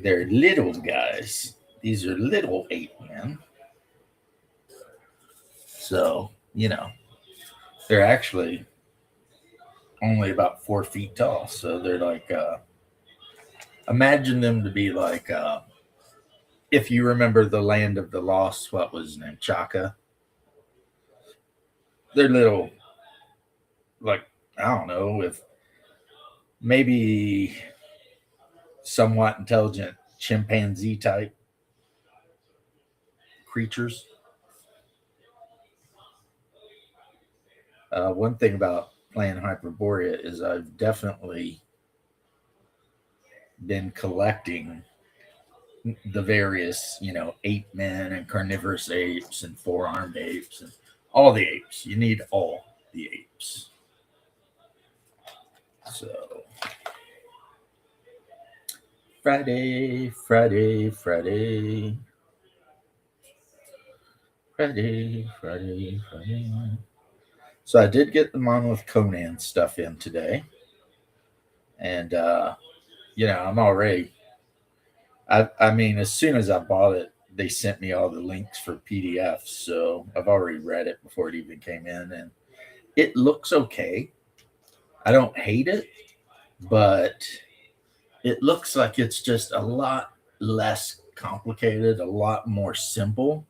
They're little guys. These are little ape men. So, they're actually only about 4 feet tall. So they're like, imagine them to be like, if you remember the Land of the Lost, what was his name? Chaka. They're little, like, I don't know, with maybe somewhat intelligent chimpanzee type creatures. One thing about playing Hyperborea is I've definitely been collecting the various, ape men and carnivorous apes and four-armed apes and all the apes. You need all the apes. So Friday, Friday, Friday, Friday, Friday, Friday. So I did get the Monolith Conan stuff in today, and I'm already. I mean, as soon as I bought it, they sent me all the links for PDFs, so I've already read it before it even came in, and it looks okay. I don't hate it, but it looks like it's just a lot less complicated, a lot more simple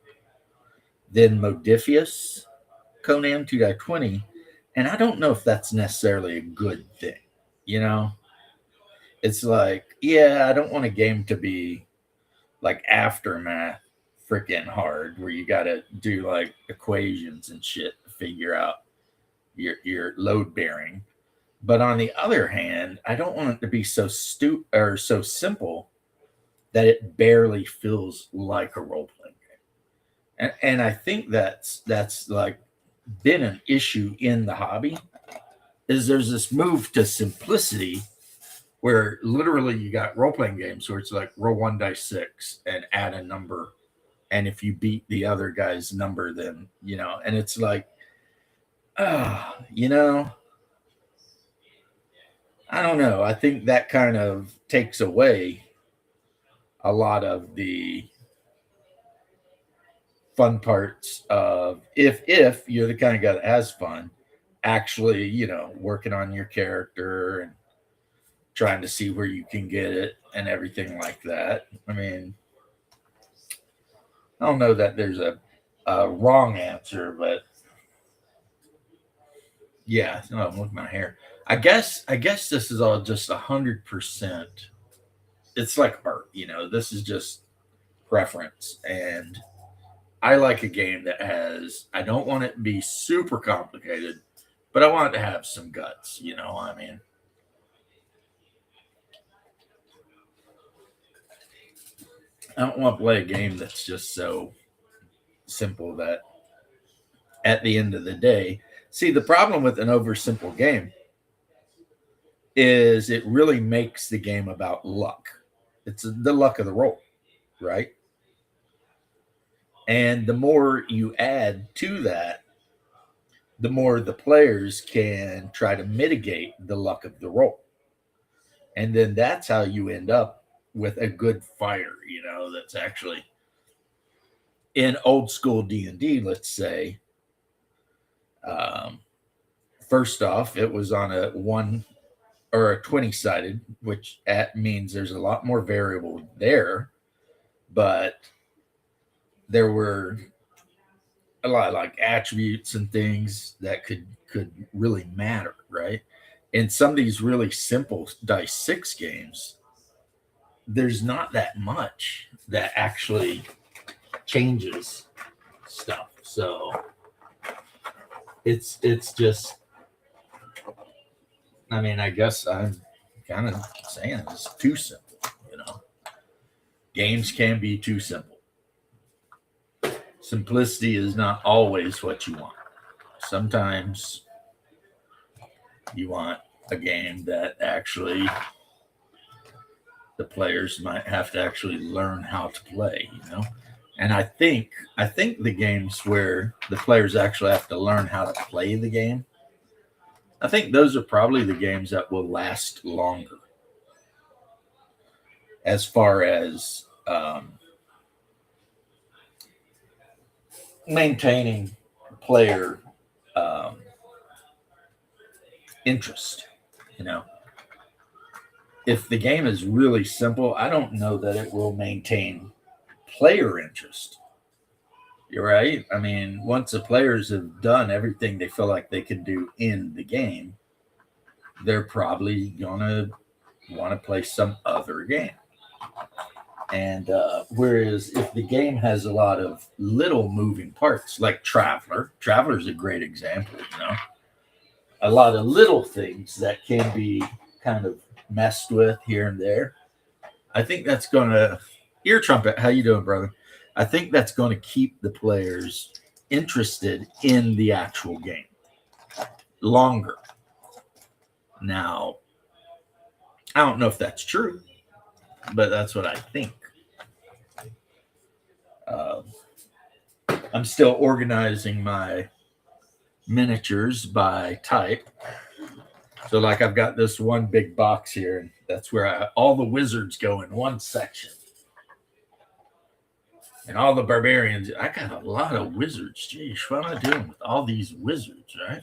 than Modifius Conan 2.20. And I don't know if that's necessarily a good thing. You know, it's like, yeah, I don't want a game to be like Aftermath freaking hard where you got to do like equations and shit to figure out your load bearing. But on the other hand, I don't want it to be so or so simple that it barely feels like a role playing game. And I think that's like been an issue in the hobby is there's this move to simplicity where literally you got role playing games where it's like roll one dice six and add a number, and if you beat the other guy's number, then and it's like, ah, I don't know. I think that kind of takes away a lot of the fun parts of if you're the kind of guy that has fun, actually, working on your character and trying to see where you can get it and everything like that. I mean, I don't know that there's a wrong answer, but yeah, no, I'm looking at my hair. I guess this is all just 100%. It's like art, This is just preference, and I like a game that has. I don't want it to be super complicated, but I want it to have some guts. I mean, I don't want to play a game that's just so simple that at the end of the day, see the problem with an oversimple game is it really makes the game about luck. It's the luck of the roll, right? And the more you add to that, the more the players can try to mitigate the luck of the roll. And then that's how you end up with a good fighter, that's actually in old school D&D, let's say. Um, First off, it was on a 1 or a 20 sided, which means there's a lot more variable there, but there were a lot of like attributes and things that could really matter, right? In some of these really simple dice six games, there's not that much that actually changes stuff. So it's just, I mean, I guess I'm kind of saying it's too simple. Games can be too simple. Simplicity is not always what you want. Sometimes you want a game that actually the players might have to actually learn how to play. And I think the games where the players actually have to learn how to play the game, I think those are probably the games that will last longer. as far as maintaining player um, interest. You know, if the game is really simple, I don't know that it will maintain player interest. You're right. I mean, once the players have done everything they feel like they can do in the game, they're probably gonna want to play some other game. And whereas if the game has a lot of little moving parts, like Traveler's a great example. You know, a lot of little things that can be kind of messed with here and there. I think that's gonna Ear Trumpet. How you doing, brother? I think that's going to keep the players interested in the actual game longer. Now, I don't know if that's true, but that's what I think. Uh, I'm still organizing my miniatures by type. So, like, I've got this one big box here, and that's where all the wizards go in one section. And all the barbarians. I got a lot of wizards. Geez, what am I doing with all these wizards, right?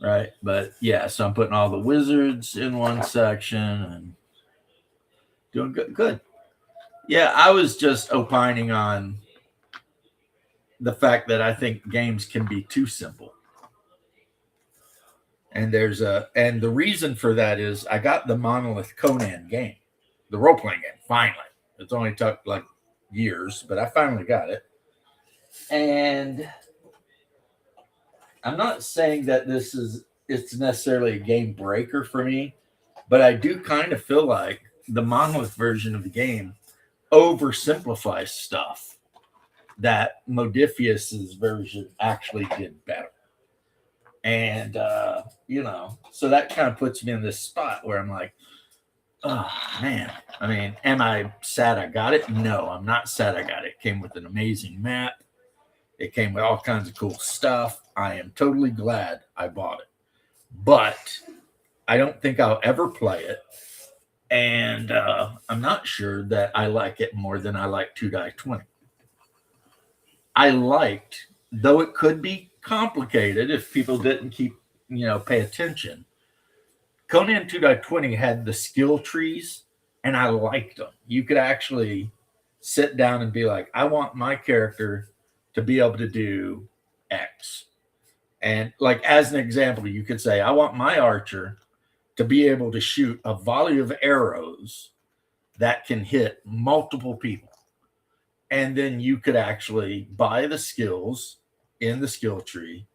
Right. But yeah, so I'm putting all the wizards in one section and doing good. Good. Yeah, I was just opining on the fact that I think games can be too simple. And the reason for that is I got the Monolith Conan game, the role playing game, finally. It's only took like years, but I finally got it. And I'm not saying that it's necessarily a game breaker for me, but I do kind of feel like the Monolith version of the game oversimplifies stuff that Modiphius's version actually did better. And so that kind of puts me in this spot where I'm like, oh man. I mean, am I sad I got it? No, I'm not sad I got it. It came with an amazing map. It came with all kinds of cool stuff. I am totally glad I bought it. But I don't think I'll ever play it. And I'm not sure that I like it more than I like 2-20. I liked, though it could be complicated if people didn't pay attention. Conan 2-20 had the skill trees, and I liked them. You could actually sit down and be like, I want my character to be able to do X. And like as an example, you could say, I want my archer to be able to shoot a volley of arrows that can hit multiple people. And then you could actually buy the skills in the skill tree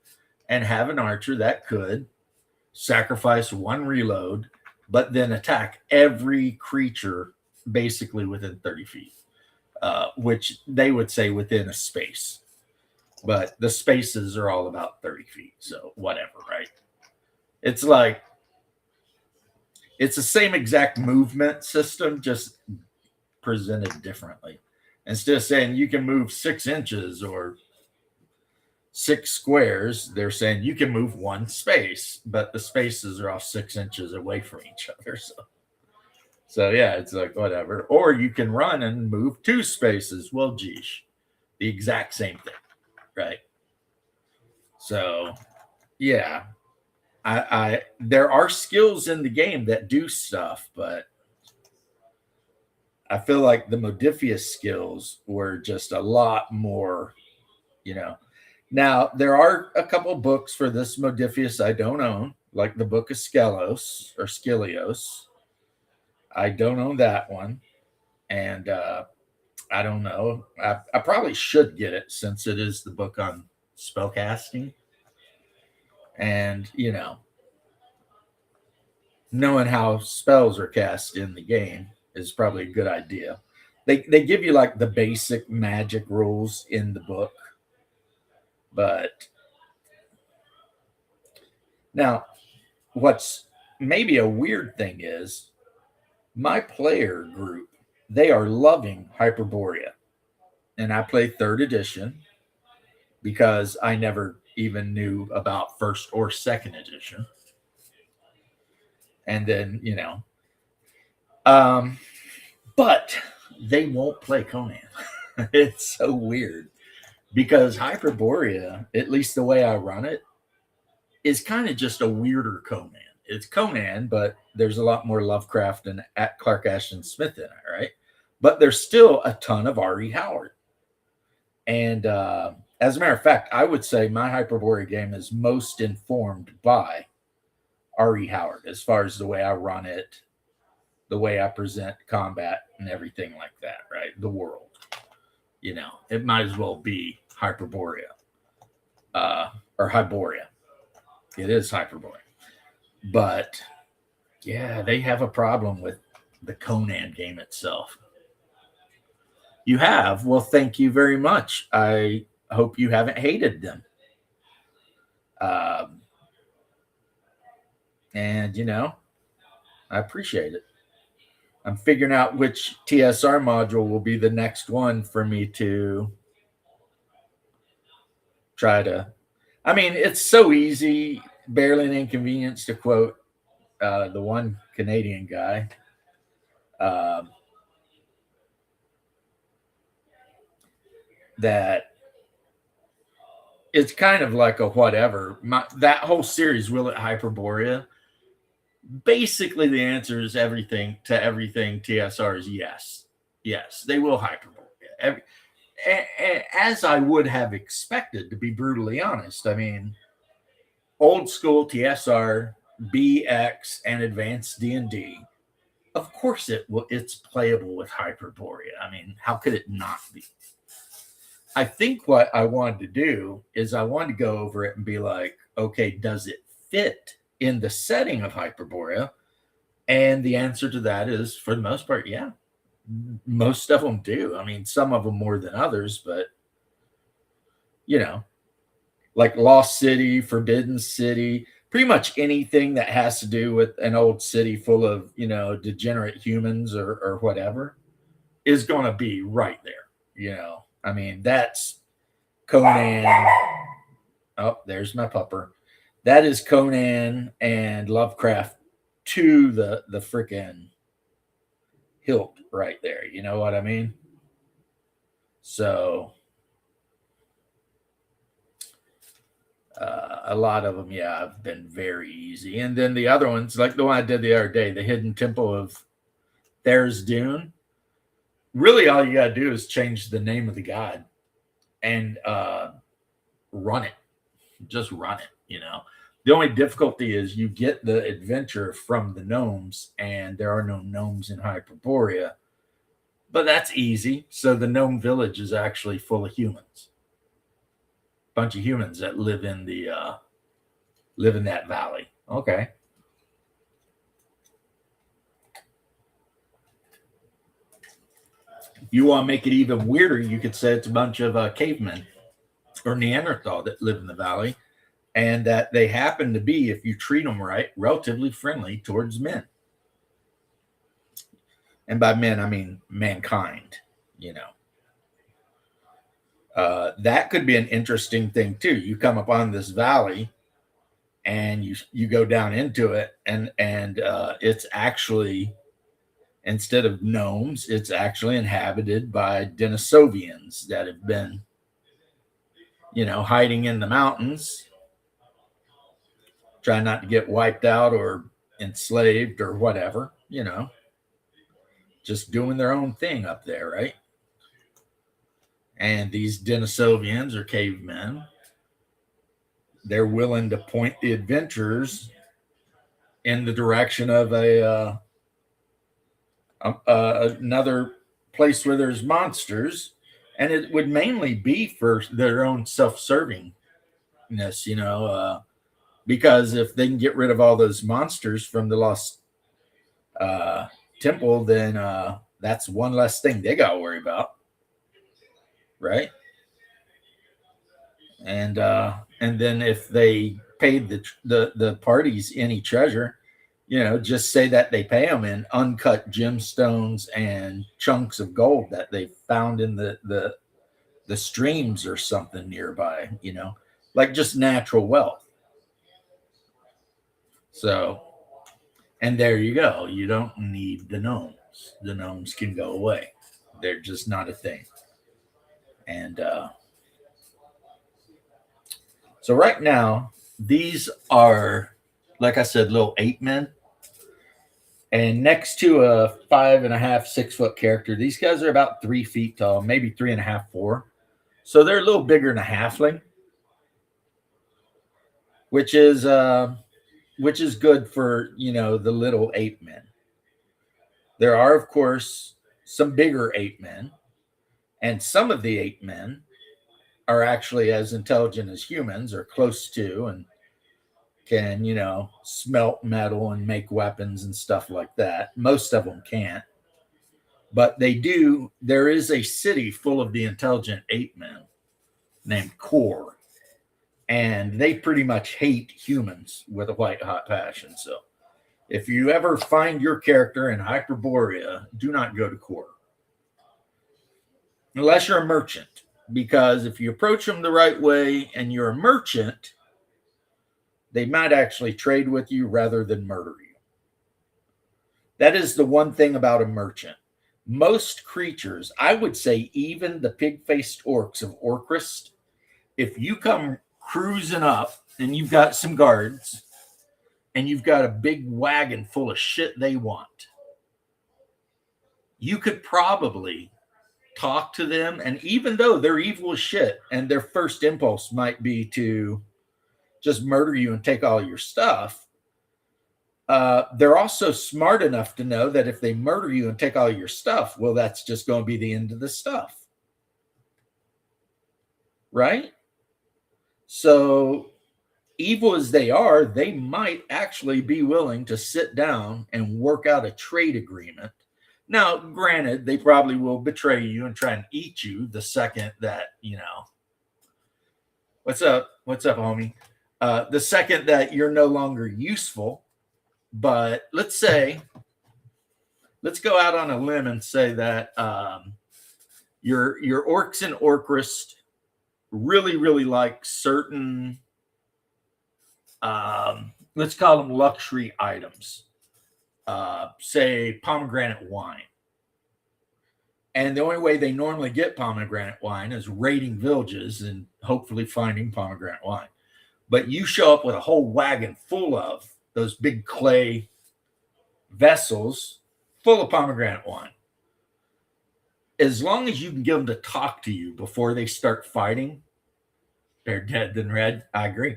and have an archer that could sacrifice one reload, but then attack every creature basically within 30 feet, which they would say within a space. But the spaces are all about 30 feet. So whatever, right? It's like, it's the same exact movement system, just presented differently. Instead of saying you can move 6 inches or 6 squares, they're saying you can move one space, but the spaces are all 6 inches away from each other. So yeah, it's like whatever. Or you can run and move 2 spaces. Well, geez, the exact same thing, right? So yeah, I there are skills in the game that do stuff, but I feel like the Modiphius skills were just a lot more, you know. Now, there are a couple books for this Modiphius I don't own, like the Book of Skelos or Skilios. I don't own that one. And I don't know. I probably should get it since it is the book on spellcasting. And, knowing how spells are cast in the game is probably a good idea. They give you like the basic magic rules in the book, but now what's maybe a weird thing is my player group, they are loving Hyperborea, and I play 3rd edition because I never even knew about 1st or 2nd edition. And then But they won't play Conan. It's so weird because Hyperborea, at least the way I run it, is kind of just a weirder Conan. It's Conan, but there's a lot more Lovecraft and Clark Ashton Smith in it, right? But there's still a ton of R.E. Howard. And as a matter of fact, I would say my Hyperborea game is most informed by R.E. Howard as far as the way I run it, the way I present combat and everything like that, right? The world. You know, it might as well be Hyperborea or Hyboria. It is Hyperborea. But yeah, they have a problem with the Conan game itself. You have? Well, thank you very much. I hope you haven't hated them. And, you know, I appreciate it. I'm figuring out which TSR module will be the next one for me to try to. I mean, it's so easy, barely an inconvenience, to quote the one Canadian guy. That it's kind of like a whatever. That whole series, Will It Hyperborea? Basically, the answer is everything to everything TSR is yes. Yes, they will Hyperborea. As I would have expected, to be brutally honest. I mean, old school TSR, BX, and advanced D&D, of course it's playable with Hyperborea. I mean, how could it not be? I think what I wanted to do is I wanted to go over it and be like, okay, does it fit in the setting of Hyperborea? And the answer to that is, for the most part, yeah. Most of them do. I mean, some of them more than others, but, you know, like Lost City, Forbidden City, pretty much anything that has to do with an old city full of, you know, degenerate humans or whatever is going to be right there, you know. I mean, that's Conan. Oh, there's my pupper. That is Conan and Lovecraft to the frickin' hilt right there. You know what I mean? So a lot of them, yeah, have been very easy. And then the other ones, like the one I did the other day, the Hidden Temple of Tharizdun. Really, all you got to do is change the name of the god and run it. Just run it, you know. The only difficulty is you get the adventure from the gnomes, and there are no gnomes in Hyperborea. But that's easy. So the gnome village is actually full of humans. Bunch of humans that live in that valley. Okay. If you want to make it even weirder, you could say it's a bunch of cavemen or Neanderthal that live in the valley, and that they happen to be, if you treat them right, relatively friendly towards men. And by men, I mean mankind, you know. That could be an interesting thing too. You come upon this valley and you go down into it, and it's actually, instead of gnomes, it's actually inhabited by Denisovians that have been, you know, hiding in the mountains, trying not to get wiped out or enslaved or whatever, you know, just doing their own thing up there, right? And these Denisovians or cavemen, they're willing to point the adventurers in the direction of another place where there's monsters, and it would mainly be for their own self-servingness, you know, because if they can get rid of all those monsters from the Lost Temple, then that's one less thing they got to worry about, right? And then if they paid the parties any treasure, you know, just say that they pay them in uncut gemstones and chunks of gold that they found in the streams or something nearby, you know, like just natural wealth. So, and there you go. You don't need the gnome. gnomes. The gnomes can go away. They're just not a thing. And so right now, these are, like I said, little ape men. And next to a 5.5, 6 foot character, these guys are about 3 feet tall, maybe 3.5, 4. So they're a little bigger than a halfling, which is good for the little ape men. There are, of course, some bigger ape men, and some of the ape men are actually as intelligent as humans or close to, and can smelt metal and make weapons and stuff like that. Most of them can't, but they do. There is a city full of the intelligent ape men named Kor, and they pretty much hate humans with a white hot passion. So if you ever find your character in Hyperborea, do not go to Kor unless you're a merchant, because if you approach them the right way and you're a merchant, they might actually trade with you rather than murder you. That is the one thing about a merchant. Most creatures, I would say even the pig-faced orcs of Orcrist, if you come cruising up and you've got some guards and you've got a big wagon full of shit they want, you could probably talk to them. And even though they're evil as shit and their first impulse might be to just murder you and take all your stuff, they're also smart enough to know that if they murder you and take all your stuff, well, that's just going to be the end of the stuff. Right? So evil as they are, they might actually be willing to sit down and work out a trade agreement. Now, granted, they probably will betray you and try and eat you the second that, what's up, homie? The second that you're no longer useful. But let's go out on a limb and say that your orcs and Orcrist really, really like certain, let's call them luxury items, say pomegranate wine. And the only way they normally get pomegranate wine is raiding villages and hopefully finding pomegranate wine. But you show up with a whole wagon full of those big clay vessels full of pomegranate wine. As long as you can get them to talk to you before they start fighting, they're dead than red. I agree.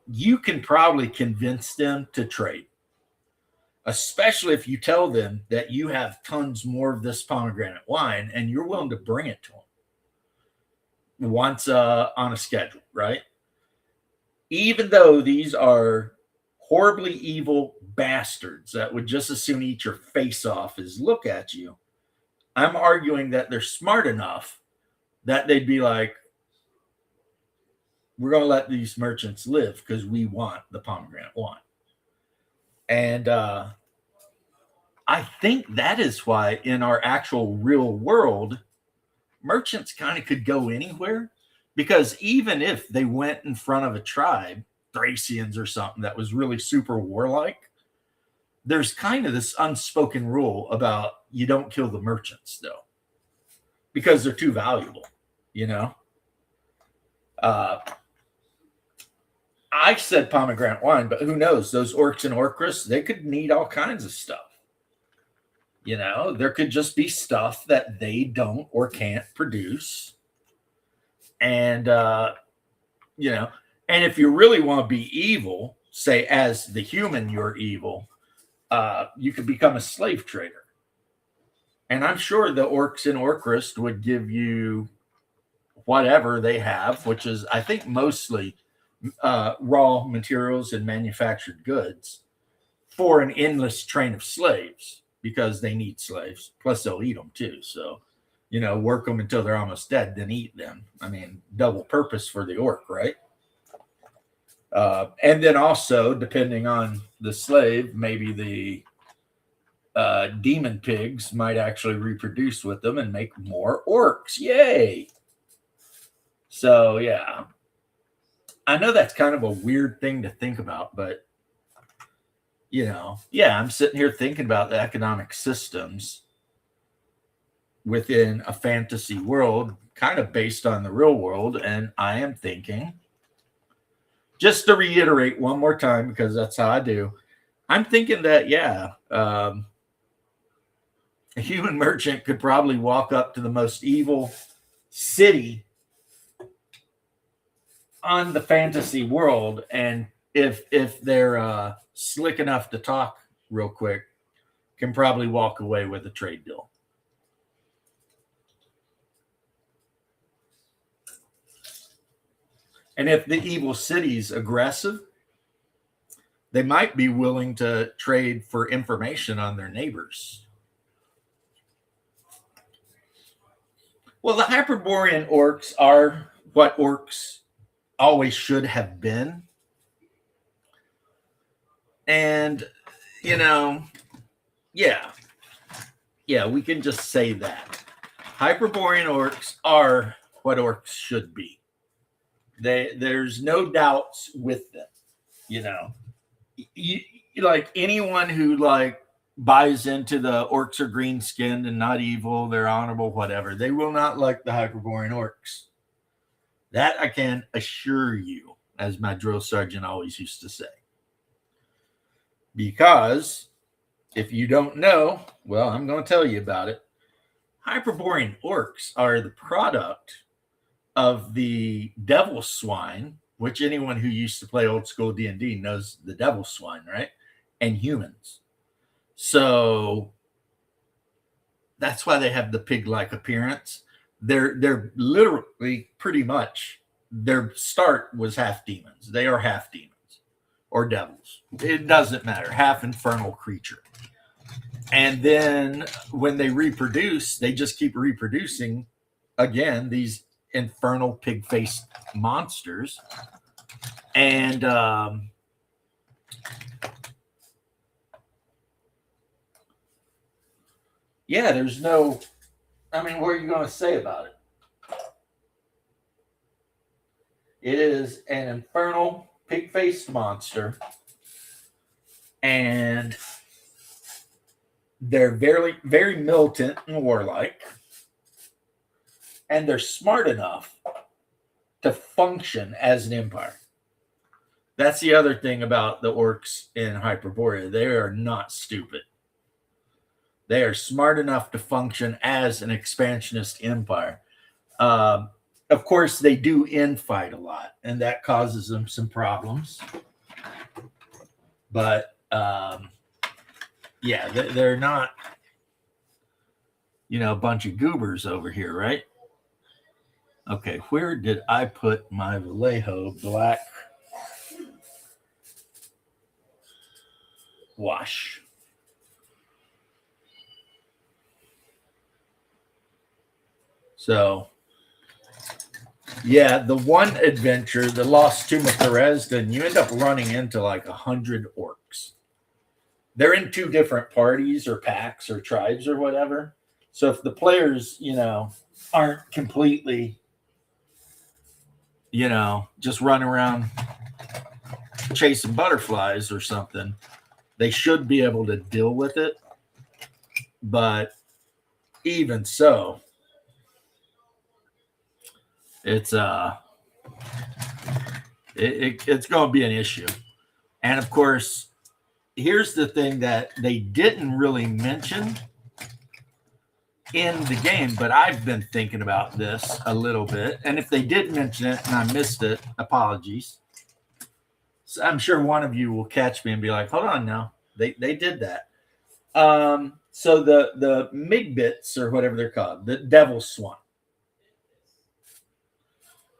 You can probably convince them to trade, especially if you tell them that you have tons more of this pomegranate wine and you're willing to bring it to them once on a schedule, right? Even though these are horribly evil bastards that would just as soon eat your face off as look at you, I'm arguing that they're smart enough that they'd be like, we're going to let these merchants live because we want the pomegranate wine. And I think that is why in our actual real world, merchants kind of could go anywhere, because even if they went in front of a tribe, Thracians or something that was really super warlike, there's kind of this unspoken rule about you don't kill the merchants though, because they're too valuable, I said pomegranate wine, but who knows? Those orcs and Orcrists, they could need all kinds of stuff. There could just be stuff that they don't or can't produce. And, and if you really want to be evil, say as the human, you're evil, you could become a slave trader. And I'm sure the orcs in Orcrist would give you whatever they have, which is, I think, mostly raw materials and manufactured goods for an endless train of slaves, because they need slaves. Plus, they'll eat them too. So, work them until they're almost dead, then eat them. I mean, double purpose for the orc, right? And then also, depending on the slave, maybe the demon pigs might actually reproduce with them and make more orcs. Yay! So, yeah. I know that's kind of a weird thing to think about, but, I'm sitting here thinking about the economic systems within a fantasy world, kind of based on the real world. And I am thinking, just to reiterate one more time, because that's how I do, I'm thinking that, a human merchant could probably walk up to the most evil city on the fantasy world, and if they're slick enough to talk real quick, can probably walk away with a trade deal. And if the evil city's aggressive, they might be willing to trade for information on their neighbors. Well, the Hyperborean orcs are what orcs always should have been. And, we can just say that. Hyperborean orcs are what orcs should be. There's no doubts with them. Like anyone who buys into the orcs are green skinned and not evil, they're honorable, whatever, they will not like the Hyperborean orcs. That I can assure you, as my drill sergeant always used to say. Because if you don't know, well, I'm going to tell you about it. Hyperborean orcs are the product of the devil swine, which anyone who used to play old school D&D knows the devil swine, right? And humans. So that's why they have the pig-like appearance. They're literally pretty much, their start was half demons. They are half demons or devils. It doesn't matter. Half infernal creature. And then when they reproduce, they just keep reproducing again these infernal pig-faced monsters. And there's no, what are you going to say about it? It is an infernal pig-faced monster, and they're very, very militant and warlike, and they're smart enough to function as an empire. That's the other thing about the orcs in Hyperborea. They are not stupid. They are smart enough to function as an expansionist empire. Of course, they do infight a lot, and that causes them some problems. But, they're not, a bunch of goobers over here, right? Okay, where did I put my Vallejo black wash? So, the one adventure, the Lost Tomb of Thresden, you end up running into 100 orcs. They're in two different parties or packs or tribes or whatever. So if the players, aren't completely, just running around chasing butterflies or something, they should be able to deal with it. But even so, it's it's going to be an issue. And of course, here's the thing that they didn't really mention in the game, but I've been thinking about this a little bit. And if they did mention it and I missed it, apologies. So I'm sure one of you will catch me and be like, hold on now. They did that. So the Migbits, or whatever they're called, the devil swan,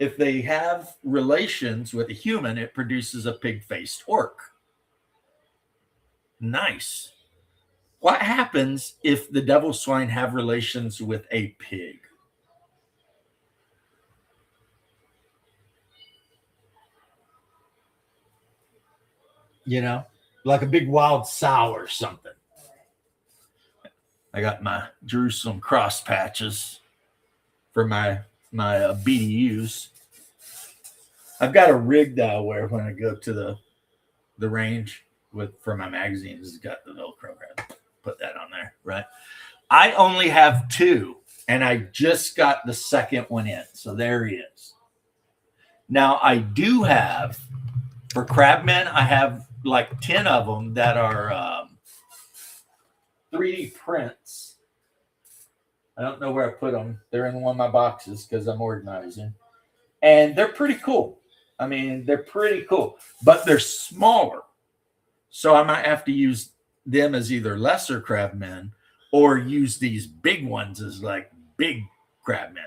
if they have relations with a human, it produces a pig-faced orc. Nice. What happens if the devil swine have relations with a pig? Like a big wild sow or something. I got my Jerusalem cross patches for my BDUs. I've got a rig that I wear when I go to the range. for my magazines has got the Velcro grab. Put that on there, right? I only have 2, and I just got the second one in. So there he is. Now I do have, for Crabmen, I have like 10 of them that are 3D prints. I don't know where I put them. They're in one of my boxes because I'm organizing. And they're pretty cool. I mean, they're pretty cool, but they're smaller. So I might have to use them as either lesser Crabmen or use these big ones as like big Crabmen.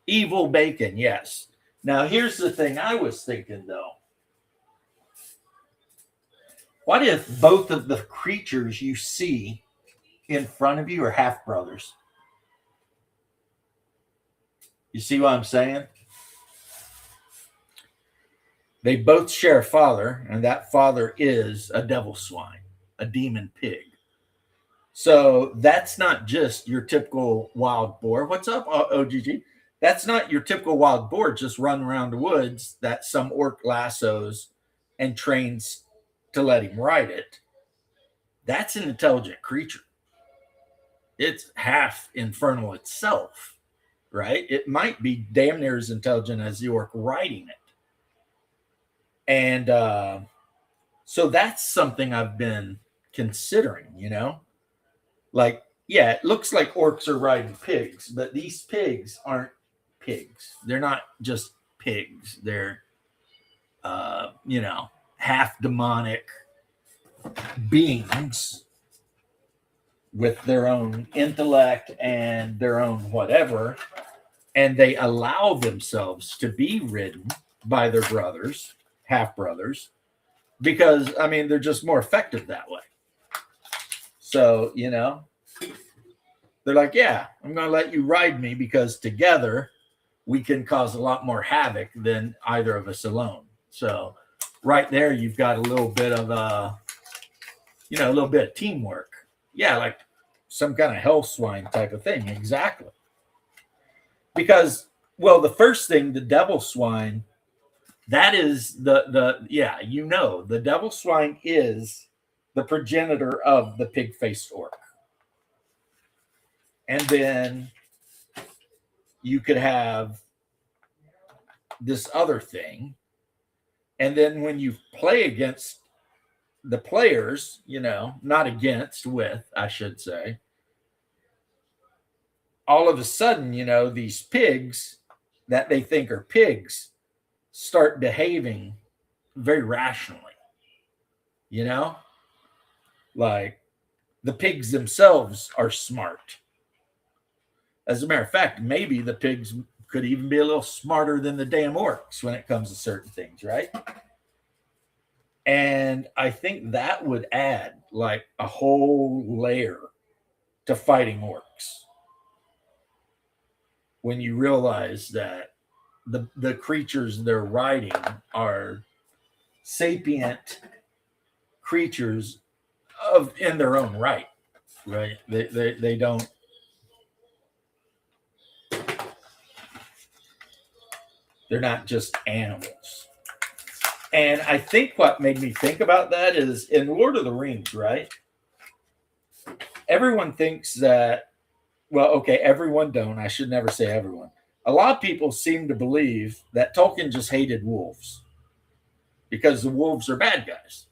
Evil Bacon, yes. Now, here's the thing I was thinking, though. What if both of the creatures you see in front of you are half brothers? You see what I'm saying? They both share a father, and that father is a devil swine, a demon pig. So that's not just your typical wild boar. What's up, OGG? That's not your typical wild boar just running around the woods that some orc lassos and trains to let him ride it. That's an intelligent creature. It's half infernal itself, right? It might be damn near as intelligent as the orc riding it. And so that's something I've been considering, you know? Like, yeah, it looks like orcs are riding pigs, but these pigs aren't pigs. They're not just pigs. They're, you know, half demonic beings with their own intellect and their own whatever. And they allow themselves to be ridden by their brothers, half brothers, because, I mean, they're just more effective that way. So, you know, they're like, yeah, I'm going to let you ride me because together we can cause a lot more havoc than either of us alone. So right there, you've got a little bit of, you know, a little bit of teamwork. Yeah, like some kind of hell swine type of thing. Exactly. Because, well, the first thing, the devil swine, that is yeah, you know, the devil swine is the progenitor of the pig-faced orc. And then you could have this other thing. And then when you play against the players, you know, not against, with, I should say, all of a sudden, you know, these pigs that they think are pigs start behaving very rationally, you know? Like the pigs themselves are smart. As a matter of fact, maybe the pigs could even be a little smarter than the damn orcs when it comes to certain things, right? And I think that would add like a whole layer to fighting orcs. When you realize that the creatures they're riding are sapient creatures of in their own right, right? They don't. They're not just animals. And I think what made me think about that is in Lord of the Rings, right? Everyone thinks that, well, okay, everyone don't. I should never say everyone. A lot of people seem to believe that Tolkien just hated wolves because the wolves are bad guys.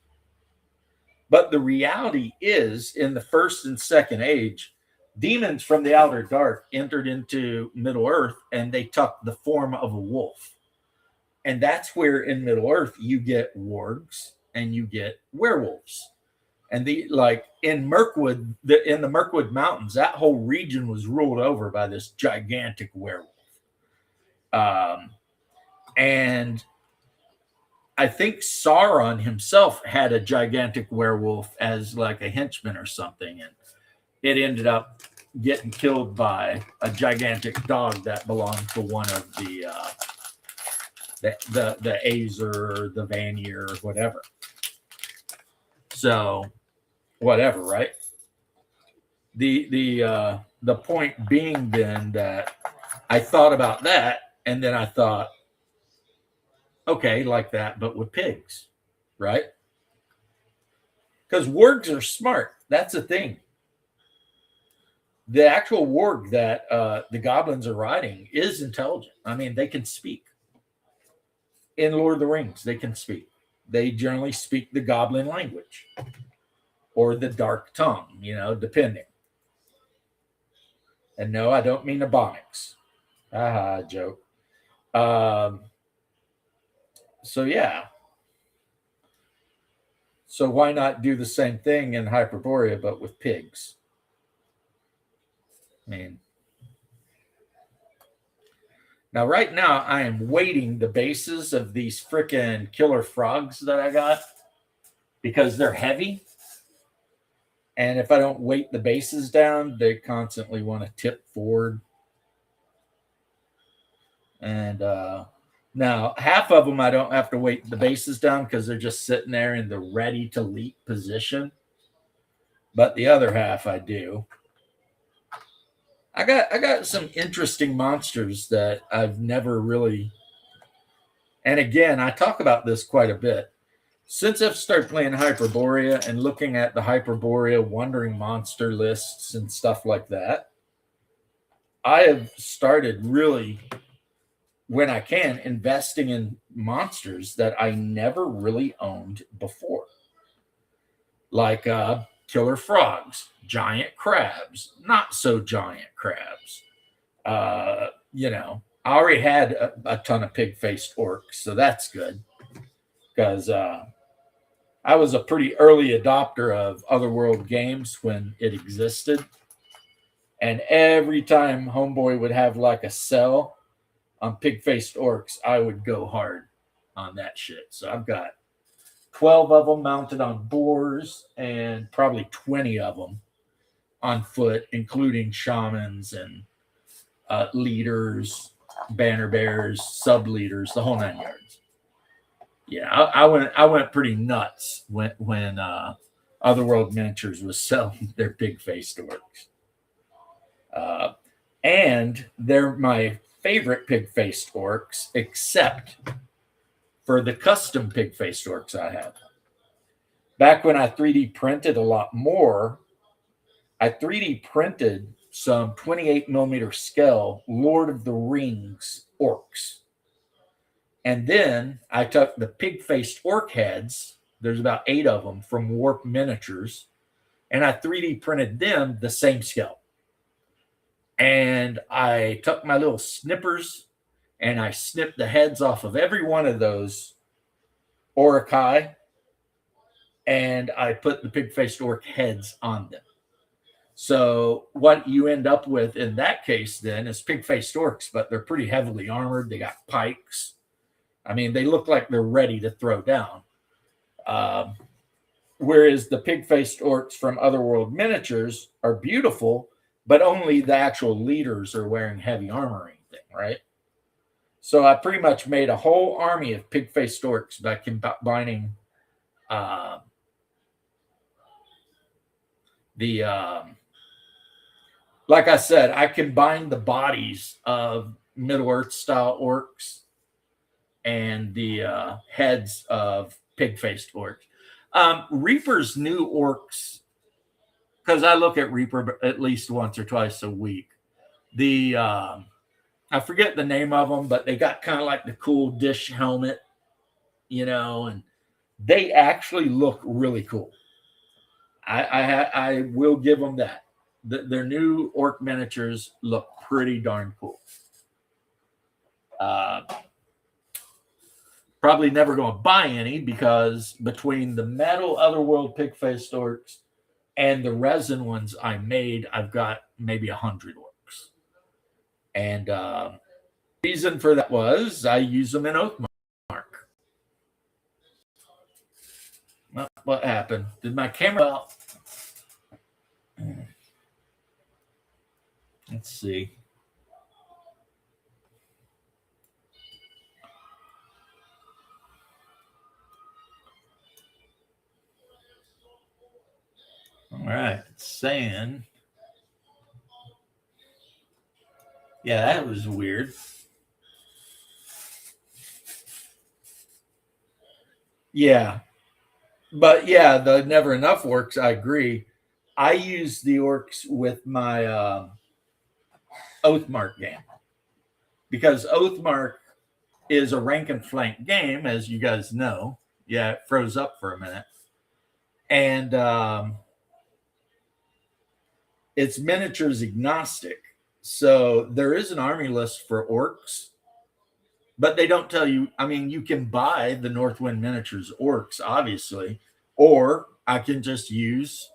But the reality is, in the first and second age, demons from the outer dark entered into Middle Earth and they took the form of a wolf. And that's where in Middle Earth you get wargs and you get werewolves. And like in Mirkwood, in the Mirkwood Mountains, that whole region was ruled over by this gigantic werewolf. And I think Sauron himself had a gigantic werewolf as like a henchman or something. And it ended up getting killed by a gigantic dog that belonged to one of the Aesir, the Vanir, or whatever. So, whatever, right? The point being then that I thought about that, and then I thought, okay, like that, but with pigs, right? Because wargs are smart. That's the thing. The actual warg that the goblins are riding is intelligent. I mean, they can speak. In Lord of the Rings, they can speak. They generally speak the goblin language or the dark tongue, depending. And no, I don't mean Ebonics. Haha, joke. So yeah. So why not do the same thing in Hyperborea, but with pigs? I mean, now right now I am weighting the bases of these freaking killer frogs that I got because they're heavy. And if I don't weight the bases down, they constantly want to tip forward. And now half of them I don't have to weight the bases down because they're just sitting there in the ready to leap position. But the other half I do. I got some interesting monsters that I've never really. And again, I talk about this quite a bit. Since I've started playing Hyperborea and looking at the Hyperborea Wandering Monster lists and stuff like that, I have started really, when I can, investing in monsters that I never really owned before. Like killer frogs, giant crabs, not so giant crabs. I already had a ton of pig-faced orcs, so that's good because I was a pretty early adopter of Otherworld games when it existed. And every time Homeboy would have like a sell on pig-faced orcs, I would go hard on that shit. So I've got 12 of them mounted on boars and probably 20 of them on foot, including shamans and leaders, banner bearers, sub leaders, the whole 9 yards. Yeah, I went pretty nuts when Otherworld Miniatures was selling their pig-faced orcs. And they're my favorite pig-faced orcs, except for the custom pig-faced orcs I have. Back when I 3D printed a lot more, I 3D printed some 28 millimeter scale Lord of the Rings orcs. And then I took the pig-faced orc heads, there's about 8 of them from Warp Miniatures, and I 3D printed them the same scale. And I took my little snippers and I snipped the heads off of every one of those Orcai, and I put the pig-faced orc heads on them. So what you end up with in that case then is pig-faced orcs, but they're pretty heavily armored. They got pikes. I mean, they look like they're ready to throw down. Whereas the pig-faced orcs from Otherworld Miniatures are beautiful, but only the actual leaders are wearing heavy armor or anything, right? So I pretty much made a whole army of pig-faced orcs by combining like I said, I combined the bodies of Middle-earth style orcs and the heads of pig-faced orcs. Reaper's new orcs, because I look at Reaper at least once or twice a week. I forget the name of them, but they got kind of like the cool dish helmet, and they actually look really cool. I will give them that. Their new orc miniatures look pretty darn cool. Probably never going to buy any because between the metal Otherworld pig-faced orcs and the resin ones I made, I've got maybe 100 orcs. And reason for that was I use them in Oathmark. What happened? Did my camera... Let's see. All right, it's saying. Yeah, that was weird. Yeah. But yeah, the Never Enough orcs, I agree. I use the orcs with my Oathmark game because Oathmark is a rank and flank game, as you guys know. Yeah, it froze up for a minute. And it's miniatures agnostic. So there is an army list for orcs, but they don't tell you. I mean, you can buy the Northwind Miniatures orcs, obviously, or I can just use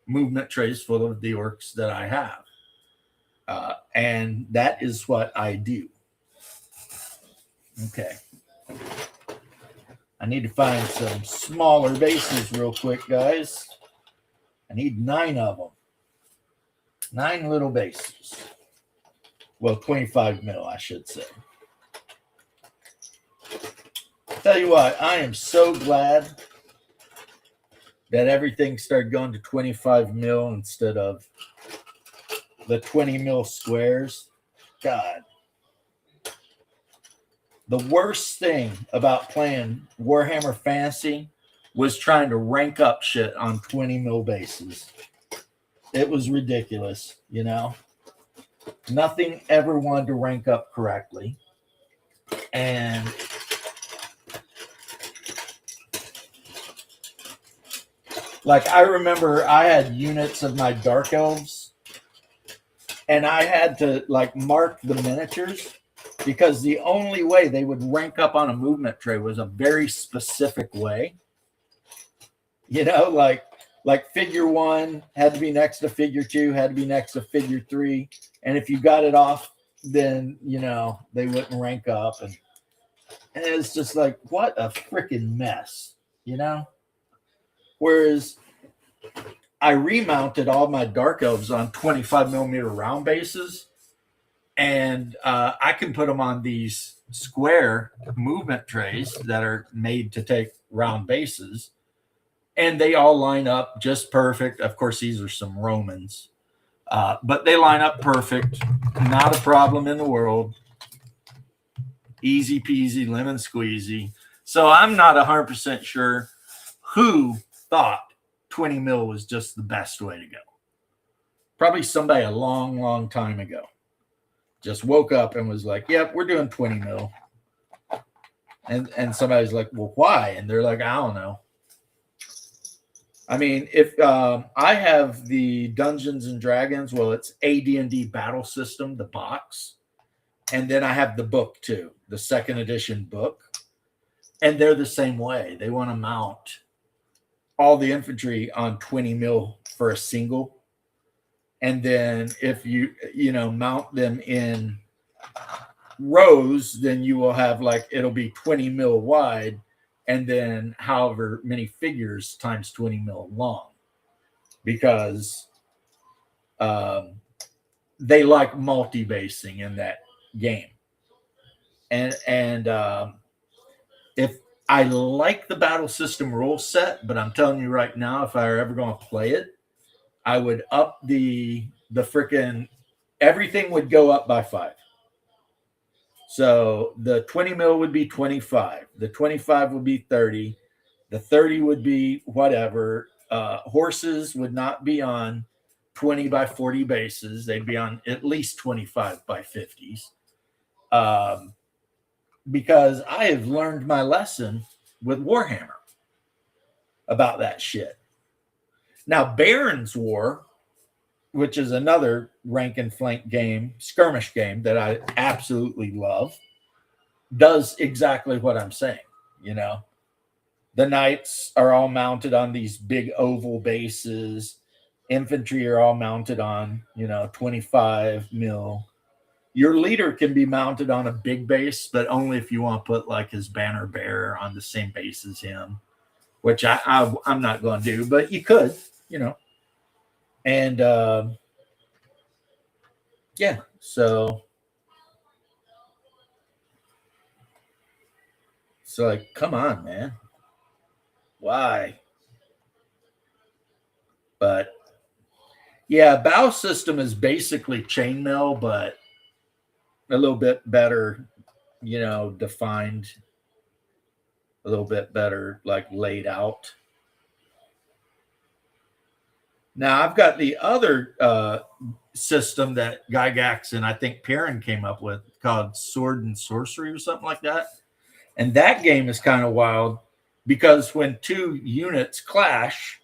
movement trays full of the orcs that I have. And that is what I do. Okay. I need to find some smaller bases real quick, guys. I need 9 of them. 9 little bases. Well, 25 mil, I should say. Tell you what, I am so glad that everything started going to 25 mil instead of the 20 mil squares. God. The worst thing about playing Warhammer Fantasy was trying to rank up shit on 20 mil bases. It was ridiculous, you know? Nothing ever wanted to rank up correctly. And like, I remember I had units of my Dark Elves, and I had to like mark the miniatures because the only way they would rank up on a movement tray was a very specific way. You know, like figure 1 had to be next to figure 2, had to be next to figure 3, and if you got it off, then you know they wouldn't rank up, and it's just like, what a freaking mess, you know. Whereas I remounted all my Dark Elves on 25 millimeter round bases, and I can put them on these square movement trays that are made to take round bases, and they all line up just perfect. Of course, these are some Romans, but they line up perfect. Not a problem in the world. Easy peasy, lemon squeezy. So I'm not 100% sure who thought 20 mil was just the best way to go. Probably somebody a long, long time ago just woke up and was like, yep, we're doing 20 mil. And somebody's like, well, why? And they're like, I don't know. I mean, if I have the Dungeons and Dragons, well, it's AD&D Battle System, the box. And then I have the book too, the 2nd edition book. And they're the same way. They want to mount all the infantry on 20 mil for a single. And then if you mount them in rows, then you will have like, it'll be 20 mil wide, and then however many figures times 20 mil long, because they like multi-basing in that game. And if I like the battle system rule set, but I'm telling you right now, if I were ever going to play it, I would up the freaking, everything would go up by 5. So the 20 mil would be 25. The 25 would be 30. The 30 would be whatever. Horses would not be on 20 by 40 bases. They'd be on at least 25 by 50s. Because I have learned my lesson with Warhammer about that shit. Now, Baron's War, which is another rank and flank game, skirmish game that I absolutely love, does exactly what I'm saying. You know, the knights are all mounted on these big oval bases. Infantry are all mounted on, 25 mil. Your leader can be mounted on a big base, but only if you want to put like his banner bearer on the same base as him, which I'm not going to do, but you could, And yeah, so like, come on, man. Why? But yeah, bow system is basically chainmail, but a little bit better, defined, a little bit better, like laid out. Now I've got the other system that Gygax and I think Perrin came up with called Sword and Sorcery or something like that. And that game is kind of wild because when two units clash,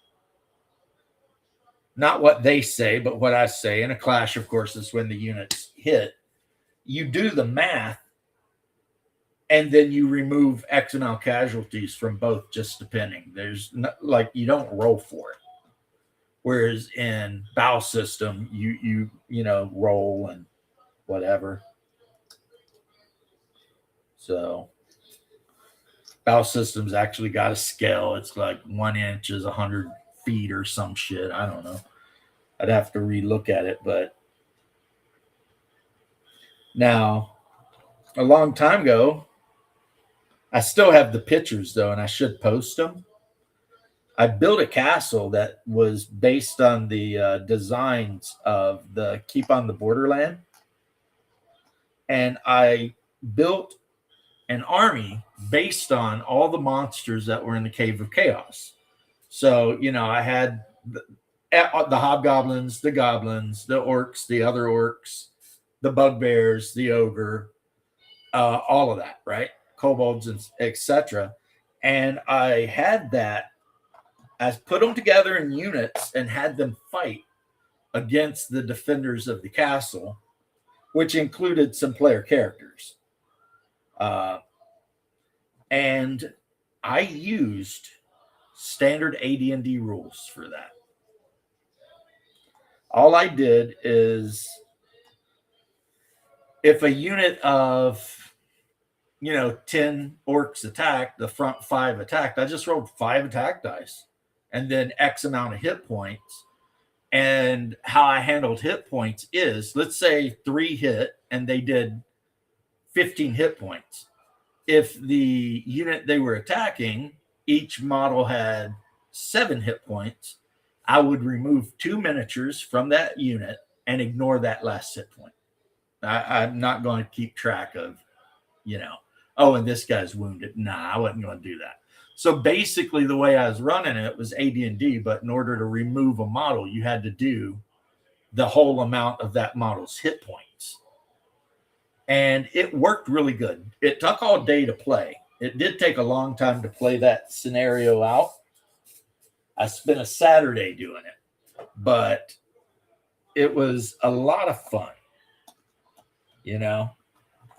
not what they say, but what I say, and a clash, of course, is when the units hit, you do the math and then you remove X amount of casualties from both, just depending. There's not, like, you don't roll for it. Whereas in Bow System, you know, roll and whatever. So Bow System's actually got a scale. It's like 1 inch is 100 feet or some shit. I don't know. I'd have to relook at it, but now a long time ago, I still have the pictures though, and I should post them. I built a castle that was based on the designs of the Keep on the Borderland, and I built an army based on all the monsters that were in the Cave of Chaos. So, you know, I had the hobgoblins, the goblins, the orcs, the other orcs, the bugbears, the ogre, all of that, right? Kobolds, and etc. And I had that. I put them together in units and had them fight against the defenders of the castle, which included some player characters. And I used standard AD&D rules for that. All I did is, if a unit of, you know, 10 orcs attacked, the front 5 attacked, I just rolled 5 attack dice and then X amount of hit points. And how I handled hit points is, let's say 3 hit and they did 15 hit points. If the unit they were attacking, each model had 7 hit points, I would remove 2 miniatures from that unit and ignore that last hit point. I'm not going to keep track of, you know, oh, and this guy's wounded. Nah, I wasn't going to do that. So basically the way I was running it was AD&D, but in order to remove a model, you had to do the whole amount of that model's hit points. And it worked really good. It took all day to play. It did take a long time to play that scenario out. I spent a Saturday doing it, but it was a lot of fun, you know,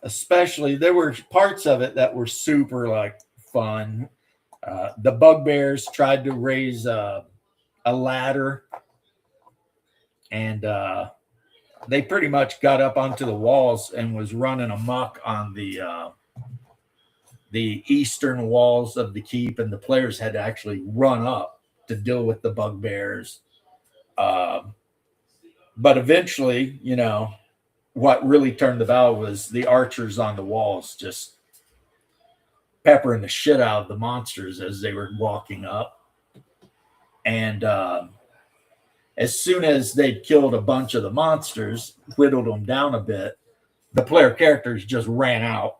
especially there were parts of it that were super like fun. The bugbears tried to raise a ladder, and they pretty much got up onto the walls and was running amok on the eastern walls of the keep, and the players had to actually run up to deal with the bugbears. But eventually, you know, what really turned the battle was the archers on the walls just peppering the shit out of the monsters as they were walking up. And as soon as they'd killed a bunch of the monsters, whittled them down a bit, the player characters just ran out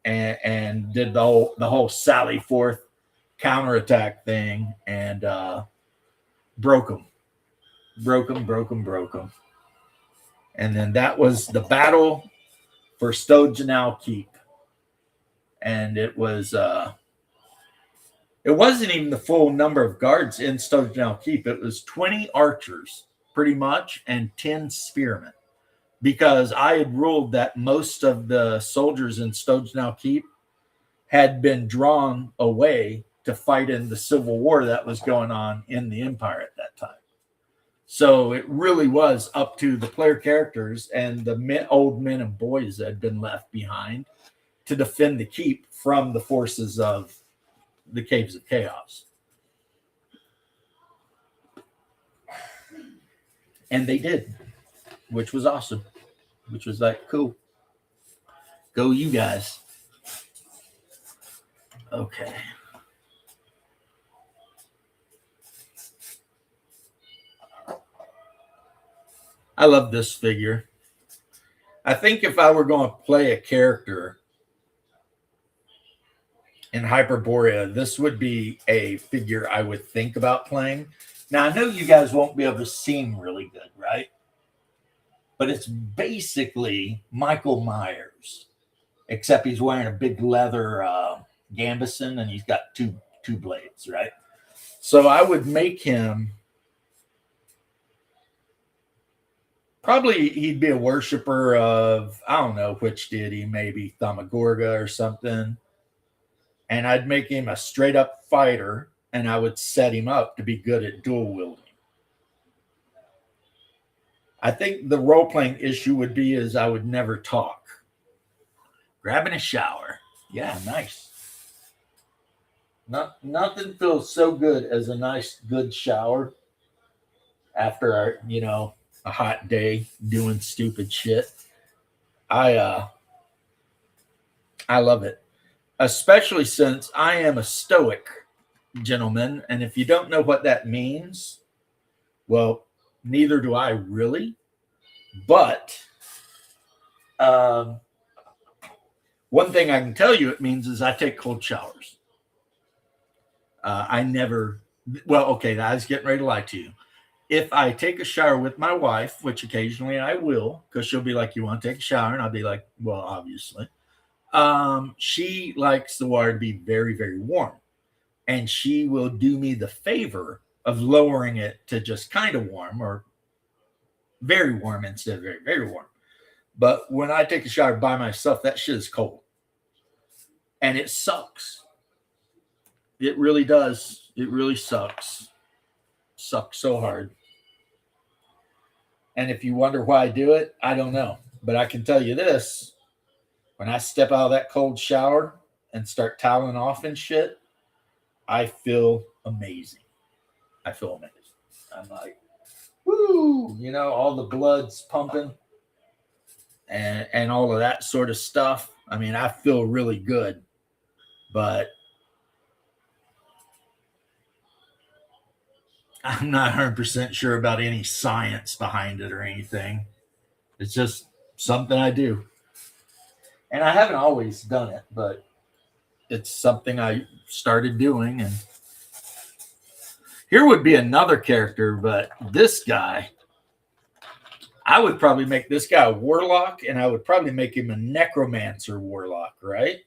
and did the whole sally forth counterattack thing and broke them. And then that was the battle for Stojanau Keep. And it was it wasn't even the full number of guards in Stojanau Keep. It was 20 archers, pretty much, and 10 spearmen. Because I had ruled that most of the soldiers in Stojanau Keep had been drawn away to fight in the civil war that was going on in the Empire at that time. So it really was up to the player characters and the old men and boys that had been left behind to defend the keep from the forces of the Caves of Chaos. And they did, which was awesome, which was like, cool. Go you guys. Okay. I love this figure. I think if I were going to play a character, in Hyperborea, this would be a figure I would think about playing. Now, I know you guys won't be able to see him really good, right? But it's basically Michael Myers, except he's wearing a big leather gambeson and he's got two blades, right? So I would make him, probably he'd be a worshiper of, I don't know which deity, maybe Thaumaturga or something. And I'd make him a straight up fighter, and I would set him up to be good at dual wielding. I think the role playing issue would be is I would never talk. Grabbing a shower. Yeah, nice. Nothing feels so good as a nice, good shower after a hot day doing stupid shit. I love it, especially since I am a stoic gentleman, and if you don't know what that means, well, neither do I really. But one thing I can tell you it means is I take cold showers. I never, well, okay, I was getting ready to lie to you. If I take a shower with my wife, which occasionally I will, because she'll be like, you want to take a shower? And I'll be like, well, obviously. She likes the water to be very, very warm. And she will do me the favor of lowering it to just kind of warm or very warm instead of very, very warm. But when I take a shower by myself, that shit is cold. And it sucks. It really does. It really sucks. Sucks so hard. And if you wonder why I do it, I don't know. But I can tell you this. When I step out of that cold shower and start toweling off and shit, I feel amazing. I feel amazing. I'm like, woo, all the blood's pumping and all of that sort of stuff. I mean, I feel really good, but I'm not 100% sure about any science behind it or anything. It's just something I do. And I haven't always done it, but it's something I started doing. And here would be another character, but this guy, I would probably make this guy a warlock, and I would probably make him a necromancer warlock, right?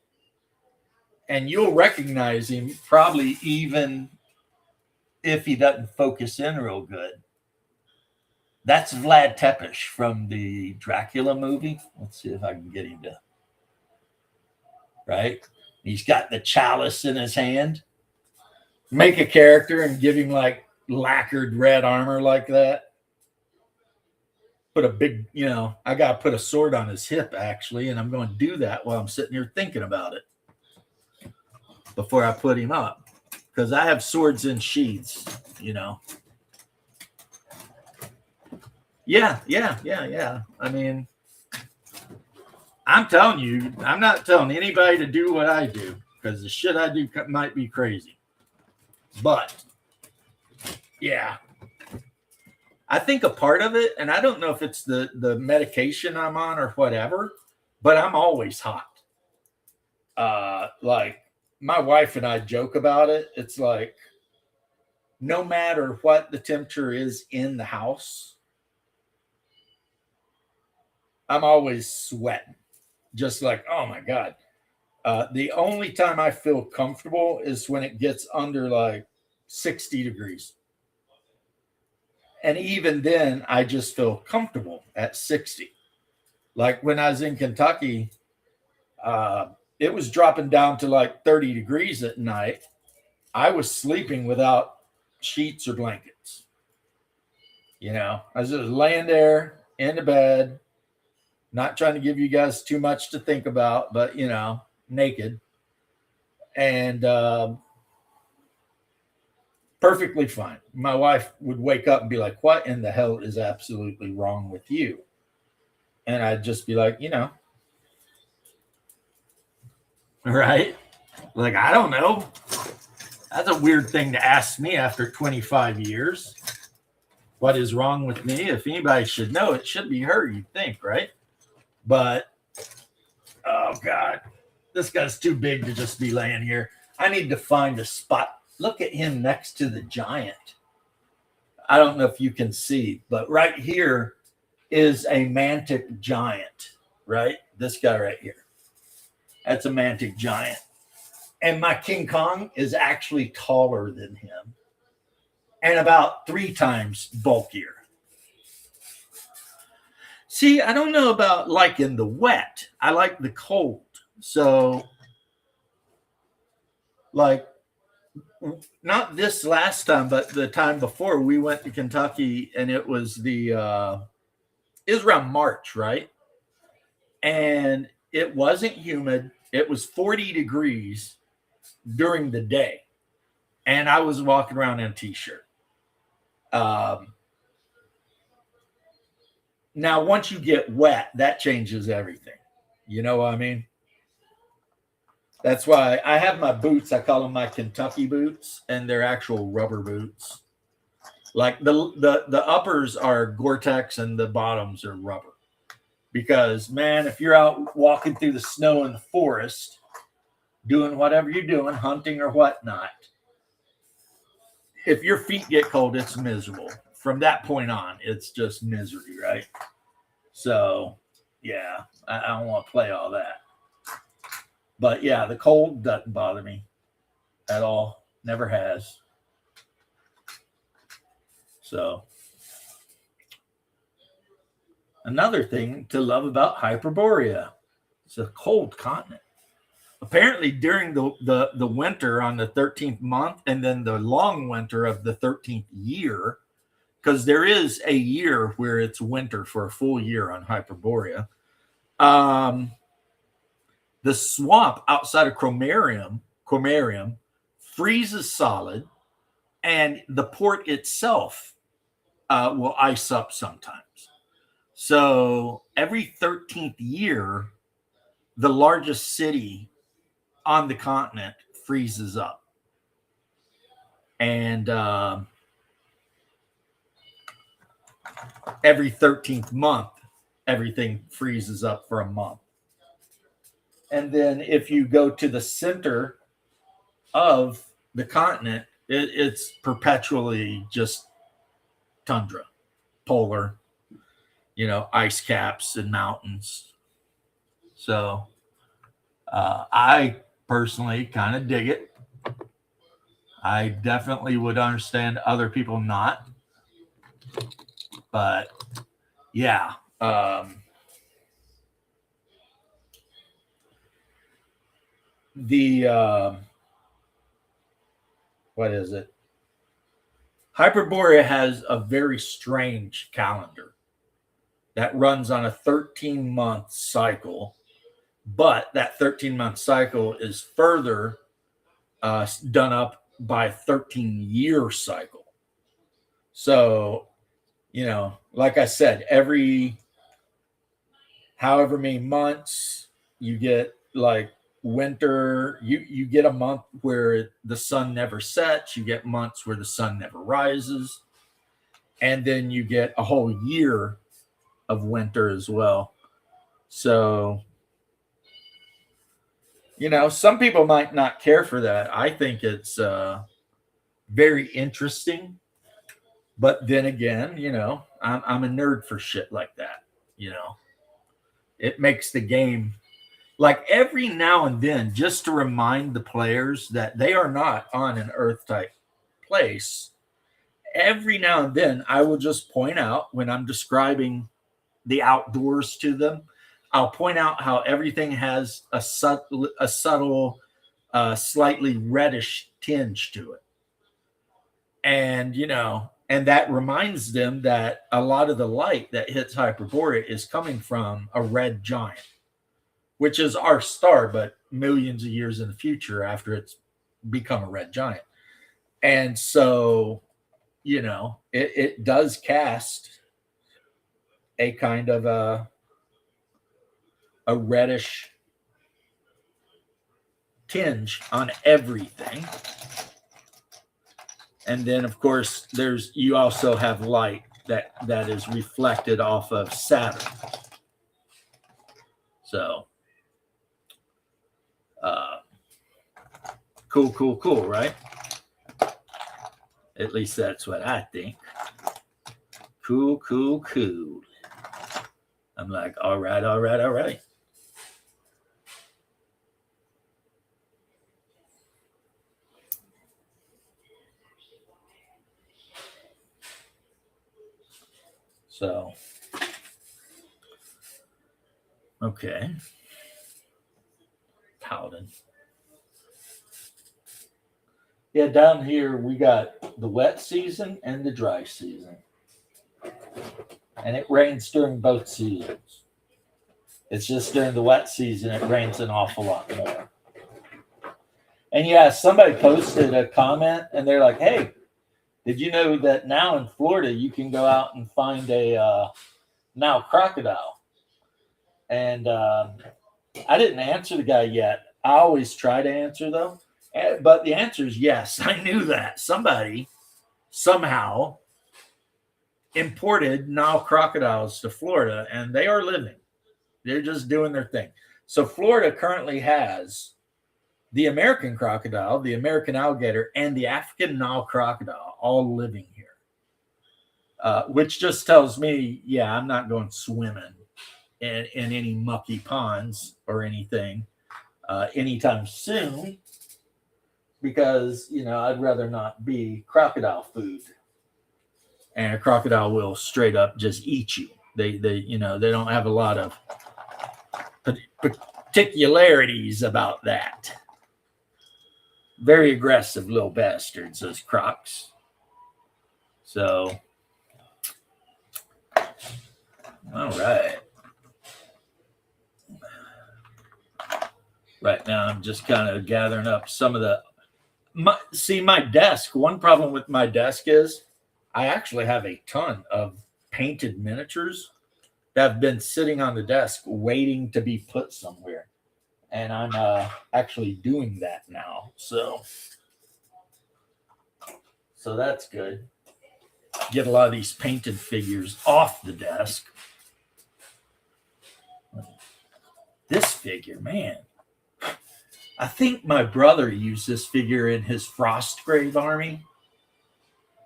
And you'll recognize him probably even if he doesn't focus in real good. That's Vlad Tepes from the Dracula movie. Let's see if I can get him to. Right? He's got the chalice in his hand. Make a character and give him like lacquered red armor like that. Put a big, I got to put a sword on his hip actually, and I'm going to do that while I'm sitting here thinking about it before I put him up. Because I have swords in sheaths, Yeah. I mean, I'm telling you, I'm not telling anybody to do what I do because the shit I do might be crazy. But, yeah. I think a part of it, and I don't know if it's the medication I'm on or whatever, but I'm always hot. Like, my wife and I joke about it. It's like, no matter what the temperature is in the house, I'm always sweating. Just like, oh my God. The only time I feel comfortable is when it gets under like 60 degrees. And even then, I just feel comfortable at 60. Like when I was in Kentucky, it was dropping down to like 30 degrees at night. I was sleeping without sheets or blankets. I was just laying there in the bed. Not trying to give you guys too much to think about, but, naked. And perfectly fine. My wife would wake up and be like, what in the hell is absolutely wrong with you? And I'd just be like, right? Like, I don't know. That's a weird thing to ask me after 25 years. What is wrong with me? If anybody should know, it should be her, you'd think, right? But, oh God, This guy's too big to just be laying here. I need to find a spot. Look at him next to the giant. I don't know if you can see, but right here is a mantic giant, right? This guy right here. That's a mantic giant. And my King Kong is actually taller than him and about 3 times bulkier. See, I don't know about liking the wet. I like the cold. So, like, not this last time, but the time before, we went to Kentucky, and it was it was around March, right? And it wasn't humid. It was 40 degrees during the day, and I was walking around in a t-shirt. Now, once you get wet, that changes everything. You know what I mean? That's why I have my boots. I call them my Kentucky boots, and they're actual rubber boots. Like the uppers are Gore-Tex and the bottoms are rubber. Because, man, if you're out walking through the snow in the forest, doing whatever you're doing, hunting or whatnot, if your feet get cold, it's miserable. From that point on, it's just misery, right? So, yeah, I don't want to play all that. But, yeah, the cold doesn't bother me at all. Never has. So, another thing to love about Hyperborea, it's a cold continent. Apparently, during the winter on the 13th month and then the long winter of the 13th year, because there is a year where it's winter for a full year on Hyperborea, the swamp outside of Chromarium freezes solid, and the port itself will ice up sometimes. So every 13th year, the largest city on the continent freezes up. And every 13th month, everything freezes up for a month. And then if you go to the center of the continent, it's perpetually just tundra, polar, ice caps and mountains. So I personally kind of dig it. I definitely would understand other people not. But yeah. What is it? Hyperborea has a very strange calendar that runs on a 13-month cycle, but that 13-month cycle is further done up by a 13-year cycle. So, like I said, every however many months you get like winter, you get a month where the sun never sets, you get months where the sun never rises, and then you get a whole year of winter as well. So, some people might not care for that. I think it's very interesting, but then again, I'm a nerd for shit like that. It makes the game, like, every now and then, just to remind the players that they are not on an Earth type place. Every now and then, I will just point out when I'm describing the outdoors to them, I'll point out how everything has a subtle, slightly reddish tinge to it. And, and that reminds them that a lot of the light that hits Hyperborea is coming from a red giant, which is our star, but millions of years in the future after it's become a red giant. And so, it does cast a kind of a reddish tinge on everything. And then, of course, you also have light that is reflected off of Saturn. So, Uh, cool, right? At least that's what I think. Cool. I'm like, all right. So, okay. Paladin. Yeah, down here we got the wet season and the dry season. And it rains during both seasons. It's just during the wet season it rains an awful lot more. And yeah, somebody posted a comment and they're like, hey, did you know that now in Florida you can go out and find a now crocodile? And I didn't answer the guy yet. I always try to answer though. But the answer is yes. I knew that. Somebody somehow imported Nile crocodiles to Florida and they are living. They're just doing their thing. So Florida currently has the American crocodile, the American alligator, and the African Nile crocodile all living here. Which just tells me, yeah, I'm not going swimming in any mucky ponds or anything anytime soon because, I'd rather not be crocodile food. And a crocodile will straight up just eat you. They don't have a lot of particularities about that. Very aggressive little bastards, those crocs. So, all right. Right now, I'm just kind of gathering up some of my desk. One problem with my desk is I actually have a ton of painted miniatures that have been sitting on the desk waiting to be put somewhere. And I'm actually doing that now. So that's good. Get a lot of these painted figures off the desk. This figure, man. I think my brother used this figure in his Frostgrave army.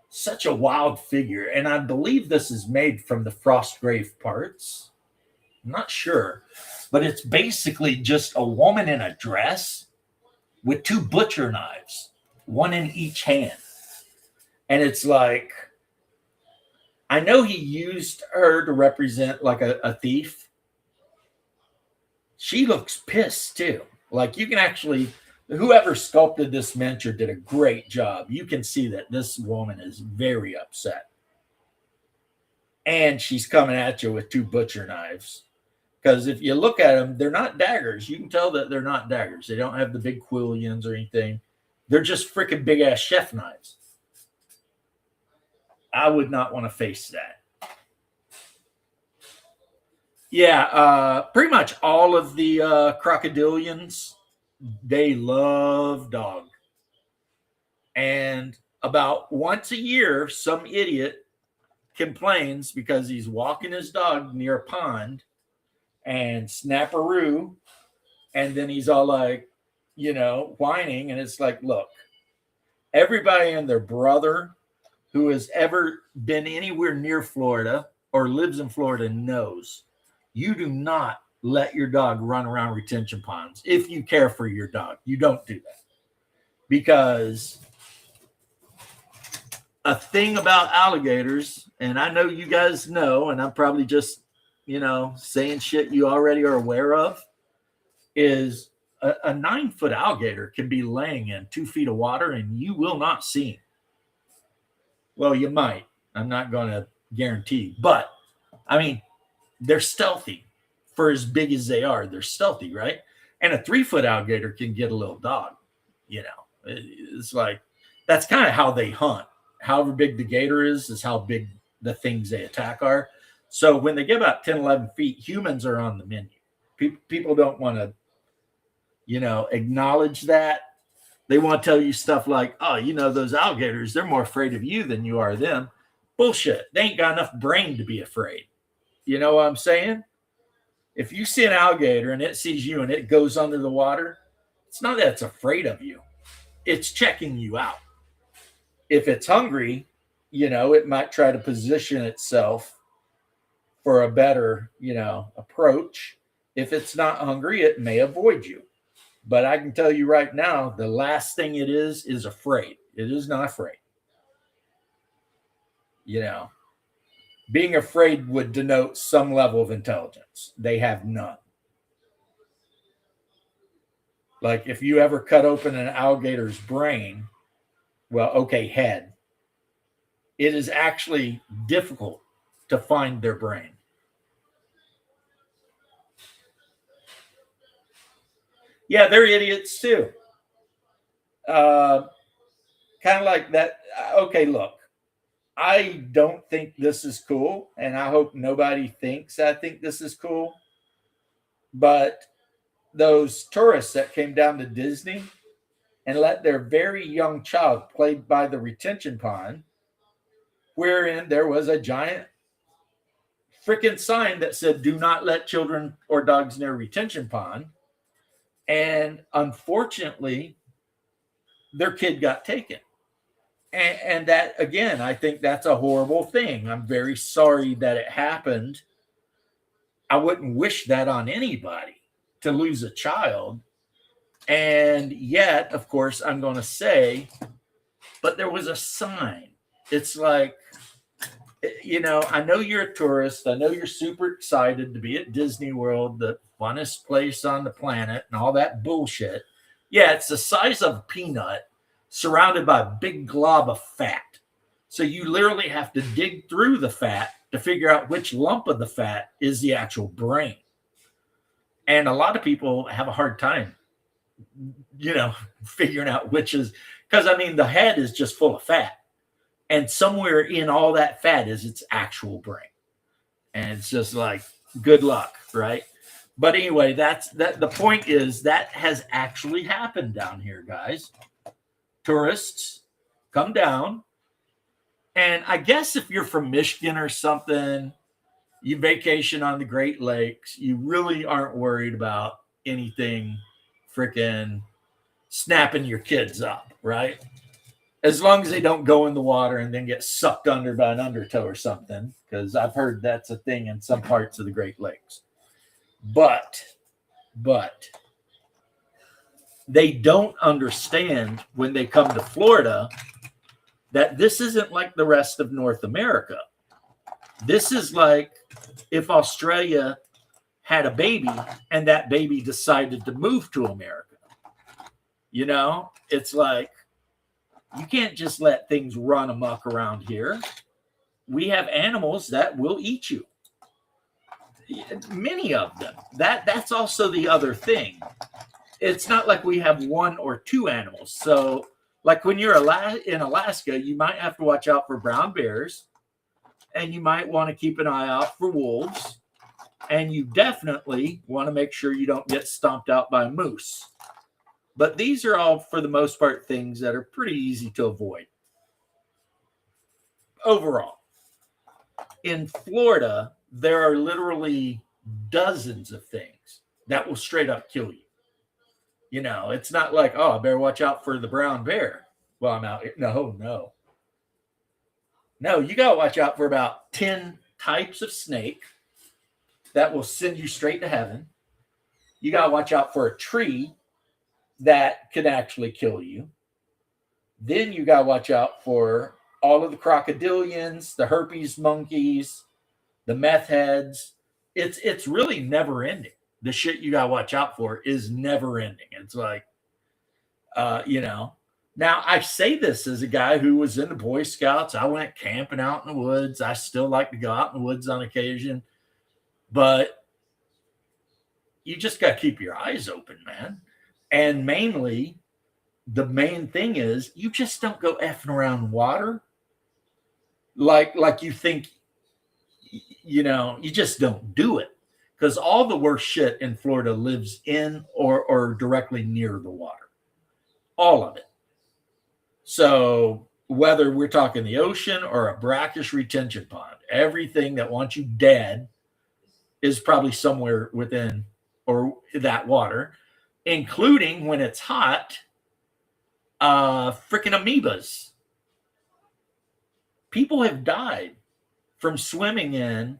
Such a wild figure. And I believe this is made from the Frostgrave parts. I'm not sure. But it's basically just a woman in a dress with two butcher knives, one in each hand. And it's like, I know he used her to represent like a thief. She looks pissed too. Like you can actually, whoever sculpted this miniature did a great job. You can see that this woman is very upset. And she's coming at you with two butcher knives. Because if you look at them, they're not daggers. You can tell that they're not daggers. They don't have the big quillions or anything. They're just freaking big ass chef knives. I would not want to face that. Yeah, pretty much all of the crocodilians, they love dog. And about once a year, some idiot complains because he's walking his dog near a pond and snapperoo, and then he's all like, whining, and it's like, look, everybody and their brother who has ever been anywhere near Florida or lives in Florida knows you do not let your dog run around retention ponds. If you care for your dog, you don't do that. Because a thing about alligators, and I know you guys know, and I'm probably just, saying shit you already are aware of, is a 9-foot alligator can be laying in 2 feet of water and you will not see him. Well, you might. I'm not going to guarantee. But, I mean, they're stealthy. For as big as they are, they're stealthy, right? And a 3-foot alligator can get a little dog. It's like, that's kind of how they hunt. However big the gator is how big the things they attack are. So when they get about 10, 11 feet, humans are on the menu. People don't want to, acknowledge that. They want to tell you stuff like, oh, those alligators, they're more afraid of you than you are them. Bullshit. They ain't got enough brain to be afraid. You know what I'm saying? If you see an alligator and it sees you and it goes under the water, It's not that it's afraid of you, it's checking you out. If it's hungry, it might try to position itself for a better, approach. If it's not hungry, it may avoid you. But I can tell you right now, the last thing it is afraid. It is not afraid. You know, being afraid would denote some level of intelligence. They have none. Like if you ever cut open an alligator's brain, well, okay, head, it is actually difficult to find their brain. Yeah, they're idiots too. Kind of like that. Okay, look, I don't think this is cool, and I hope nobody thinks I think this is cool. But those tourists that came down to Disney and let their very young child play by the retention pond, wherein there was a giant freaking sign that said, "Do not let children or dogs near retention pond." And unfortunately, their kid got taken. And that, again, I think that's a horrible thing. I'm very sorry that it happened. I wouldn't wish that on anybody to lose a child. And yet, of course, I'm going to say, but there was a sign. It's like, I know you're a tourist. I know you're super excited to be at Disney World, the funnest place on the planet, and all that bullshit. Yeah, it's the size of a peanut surrounded by a big glob of fat. So you literally have to dig through the fat to figure out which lump of the fat is the actual brain. And a lot of people have a hard time, figuring out which is, because the head is just full of fat. And somewhere in all that fat is its actual brain. And it's just like, good luck, right? But anyway, the point is that has actually happened down here, guys. Tourists come down, and I guess if you're from Michigan or something, you vacation on the Great Lakes, you really aren't worried about anything freaking snapping your kids up, right? As long as they don't go in the water and then get sucked under by an undertow or something, because I've heard that's a thing in some parts of the Great Lakes. But they don't understand when they come to Florida that this isn't like the rest of North America. This is like if Australia had a baby and that baby decided to move to America. It's like, you can't just let things run amok around here. We have animals that will eat you. Many of them. That's also the other thing. It's not like we have one or two animals. So, like when you're in Alaska, you might have to watch out for brown bears, and you might want to keep an eye out for wolves, and you definitely want to make sure you don't get stomped out by a moose. But these are all, for the most part, things that are pretty easy to avoid. Overall, in Florida, there are literally dozens of things that will straight up kill you. It's not like, oh, I better watch out for the brown bear while I'm out here. No. You got to watch out for about 10 types of snake that will send you straight to heaven. You got to watch out for a tree that can actually kill you. Then you got to watch out for all of the crocodilians, the herpes monkeys, the meth heads. It's really never ending. The shit you got to watch out for is never ending. It's like, now I say this as a guy who was in the Boy Scouts. I went camping out in the woods. I still like to go out in the woods on occasion, but you just got to keep your eyes open, man. And mainly, the main thing is you just don't go effing around water like you think, you just don't do it. Because all the worst shit in Florida lives in or directly near the water. All of it. So whether we're talking the ocean or a brackish retention pond, everything that wants you dead is probably somewhere within or that water. including when it's hot, freaking amoebas. People have died from swimming in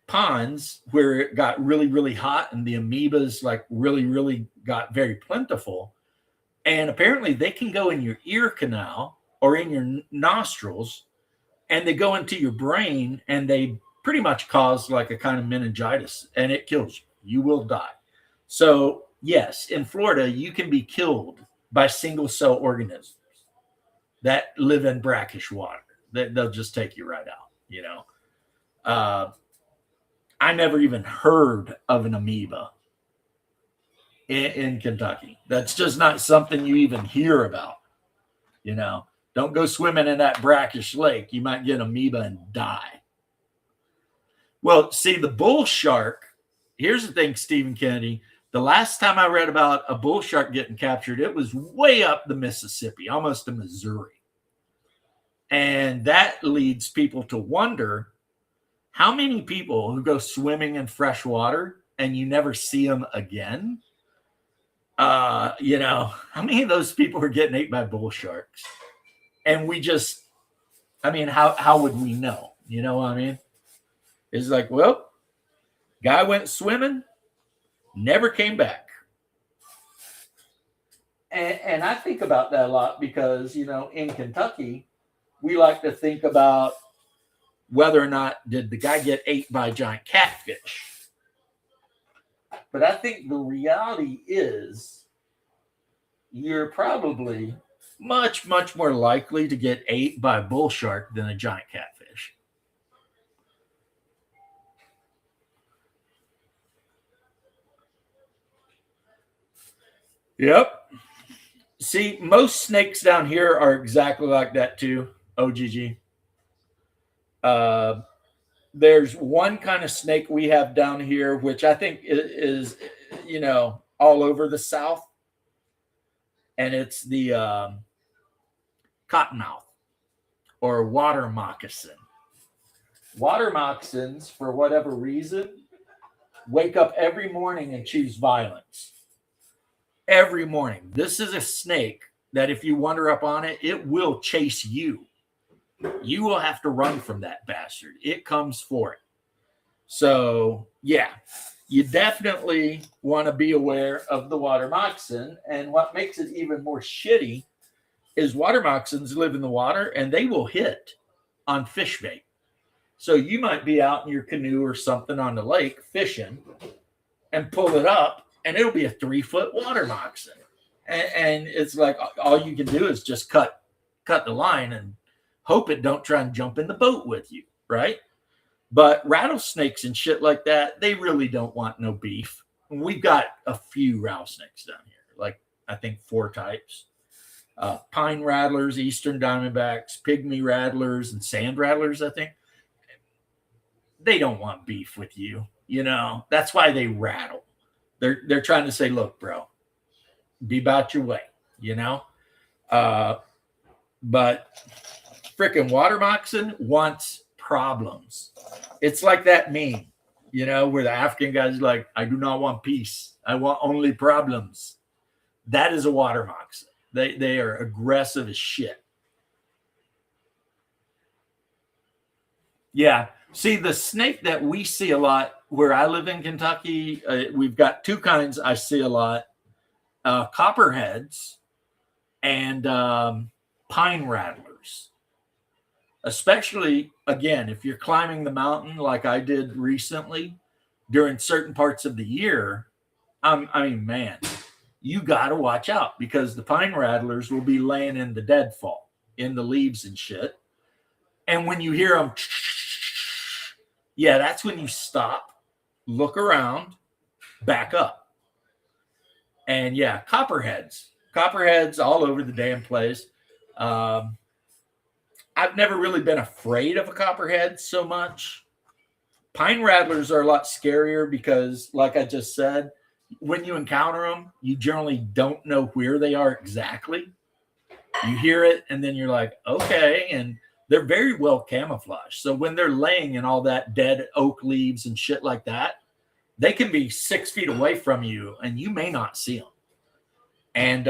ponds where it got really, really hot and the amoebas like really, really got very plentiful. And apparently they can go in your ear canal or in your nostrils, and they go into your brain, and they pretty much cause like a kind of meningitis, and it kills you. You will die. So yes, in Florida, you can be killed by single cell organisms that live in brackish water. They'll just take you right out, you know. I never even heard of an amoeba in Kentucky. That's just not something you even hear about, you know. Don't go swimming in that brackish lake. You might get amoeba and die. Well, see, the bull shark, here's the thing, Stephen Kennedy. The last time I read about a bull shark getting captured, it was way up the Mississippi, almost to Missouri. And that leads people to wonder how many people who go swimming in fresh water and you never see them again, you know, how many of those people are getting ate by bull sharks? And we just, I mean, how would we know? You know what I mean? It's like, well, guy went swimming, never came back. And I think about that a lot because, you know, in Kentucky, we like to think about whether or not did the guy get ate by a giant catfish. But I think the reality is you're probably much, much more likely to get ate by a bull shark than a giant catfish. Yep. See, most snakes down here are exactly like that too, OGG. There's one kind of snake we have down here, which I think is you know, all over the South. And it's the cottonmouth or water moccasin. Water moccasins, for whatever reason, wake up every morning and choose violence. Every morning. This is a snake that if you wander up on it, it will chase you. You will have to run from that bastard. It comes for it. So, yeah, you definitely want to be aware of the water moccasin. And what makes it even more shitty is water moccasins live in the water and they will hit on fish bait. So you might be out in your canoe or something on the lake fishing and pull it up, and it'll be a 3-foot water moccasin. And it's like all you can do is just cut the line and hope it don't try and jump in the boat with you, right? But rattlesnakes and shit like that, they really don't want no beef. We've got a few rattlesnakes down here, like I think 4 types. Pine rattlers, eastern diamondbacks, pygmy rattlers, and sand rattlers, I think. They don't want beef with you, you know. That's why they rattle. They're trying to say, look, bro, be about your way, you know. But freaking water moccasin wants problems. It's like that meme, you know, where the African guy's like, I do not want peace. I want only problems. That is a water moccasin. They are aggressive as shit. Yeah. See, the snake that we see a lot where I live in Kentucky, we've got 2 kinds I see a lot. Copperheads and pine rattlers. Especially, again, if you're climbing the mountain like I did recently during certain parts of the year, I mean, man, you got to watch out because the pine rattlers will be laying in the deadfall, in the leaves and shit. And when you hear them, yeah, that's when you stop, look around, back up. And yeah, copperheads all over the damn place. I've never really been afraid of a copperhead so much. Pine rattlers are a lot scarier because, like I just said, when you encounter them, you generally don't know where they are exactly. You hear it, and then you're like, okay, and they're very well camouflaged. So when they're laying in all that dead oak leaves and shit like that, they can be 6 feet away from you and you may not see them. And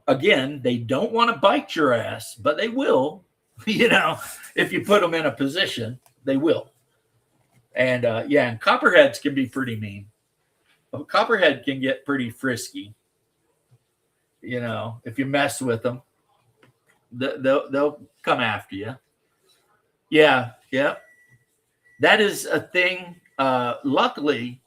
again, they don't want to bite your ass, but they will. If you put them in a position, they will. And and copperheads can be pretty mean. A copperhead can get pretty frisky. If you mess with them, they'll come after you. Yeah. That is a thing. Luckily,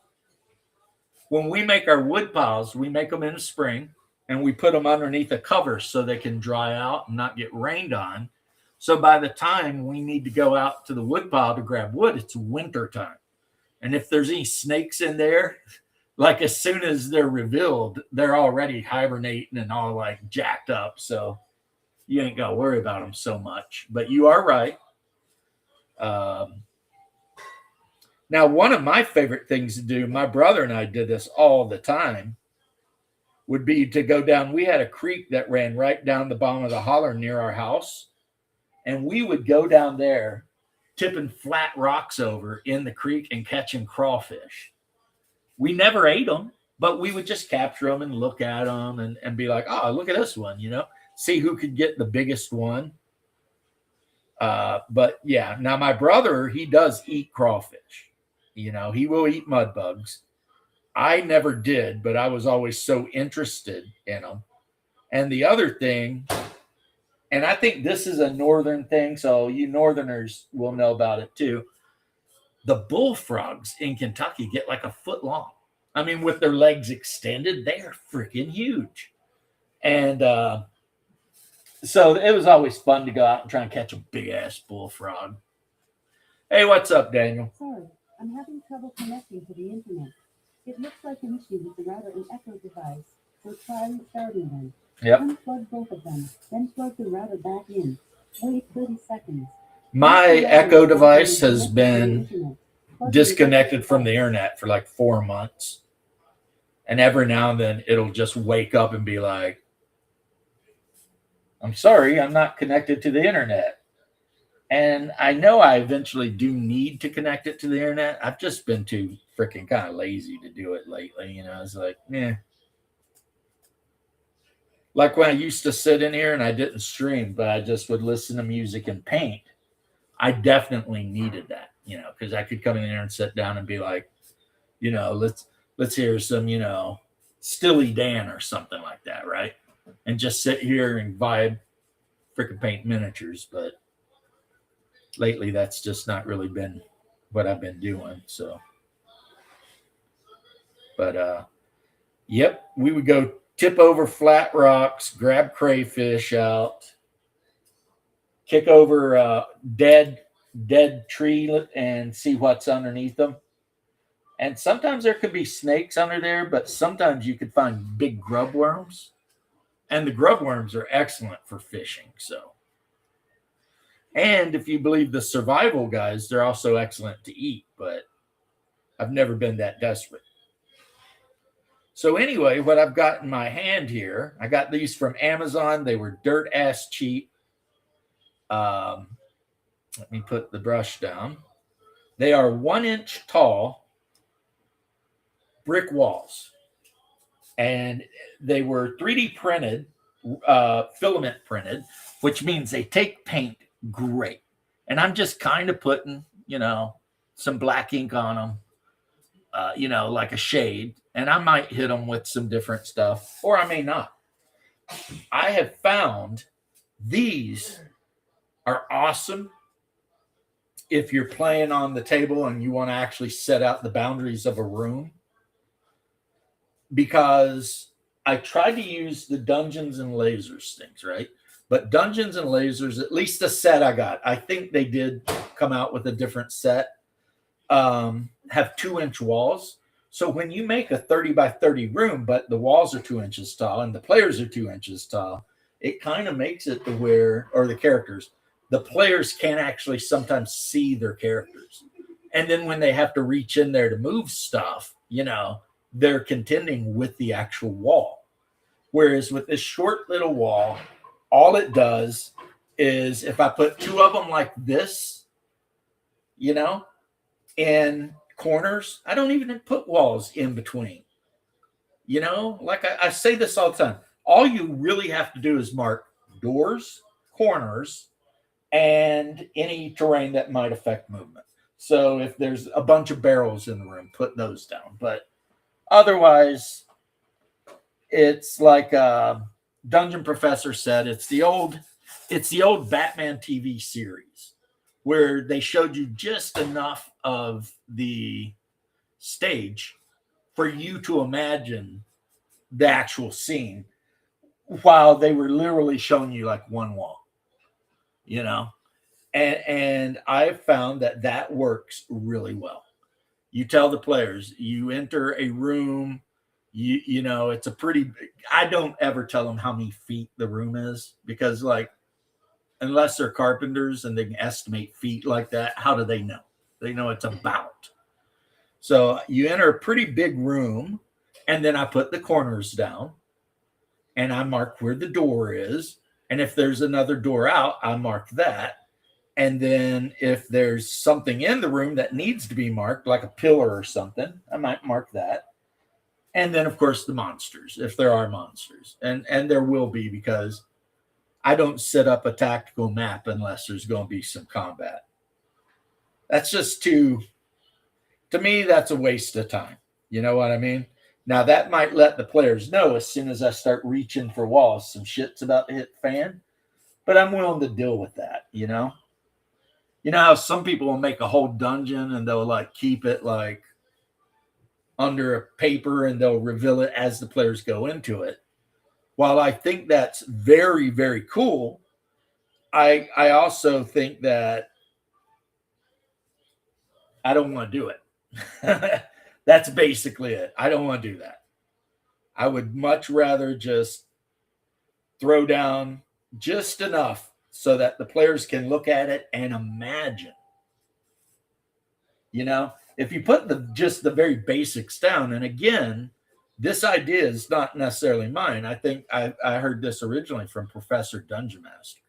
when we make our wood piles, we make them in the spring and we put them underneath a cover so they can dry out and not get rained on. So by the time we need to go out to the wood pile to grab wood, it's winter time. And if there's any snakes in there, like as soon as they're revealed, they're already hibernating and all like jacked up. So you ain't got to worry about them so much. But you are right. Now, one of my favorite things to do, my brother and I did this all the time, would be to go down. We had a creek that ran right down the bottom of the holler near our house. And we would go down there, tipping flat rocks over in the creek and catching crawfish. We never ate them, but we would just capture them and look at them and be like, oh, look at this one, see who could get the biggest one. But yeah, now my brother, he does eat crawfish. He will eat mud bugs. I never did, but I was always so interested in them. And the other thing, and I think this is a northern thing, so you northerners will know about it too. The bullfrogs in Kentucky get like a foot long. I mean, with their legs extended, they are freaking huge. And so it was always fun to go out and try and catch a big-ass bullfrog. Hey, what's up, Daniel? Sorry, I'm having trouble connecting to the internet. It looks like an issue with the router and Echo device, so try restarting them. Yep. Unplug both of them, then plug the router back in. Wait 30 seconds. My Echo device has been disconnected from the internet for like 4 months. And every now and then it'll just wake up and be like, I'm sorry, I'm not connected to the internet. And I know I eventually do need to connect it to the internet. I've just been too freaking kind of lazy to do it lately. It's like, like when I used to sit in here and I didn't stream, but I just would listen to music and paint. I definitely needed that, because I could come in there and sit down and be like, let's hear some, Steely Dan or something like that, right? And just sit here and vibe, freaking paint miniatures. But lately, that's just not really been what I've been doing. So, but yep, we would go tip over flat rocks, grab crayfish out, kick over dead tree and see what's underneath them. And sometimes there could be snakes under there, but sometimes you could find big grub worms. And the grub worms are excellent for fishing. So, and if you believe the survival guys, they're also excellent to eat, but I've never been that desperate. So anyway, what I've got in my hand here, I got these from Amazon. They were dirt ass cheap. Let me put the brush down. They are 1 inch tall brick walls. And they were 3D printed, filament printed, which means they take paint great. And I'm just kind of putting, some black ink on them, like a shade. And I might hit them with some different stuff, or I may not. I have found these are awesome if you're playing on the table and you want to actually set out the boundaries of a room. Because I tried to use the Dungeons and Lasers things, right? But Dungeons and Lasers, at least the set I got, I think they did come out with a different set, have 2 inch walls. So when you make a 30 by 30 room, but the walls are 2 inches tall and the players are 2 inches tall, it kind of makes it to where, or the characters, the players can't actually sometimes see their characters. And then when they have to reach in there to move stuff, they're contending with the actual wall. Whereas with this short little wall, all it does is if I put 2 of them like this, in corners. I don't even put walls in between. You know, like I say this all the time. All you really have to do is mark doors, corners, and any terrain that might affect movement. So if there's a bunch of barrels in the room, put those down. But otherwise, it's like Dungeon Professor said, it's the old Batman TV series where they showed you just enough of the stage for you to imagine the actual scene while they were literally showing you like one wall, you know? And I've found that that works really well. You tell the players, you enter a room, you know, it's a pretty, I don't ever tell them how many feet the room is because, like, unless they're carpenters and they can estimate feet like that, how do they know? They know it's about. So you enter a pretty big room, and then I put the corners down and I mark where the door is. And if there's another door out, I mark that. And then if there's something in the room that needs to be marked, like a pillar or something, I might mark that. And then, of course, the monsters, if there are monsters. And there will be, because I don't set up a tactical map unless there's going to be some combat. That's just to me, that's a waste of time. You know what I mean? Now, that might let the players know as soon as I start reaching for walls, some shit's about to hit fan. But I'm willing to deal with that, you know? You know how some people will make a whole dungeon and they'll like keep it like under a paper and they'll reveal it as the players go into it. While I think that's very, very cool, I also think that I don't want to do it. That's basically it. I don't want to do that. I would much rather just throw down just enough so that the players can look at it and imagine. You know, if you put just the very basics down, and again, this idea is not necessarily mine. I think I heard this originally from Professor Dungeon Master.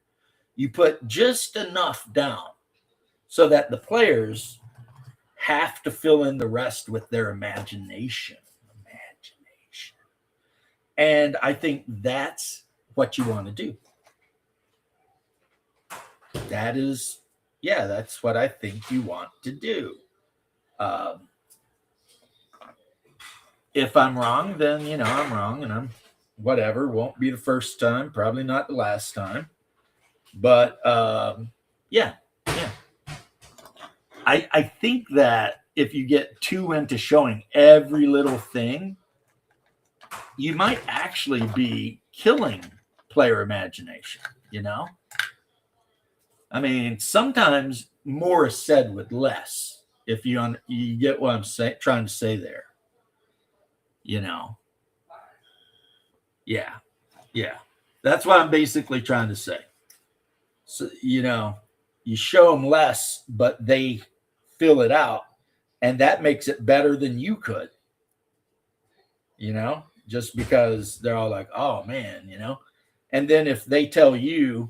You put just enough down so that the players have to fill in the rest with their imagination. And I think that's what you want to do. That is, yeah, that's what I think you want to do. If I'm wrong, then, you know, I'm wrong, and I'm whatever. Won't be the first time, probably not the last time. But yeah. I think that if you get too into showing every little thing, you might actually be killing player imagination, you know? I mean, sometimes more is said with less, if you get what I'm trying to say there. You know? Yeah. That's what I'm basically trying to say. So, you know, you show them less, but they fill it out, and that makes it better than you could. You know, just because they're all like, "Oh man," you know. And then if they tell you,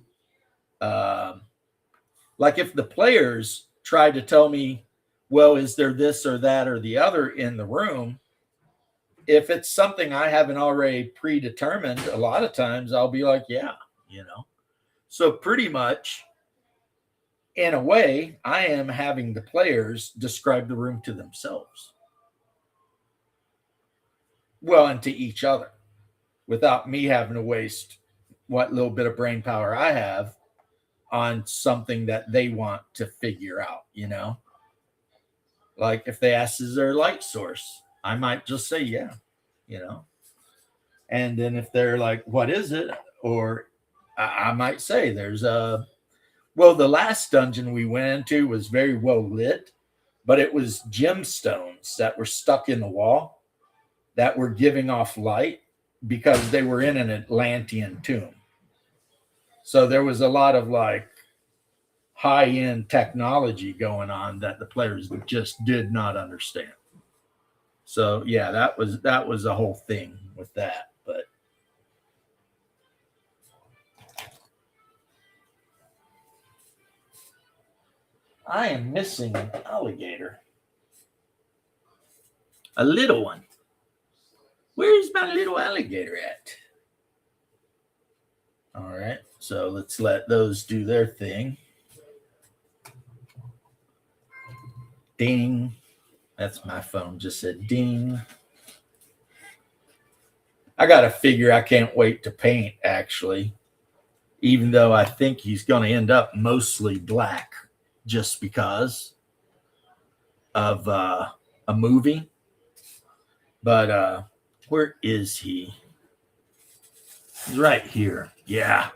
like if the players try to tell me, "Well, is there this or that or the other in the room?" If it's something I haven't already predetermined, a lot of times I'll be like, "Yeah," you know. So pretty much, in a way, I am having the players describe the room to themselves. Well, and to each other, without me having to waste what little bit of brain power I have on something that they want to figure out, you know? Like if they ask, is there a light source? I might just say, yeah, you know? And then if they're like, what is it? Or I might say there's well, the last dungeon we went into was very well lit, but it was gemstones that were stuck in the wall that were giving off light because they were in an Atlantean tomb. So there was a lot of like high-end technology going on that the players just did not understand. So yeah, that was a whole thing with that. But I am missing an alligator. A little one. Where's my little alligator at? All right, so let's let those do their thing. Ding. That's my phone. Just said ding. I got to figure I can't wait to paint, actually, even though I think he's going to end up mostly black just because of a movie. But where is he? He's right here. Yeah.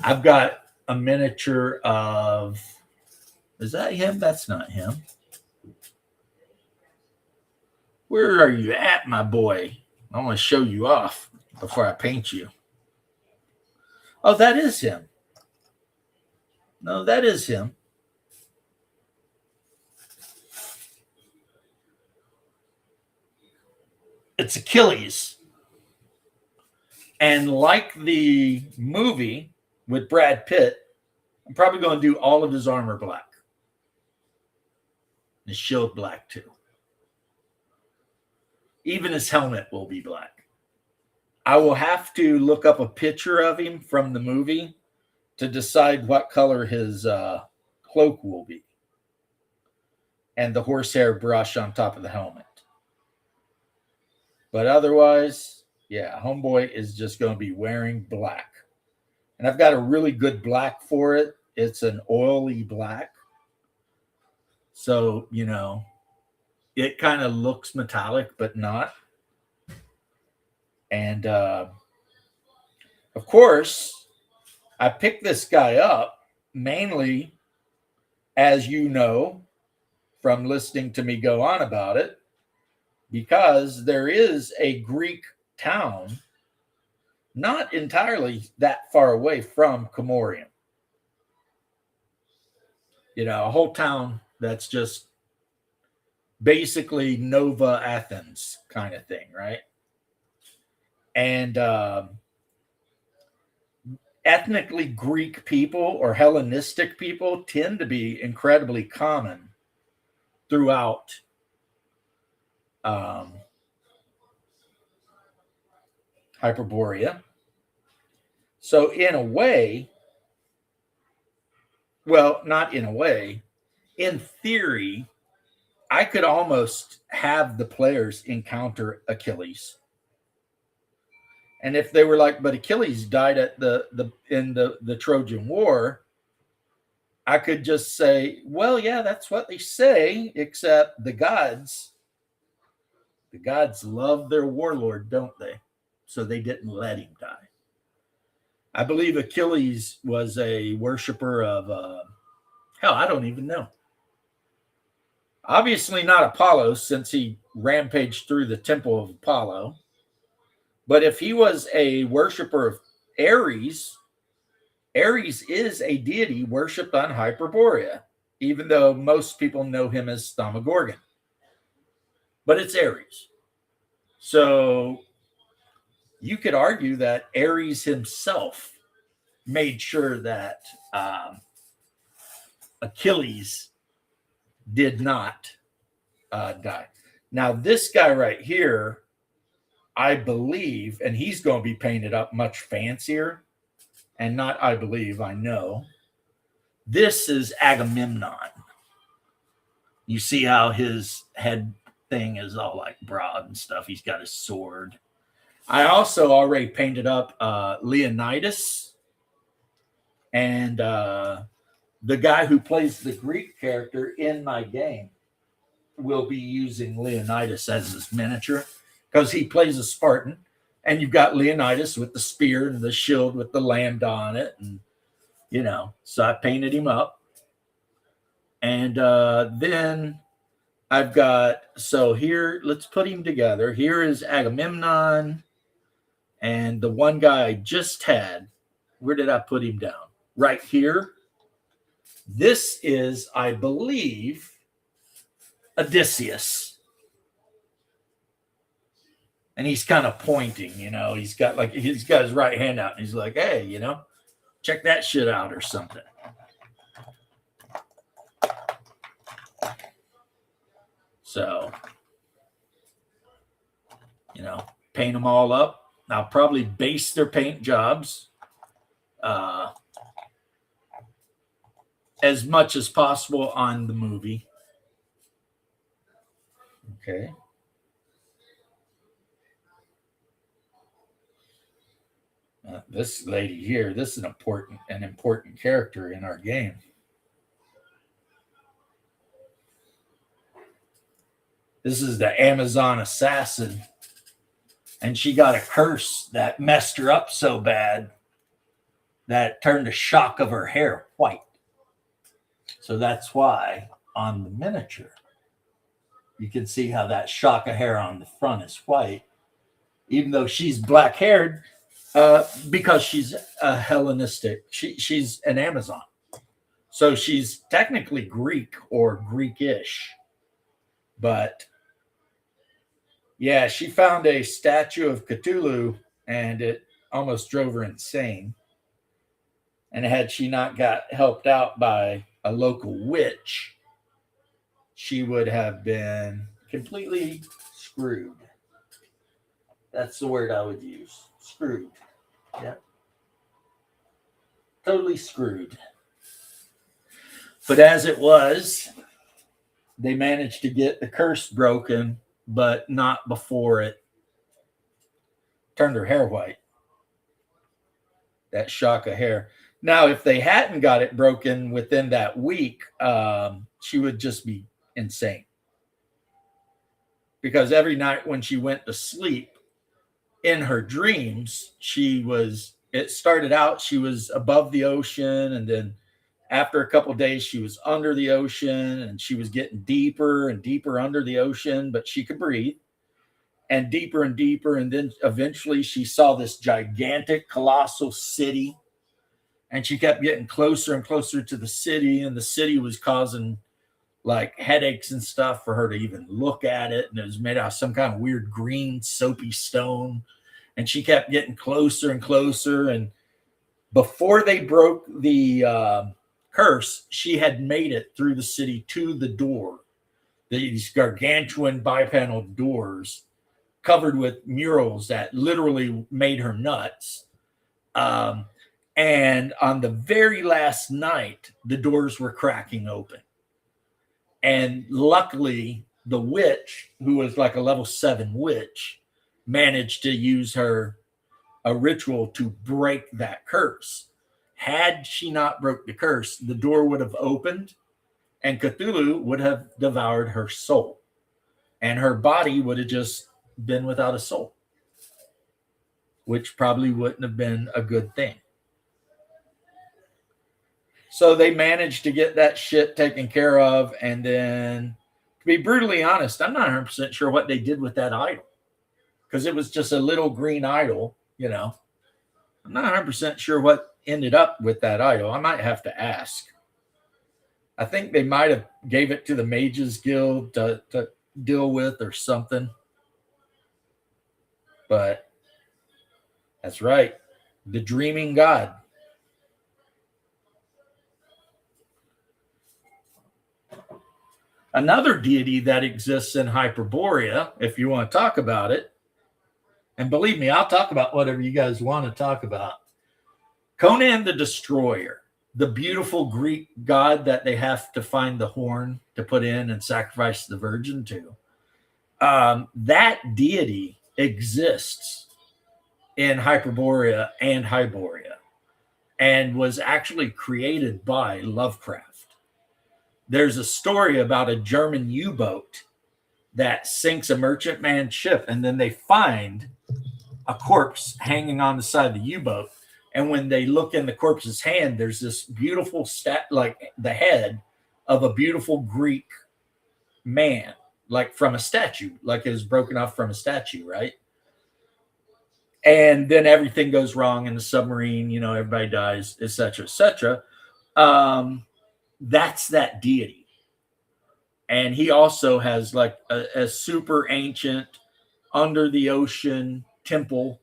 I've got a miniature of, is that him? That's not him. Where are you at, my boy? I want to show you off before I paint you. Oh, that is him. No, that is him. It's Achilles. And like the movie with Brad Pitt, I'm probably going to do all of his armor black. His shield black too. Even his helmet will be black. I will have to look up a picture of him from the movie to decide what color his cloak will be. And the horsehair brush on top of the helmet. But otherwise, yeah, homeboy is just going to be wearing black. And I've got a really good black for it. It's an oily black. So, you know, it kind of looks metallic, but not. And, of course, I picked this guy up mainly, as you know, from listening to me go on about it, because there is a Greek town not entirely that far away from Comorium. You know, a whole town that's just basically Nova Athens kind of thing, right? And ethnically Greek people or Hellenistic people tend to be incredibly common throughout Hyperborea. So in a way, well, not in a way, in theory, I could almost have the players encounter Achilles. And if they were like, but Achilles died at in the Trojan War, I could just say, well, yeah, that's what they say, except the gods love their warlord, don't they? So they didn't let him die. I believe Achilles was a worshiper of, hell, I don't even know. Obviously not Apollo, since he rampaged through the temple of Apollo. But if he was a worshiper of Ares, Ares is a deity worshipped on Hyperborea, even though most people know him as Thaumagogon. But it's Ares. So you could argue that Ares himself made sure that Achilles did not die. Now, this guy right here, I believe, and he's going to be painted up much fancier, and not I believe, I know. This is Agamemnon. You see how his head thing is all like broad and stuff. He's got his sword. I also already painted up Leonidas, and the guy who plays the Greek character in my game will be using Leonidas as his miniature because he plays a Spartan, and you've got Leonidas with the spear and the shield with the lambda on it, and you know, so I painted him up. And then I've got, so here, let's put him together. Here is Agamemnon, and the one guy I just had, where did I put him down? Right here. This is, I believe, Odysseus. And he's kind of pointing, you know, he's got his right hand out, and he's like, hey, you know, check that shit out or something. So, paint them all up. I'll probably base their paint jobs as much as possible on the movie. Okay. This lady here, this is an important character in our game. This is the Amazon assassin. And she got a curse that messed her up so bad that it turned the shock of her hair white. So that's why on the miniature, you can see how that shock of hair on the front is white, even though she's black-haired, because she's a Hellenistic. She's an Amazon. So she's technically Greek or Greekish. But yeah, she found a statue of Cthulhu and it almost drove her insane. And had she not got helped out by a local witch, she would have been completely screwed. That's the word I would use. Screwed. Yeah. Totally screwed. But as it was, they managed to get the curse broken, but not before it turned her hair white. That shock of hair. Now, if they hadn't got it broken within that week, she would just be insane. Because every night when she went to sleep, in her dreams, it started out, she was above the ocean, and then after a couple of days, she was under the ocean, and she was getting deeper and deeper under the ocean, but she could breathe, and deeper, and then eventually she saw this gigantic, colossal city, and she kept getting closer and closer to the city, and the city was causing like headaches and stuff for her to even look at it, and it was made out of some kind of weird green soapy stone, and she kept getting closer and closer, and before they broke the curse, she had made it through the city to the door, these gargantuan bipanel doors covered with murals that literally made her nuts. And on the very last night, the doors were cracking open. And luckily, the witch, who was like a level 7 witch, managed to use a ritual to break that curse. Had she not broke the curse, the door would have opened and Cthulhu would have devoured her soul. And her body would have just been without a soul, which probably wouldn't have been a good thing. So they managed to get that shit taken care of. And then, to be brutally honest, I'm not 100% sure what they did with that idol. Because it was just a little green idol, I'm not 100% sure what ended up with that idol. I might have to ask. I think they might have gave it to the Mages Guild to deal with or something. But that's right. The Dreaming God. Another deity that exists in Hyperborea, if you want to talk about it, and believe me, I'll talk about whatever you guys want to talk about. Conan the Destroyer, the beautiful Greek god that they have to find the horn to put in and sacrifice the virgin to. That deity exists in Hyperborea and Hyboria and was actually created by Lovecraft. There's a story about a German U-boat that sinks a merchantman ship, and then they find a corpse hanging on the side of the U-boat. And when they look in the corpse's hand, there's this beautiful like the head of a beautiful Greek man, like from a statue, like it was broken off from a statue, right? And then everything goes wrong in the submarine, everybody dies, etc., etc. That's that deity. And he also has like a super ancient under the ocean temple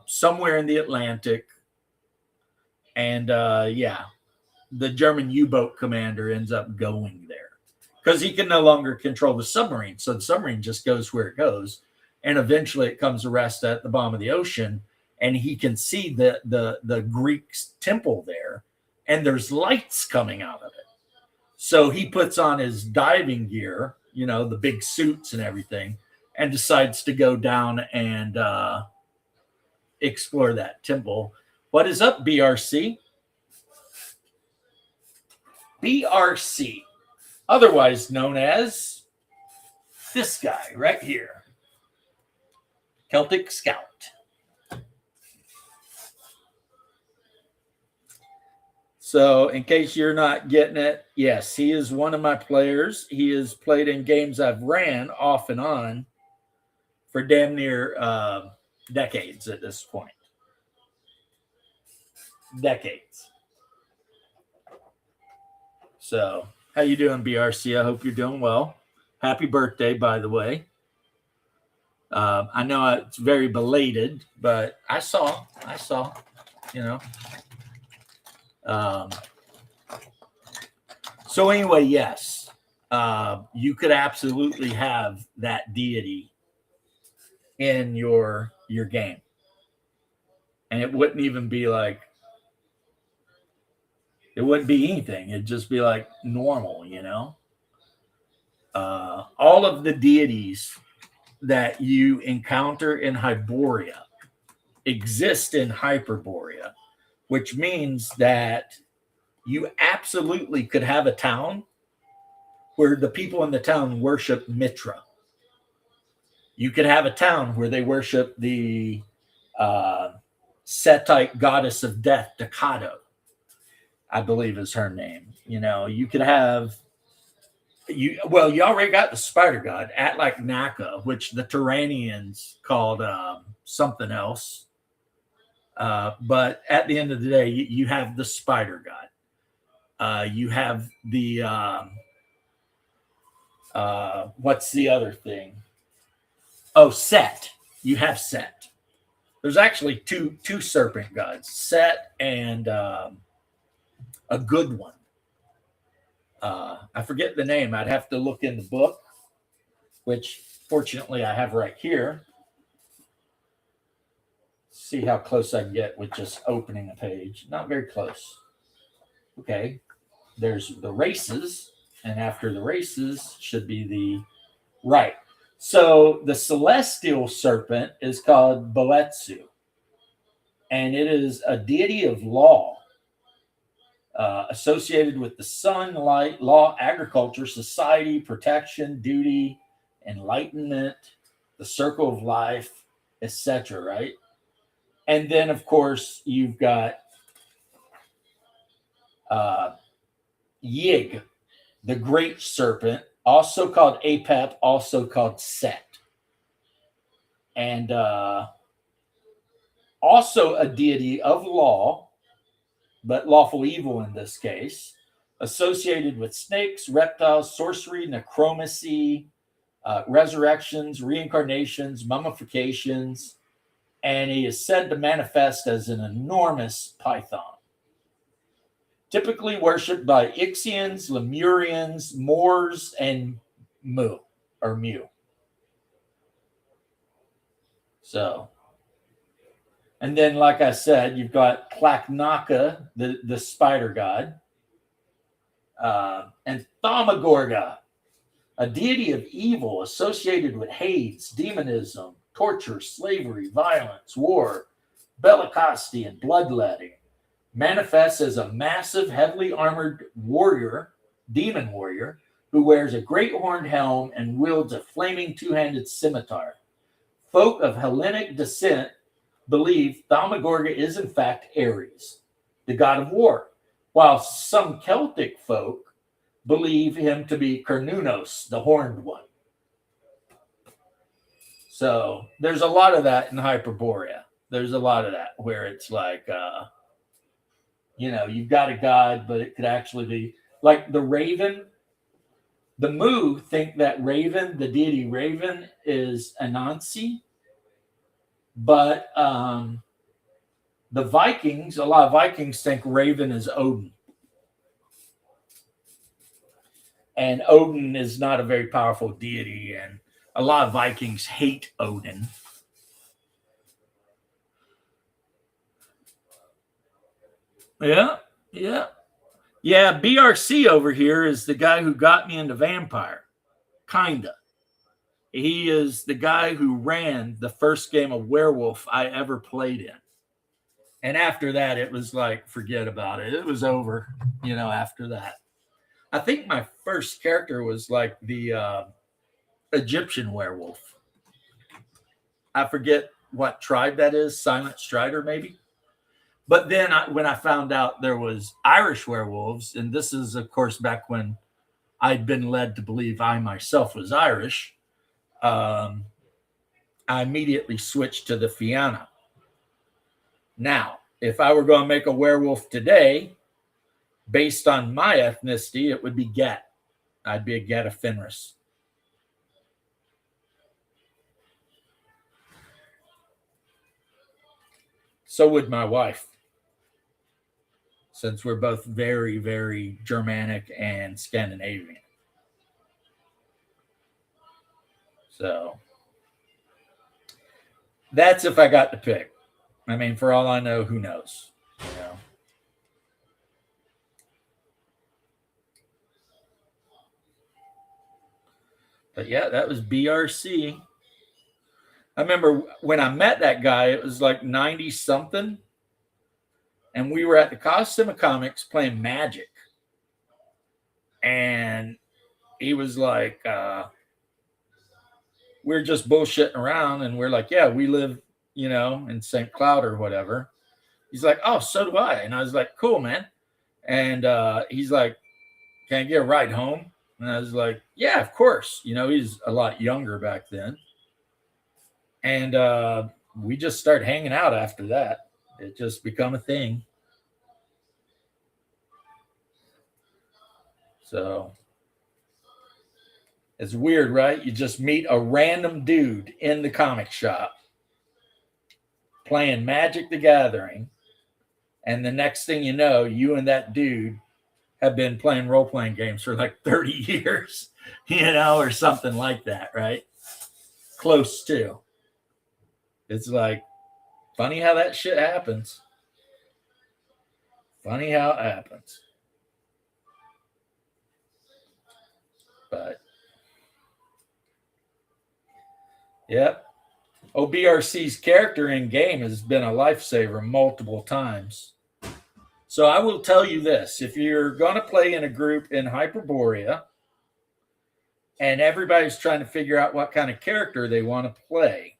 somewhere in the Atlantic. And the German U-boat commander ends up going there because he can no longer control the submarine. So the submarine just goes where it goes, and eventually it comes to rest at the bottom of the ocean, and he can see the Greek temple there, and there's lights coming out of it. So he puts on his diving gear, the big suits and everything, and decides to go down and explore that temple. What is up, BRC? BRC, otherwise known as this guy right here, Celtic Scout. So in case you're not getting it, yes, he is one of my players. He has played in games I've ran off and on for damn near decades at this point. Decades. So how you doing, BRC? I hope you're doing well. Happy birthday, by the way. I know it's very belated, but I saw, So anyway, yes, you could absolutely have that deity in your game, and it wouldn't even be like, it wouldn't be anything. It'd just be like normal, all of the deities that you encounter in Hyboria exist in Hyperborea, which means that you absolutely could have a town where the people in the town worship Mitra. You could have a town where they worship the Setite goddess of death, Dakado, I believe is her name. You could have, you already got the spider god, Atlak Naka, which the Turanians called something else. But at the end of the day, you have the spider god. You have the what's the other thing? Oh, Set. You have Set. There's actually two serpent gods, Set and a good one. I forget the name. I'd have to look in the book, which fortunately I have right here. See how close I can get with just opening a page. Not very close. Okay. There's the races, and after the races should be the right. So the celestial serpent is called Boetsu, and it is a deity of law, associated with the sun, light, law, agriculture, society, protection, duty, enlightenment, the circle of life, etc. Right? And then, of course, you've got Yig, the great serpent, also called Apep, also called Set. And also a deity of law, but lawful evil in this case, associated with snakes, reptiles, sorcery, necromancy, resurrections, reincarnations, mummifications, and he is said to manifest as an enormous python. Typically worshipped by Ixians, Lemurians, Moors, and Mu. So, and then, like I said, you've got Klaknaka, the spider god, and Thaumagoraga, a deity of evil associated with Hades, demonism, torture, slavery, violence, war, bellicosity, and bloodletting. Manifests as a massive, heavily armored warrior, demon warrior, who wears a great horned helm and wields a flaming two-handed scimitar. Folk of Hellenic descent believe Thaumagoraga is in fact Ares, the god of war, while some Celtic folk believe him to be Cernunnos, the horned one. So there's a lot of that in Hyperborea. There's a lot of that where it's like, you've got a god, but it could actually be like the Raven. The Mu think that Raven, the deity Raven, is Anansi, but the Vikings, a lot of Vikings think Raven is Odin. And Odin is not a very powerful deity, and a lot of Vikings hate Odin. Yeah, yeah. Yeah, BRC over here is the guy who got me into Vampire. Kinda. He is the guy who ran the first game of Werewolf I ever played in. And after that, it was like, forget about it. It was over, after that. I think my first character was like the Egyptian werewolf. I forget what tribe that is, Silent Strider, maybe. But then when I found out there was Irish werewolves, and this is, of course, back when I'd been led to believe I myself was Irish, I immediately switched to the Fianna. Now, if I were going to make a werewolf today, based on my ethnicity, it would be Get. I'd be a Get of Fenris. So would my wife, since we're both very, very Germanic and Scandinavian. So that's if I got to pick. I mean, for all I know, who knows? But yeah, that was BRC. I remember when I met that guy, it was like 90 something. And we were at the Coliseum of Comics playing Magic. And he was like, we're just bullshitting around. And we're like, yeah, we live, in St. Cloud or whatever. He's like, oh, so do I. And I was like, cool, man. And he's like, can I get a ride home? And I was like, yeah, of course. He's a lot younger back then. And we just started hanging out after that. It just become a thing. So it's weird, right? You just meet a random dude in the comic shop playing Magic the Gathering. And the next thing you know, you and that dude have been playing role-playing games for like 30 years, or something like that, right? Close to. It's like, funny how that shit happens. Funny how it happens. But, yep. OBRC's character in game has been a lifesaver multiple times. So I will tell you this. If you're going to play in a group in Hyperborea and everybody's trying to figure out what kind of character they want to play,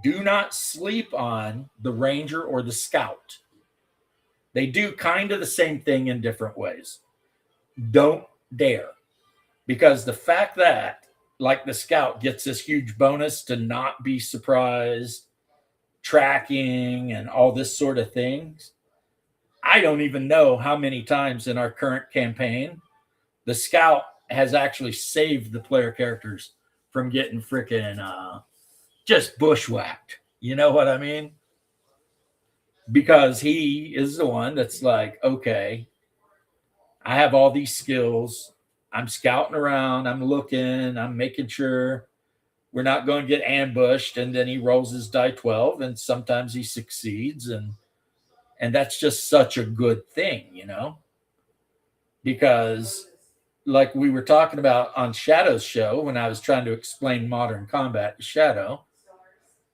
do not sleep on the Ranger or the Scout. They do kind of the same thing in different ways. Don't dare. Because the fact that, like the Scout, gets this huge bonus to not be surprised, tracking, and all this sort of things, I don't even know how many times in our current campaign the Scout has actually saved the player characters from getting freaking just bushwhacked. You know what I mean? Because he is the one that's like, okay, I have all these skills. I'm scouting around. I'm looking. I'm making sure we're not going to get ambushed. And then he rolls his die 12, and sometimes he succeeds. And that's just such a good thing, because like we were talking about on Shadow's show when I was trying to explain modern combat to Shadow,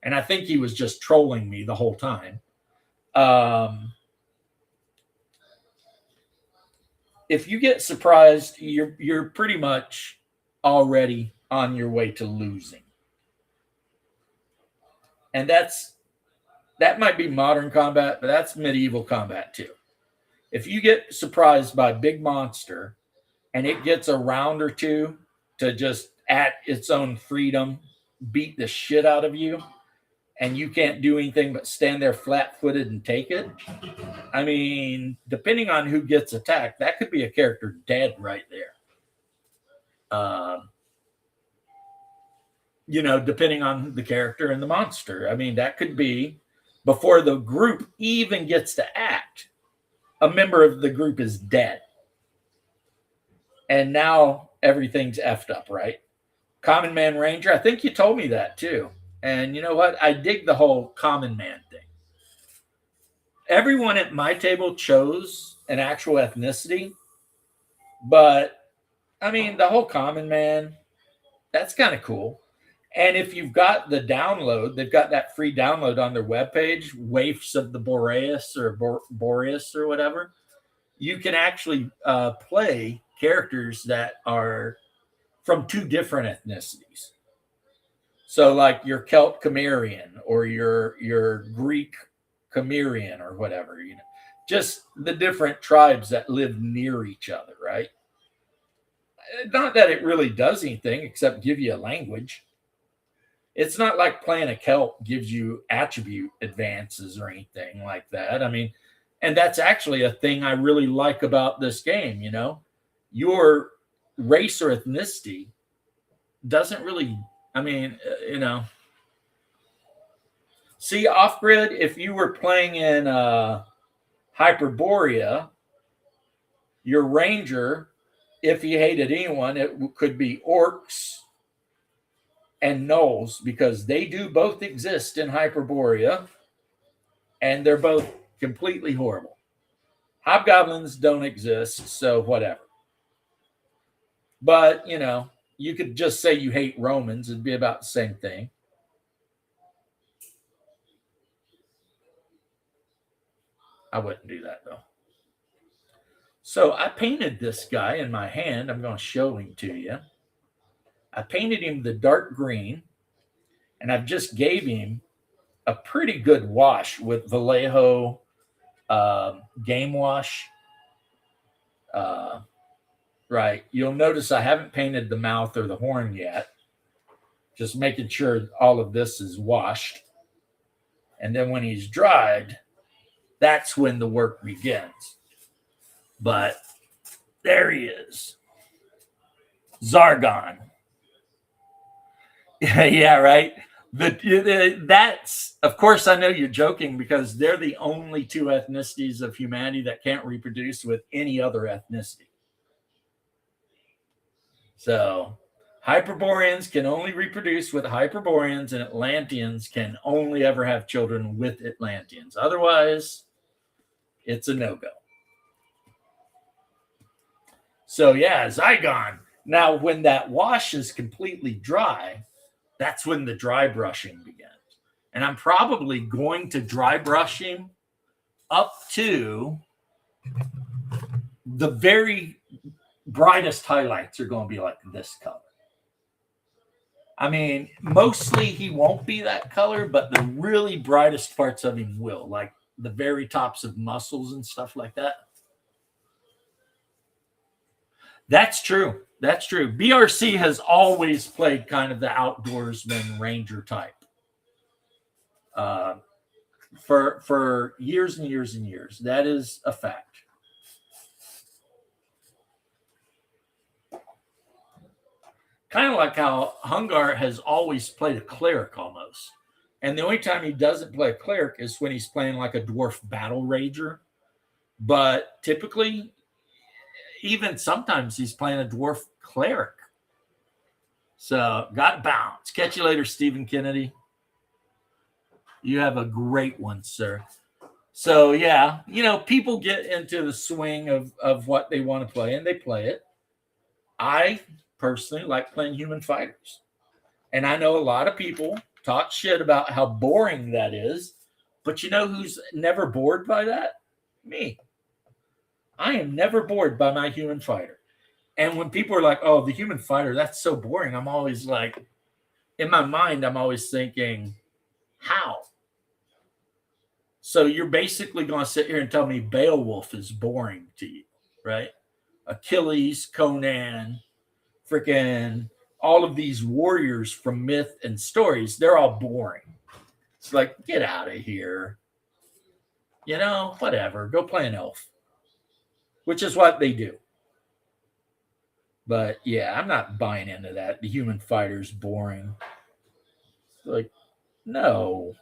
and I think he was just trolling me the whole time. If you get surprised, you're pretty much already on your way to losing. And that might be modern combat, but that's medieval combat too. If you get surprised by a big monster and it gets a round or two to just at its own freedom beat the shit out of you, and you can't do anything but stand there flat-footed and take it, I mean, depending on who gets attacked, that could be a character dead right there. Depending on the character and the monster. I mean, that could be before the group even gets to act, a member of the group is dead. and now everything's effed up, right? Common Man Ranger, I think you told me that too. And you know what? I dig the whole Common Man thing. Everyone at my table chose an actual ethnicity, but I mean, the whole Common Man, that's kind of cool. And if you've got the download, they've got that free download on their webpage, Waifs of the Boreas or Boreas or whatever. You can actually play characters that are from two different ethnicities. So, like your Celt Cimmerian or your Greek Cimmerian or whatever, you know, just the different tribes that live near each other, right? Not that it really does anything except give you a language. It's not like playing a Celt gives you attribute advances or anything like that. I mean, and that's actually a thing I really like about this game, you know. Your race or ethnicity doesn't really, I mean, you know. See, off grid, if you were playing in Hyperborea, your ranger, if he hated anyone, it could be orcs and gnolls because they do both exist in Hyperborea and they're both completely horrible. Hobgoblins don't exist, so whatever. But, you know, you could just say you hate Romans, it'd be about the same thing. I wouldn't do that though. So I painted this guy in my hand. I'm going to show him to you. I painted him the dark green, and I've just gave him a pretty good wash with Vallejo game wash. Right. You'll notice I haven't painted the mouth or the horn yet. Just making sure all of this is washed. And then when he's dried, that's when the work begins. But there he is. Zargon. Yeah, right. That's, of course, I know you're joking because they're the only two ethnicities of humanity that can't reproduce with any other ethnicity. So Hyperboreans can only reproduce with Hyperboreans, and Atlanteans can only ever have children with Atlanteans. Otherwise, it's a no-go. So yeah, Zygon. Now, when that wash is completely dry, that's when the dry brushing begins. And I'm probably going to dry brush him up to the very brightest highlights are going to be like this color. I mean, mostly he won't be that color, but the really brightest parts of him will, like the very tops of muscles and stuff like that. That's true. That's true. BRC has always played kind of the outdoorsman ranger type for years and years and years. That is a fact. Kind of like how Hungar has always played a cleric almost. And the only time he doesn't play a cleric is when he's playing like a dwarf battle rager. But typically, even sometimes he's playing a dwarf cleric. So, got to bounce. Catch you later, Stephen Kennedy. You have a great one, sir. So, yeah, you know, people get into the swing of what they want to play, and they play it. I personally like playing human fighters. And I know a lot of people talk shit about how boring that is. But you know who's never bored by that? Me. I am never bored by my human fighter. And when people are like, oh, the human fighter, that's so boring, I'm always like, in my mind, I'm always thinking, how? So you're basically going to sit here and tell me Beowulf is boring to you, right? Achilles, Conan, freaking all of these warriors from myth and stories, they're all boring. It's like, get out of here. You know, whatever. Go play an elf, which is what they do. But yeah, I'm not buying into that. The human fighter's boring. Like, no.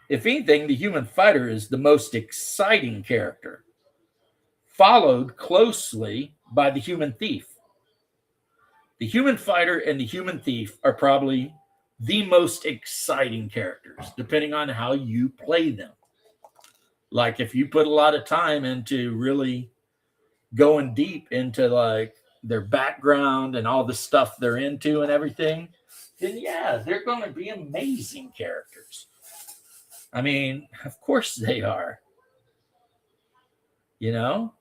If anything, the human fighter is the most exciting character. followed closely by the human thief. The human fighter and the human thief are probably the most exciting characters, depending on how you play them. Like if you put a lot of time into really going deep into like their background and all the stuff they're into and everything, then yeah, they're going to be amazing characters. I mean, of course they are. You know?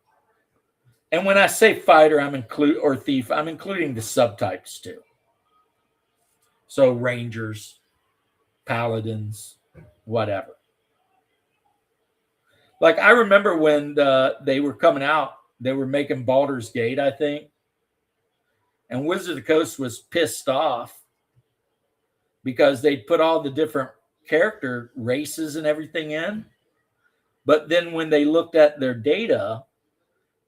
And when I say fighter, or thief, I'm including the subtypes too. So rangers, paladins, whatever. Like I remember when they were coming out, they were making Baldur's Gate, I think. And Wizard of the Coast was pissed off because they put all the different character races and everything in. But then when they looked at their data,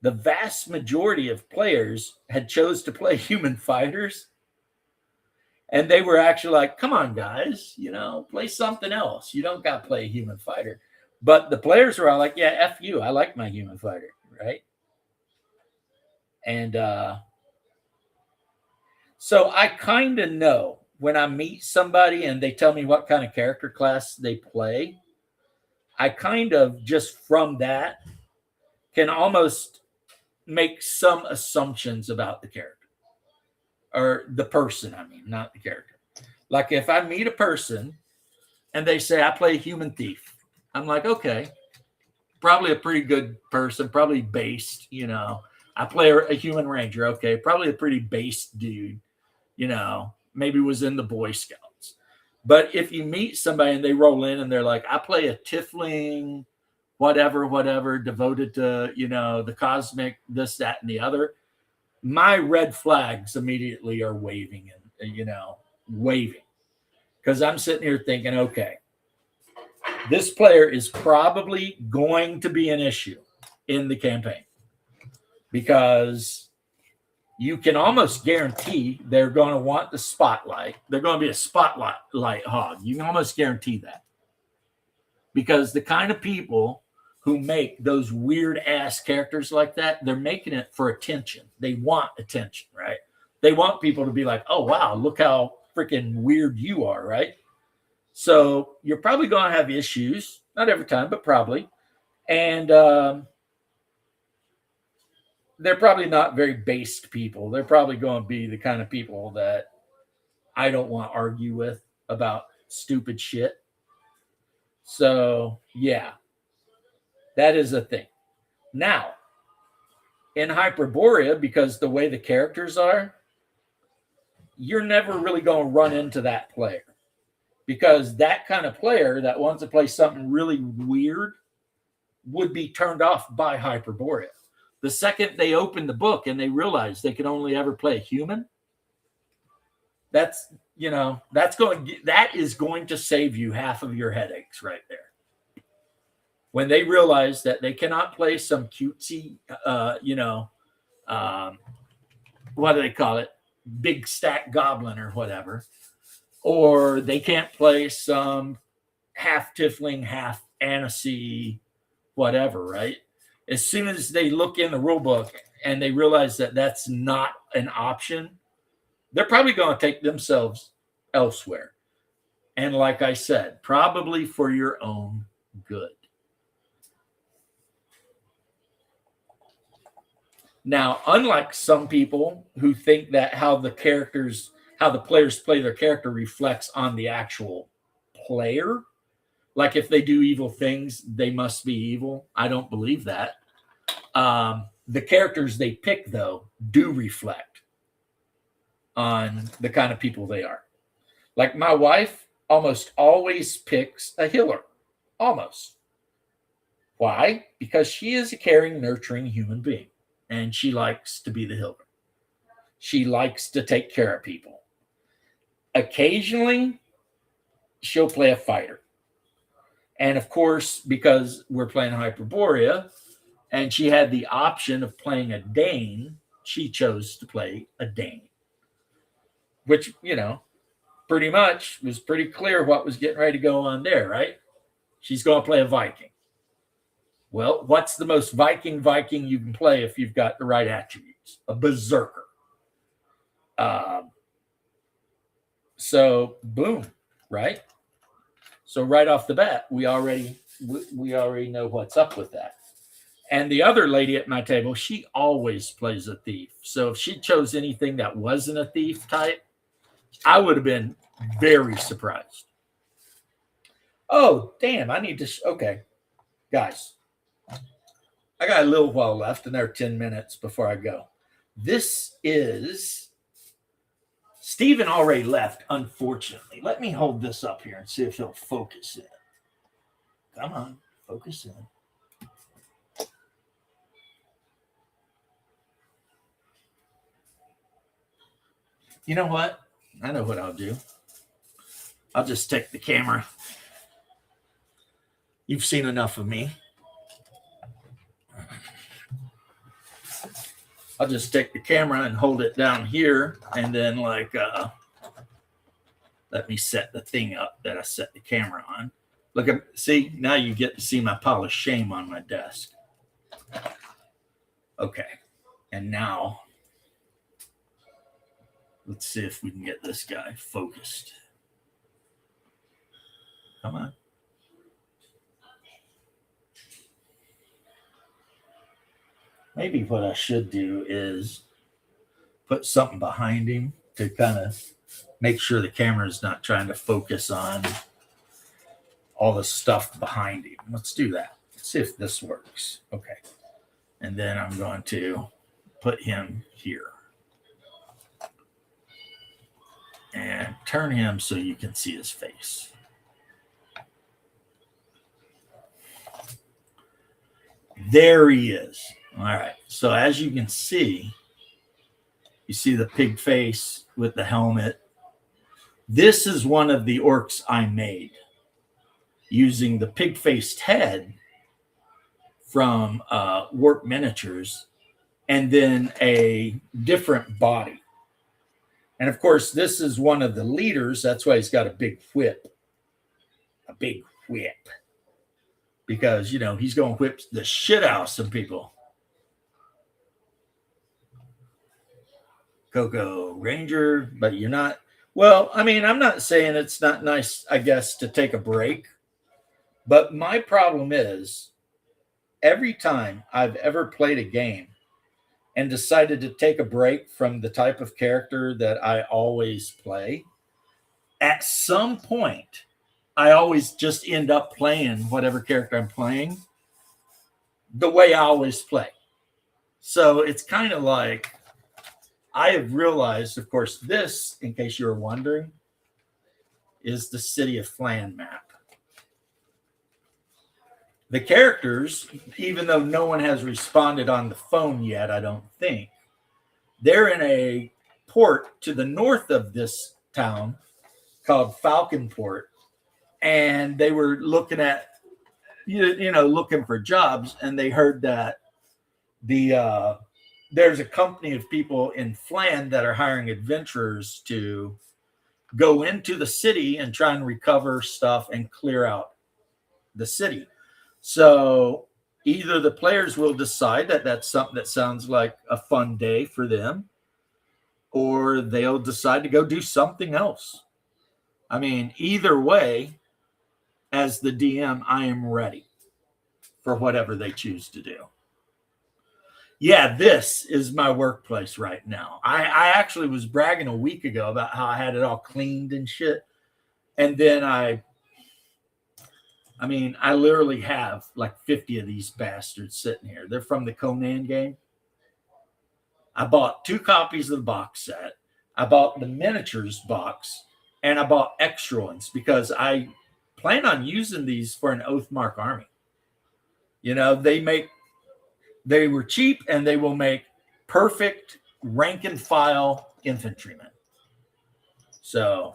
the vast majority of players had chose to play human fighters. And they were actually like, come on, guys, play something else. You don't got to play a human fighter. But the players were all like, yeah, F you. I like my human fighter, right? And so I kind of know when I meet somebody and they tell me what kind of character class they play, I kind of just from that can almost make some assumptions about the character or the person. I mean, not the character. Like if I meet a person and they say, I play human thief, I'm like, okay, probably a pretty good person, probably based, I play a human ranger. Okay. Probably a pretty based dude, maybe was in the Boy Scouts. But if you meet somebody and they roll in and they're like, I play a tiefling, whatever, devoted to, the cosmic, this, that, and the other, my red flags immediately are waving and, waving. Because I'm sitting here thinking, okay, this player is probably going to be an issue in the campaign because you can almost guarantee they're going to want the spotlight. They're going to be a spotlight hog. You can almost guarantee that because the kind of people who make those weird ass characters like that, they're making it for attention. They want attention, right? They want people to be like, oh, wow, look how freaking weird you are, right? So you're probably going to have issues, not every time, but probably. And they're probably not very based people. They're probably going to be the kind of people that I don't want to argue with about stupid shit. So, yeah, that is a thing. Now, in Hyperborea, because the way the characters are, you're never really going to run into that player. Because that kind of player that wants to play something really weird would be turned off by Hyperborea. The second they open the book and they realize they can only ever play a human, that is going to save you half of your headaches right there. When they realize that they cannot play some cutesy, what do they call it? Big stack goblin or whatever. Or they can't play some half tiefling, half Annecy, whatever, right? As soon as they look in the rule book and they realize that that's not an option, they're probably going to take themselves elsewhere. And like I said, probably for your own good. Now, unlike some people who think that how the players play their character reflects on the actual player, like if they do evil things, they must be evil. I don't believe that. The characters they pick, though, do reflect on the kind of people they are. Like my wife almost always picks a healer. Almost. Why? Because she is a caring, nurturing human being. And she likes to be the healer. She likes to take care of people. Occasionally, she'll play a fighter. And of course, because we're playing Hyperborea, and she had the option of playing a Dane, she chose to play a Dane. Which, pretty much was pretty clear what was getting ready to go on there, right? She's going to play a Viking. Well, what's the most Viking you can play if you've got the right attributes? A berserker. So boom, right? So right off the bat, we already know what's up with that. And the other lady at my table, she always plays a thief. So if she chose anything that wasn't a thief type, I would have been very surprised. Oh, damn, I need to okay. Guys, I got a little while left, and there are 10 minutes before I go. This is Steven already left, unfortunately. Let me hold this up here and see if he'll focus in. Come on, focus in. You know what? I know what I'll do. I'll just take the camera. You've seen enough of me. I'll just take the camera and hold it down here, and then let me set the thing up that I set the camera on. Look at, see, now you get to see my pile of shame on my desk. Okay, and now let's see if we can get this guy focused. Come on. Maybe what I should do is put something behind him to kind of make sure the camera is not trying to focus on all the stuff behind him. Let's do that. Let's see if this works. Okay. And then I'm going to put him here and turn him so you can see his face. There he is. All right. So as you can see, you see the pig face with the helmet. This is one of the orcs I made using the pig-faced head from Warp Miniatures and then a different body. And of course, this is one of the leaders. That's why he's got a big whip. A big whip. Because, you know, he's going to whip the shit out of some people. Coco Ranger, but you're not. Well, I mean, I'm not saying it's not nice, I guess, to take a break. But my problem is every time I've ever played a game and decided to take a break from the type of character that I always play, at some point, I always just end up playing whatever character I'm playing the way I always play. So it's kind of like I have realized, of course, this, in case you were wondering, is the City of Flan map. The characters, even though no one has responded on the phone yet, I don't think, they're in a port to the north of this town called Falconport. And they were looking at, looking for jobs. And they heard that there's a company of people in Flan that are hiring adventurers to go into the city and try and recover stuff and clear out the city. So either the players will decide that that's something that sounds like a fun day for them, or they'll decide to go do something else. I mean, either way, as the DM, I am ready for whatever they choose to do. Yeah, this is my workplace right now. I actually was bragging a week ago about how I had it all cleaned and shit. And then I literally have like 50 of these bastards sitting here. They're from the Conan game. I bought 2 copies of the box set. I bought the miniatures box, and I bought extra ones because I plan on using these for an Oathmark army. You know, they were cheap, and they will make perfect rank and file infantrymen. So,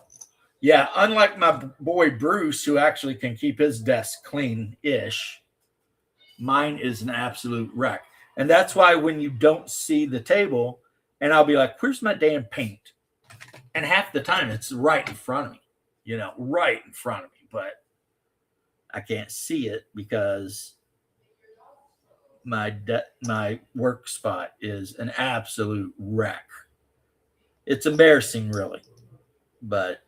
yeah, unlike my boy Bruce, who actually can keep his desk clean-ish, mine is an absolute wreck. And that's why when you don't see the table, and I'll be like, where's my damn paint? And half the time it's right in front of me, right in front of me. But I can't see it because my work spot is an absolute wreck. It's embarrassing, really, but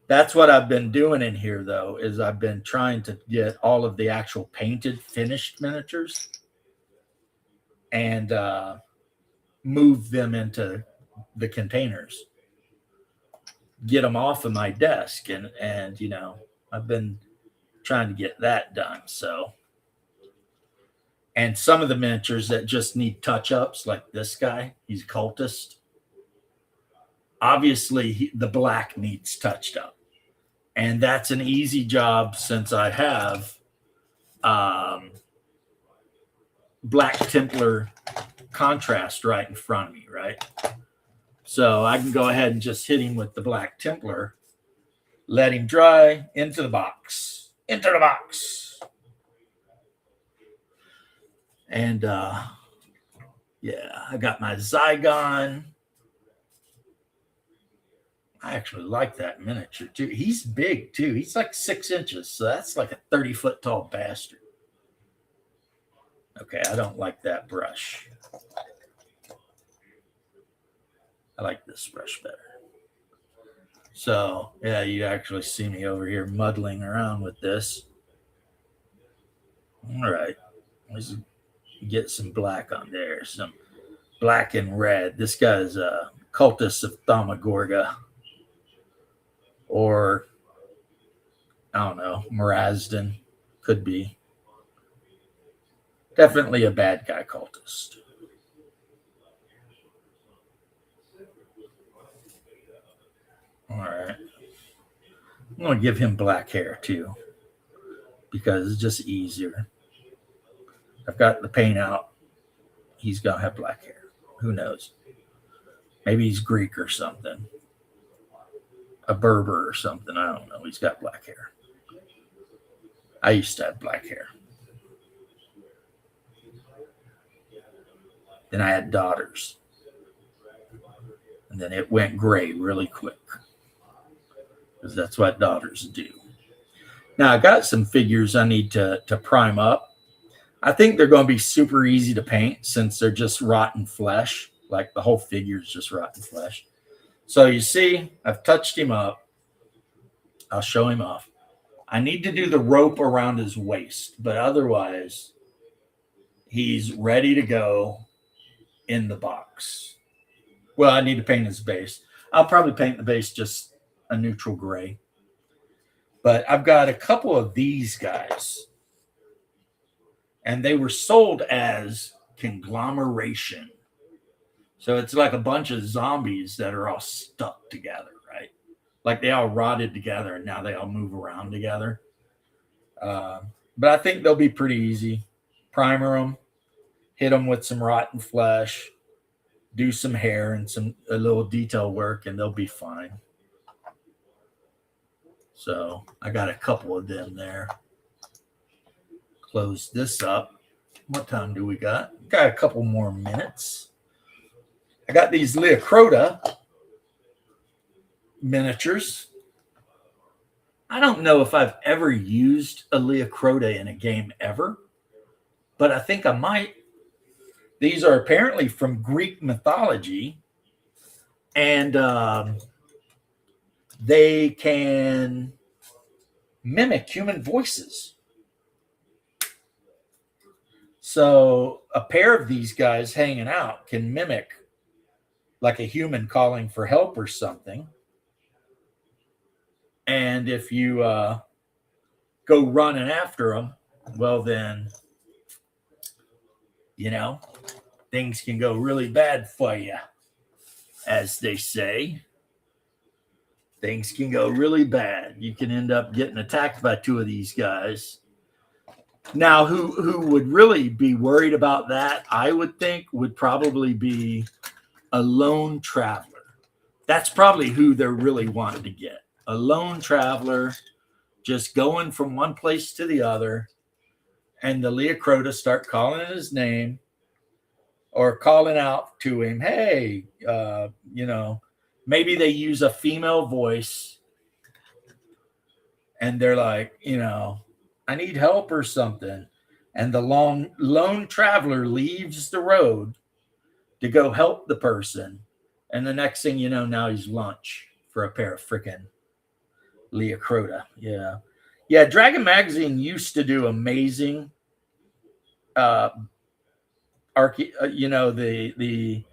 that's what I've been doing in here, though, is I've been trying to get all of the actual painted, finished miniatures and move them into the containers, get them off of my desk, and I've been trying to get that done. So, and some of the miniatures that just need touch ups, like this guy, he's a cultist. Obviously, the black needs touched up, and that's an easy job since I have Black Templar contrast right in front of me, right? So I can go ahead and just hit him with the Black Templar, let him dry, into the box. And yeah, I got my Zygon. I actually like that miniature too. He's big too. He's like 6 inches, so that's like a 30-foot tall bastard. Okay, I don't like that brush. I like this brush better. So, yeah, you actually see me over here muddling around with this. All right. Let's get some black on there. Some black and red. This guy's a cultist of Thaumaturga. Or, I don't know, Marazdin. Could be. Definitely a bad guy cultist. All right. I'm going to give him black hair too, because it's just easier. I've got the paint out. He's going to have black hair. Who knows? Maybe he's Greek or something. A Berber or something. I don't know. He's got black hair. I used to have black hair. Then I had daughters. And then it went gray really quick. Because that's what daughters do. Now, I got some figures I need to prime up. I think they're going to be super easy to paint since they're just rotten flesh. Like the whole figure is just rotten flesh. So you see, I've touched him up. I'll show him off. I need to do the rope around his waist, but otherwise, he's ready to go in the box. Well, I need to paint his base. I'll probably paint the base just a neutral gray. But I've got a couple of these guys. And they were sold as conglomeration. So it's like a bunch of zombies that are all stuck together, right? Like they all rotted together and now they all move around together. But I think they'll be pretty easy. Primer them, hit them with some rotten flesh, do some hair and a little detail work, and they'll be fine. So I got a couple of them there. Close this up. What time do we got? Got a couple more minutes. I got these Leocrota miniatures. I don't know if I've ever used a Leocrota in a game ever, but I think I might. These are apparently from Greek mythology, and they can mimic human voices. So a pair of these guys hanging out can mimic like a human calling for help or something. And if you go running after them, well then, things can go really bad for you, as they say. Things can go really bad. You can end up getting attacked by two of these guys. Now, who would really be worried about that, I would think, would probably be a lone traveler. That's probably who they're really wanting to get. A lone traveler just going from one place to the other, and the Leocrota start calling his name or calling out to him, hey, maybe they use a female voice and they're like, I need help or something. and the lone traveler leaves the road to go help the person, and the next thing you know, now he's lunch for a pair of frickin' Leocrota. Yeah. Yeah, Dragon Magazine used to do amazing uh the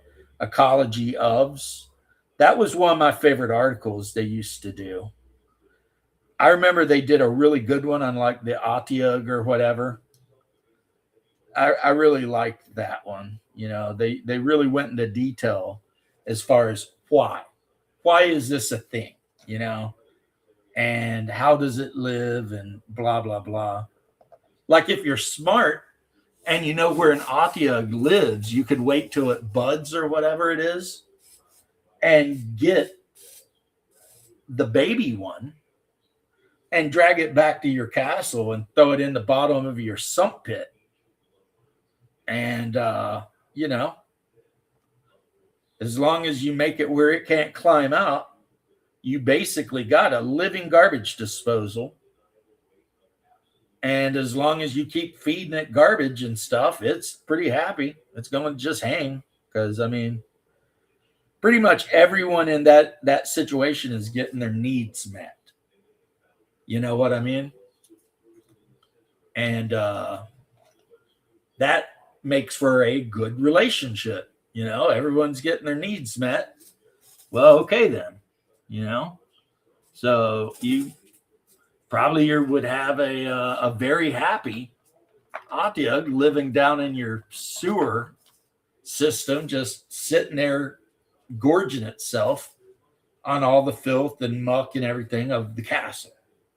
ecology ofs. That was one of my favorite articles they used to do. I remember they did a really good one on like the Otyugh or whatever. I really liked that one. They really went into detail as far as why is this a thing, and how does it live and blah blah blah. Like if you're smart and you know where an Otyugh lives, you could wait till it buds or whatever it is and get the baby one and drag it back to your castle and throw it in the bottom of your sump pit. And, as long as you make it where it can't climb out, you basically got a living garbage disposal. And as long as you keep feeding it garbage and stuff, it's pretty happy. It's going to just hang because, pretty much everyone in that situation is getting their needs met. You know what I mean? And that makes for a good relationship. Everyone's getting their needs met. Well, okay then. So you probably would have a very happy Otyugh living down in your sewer system, just sitting there gorging itself on all the filth and muck and everything of the castle,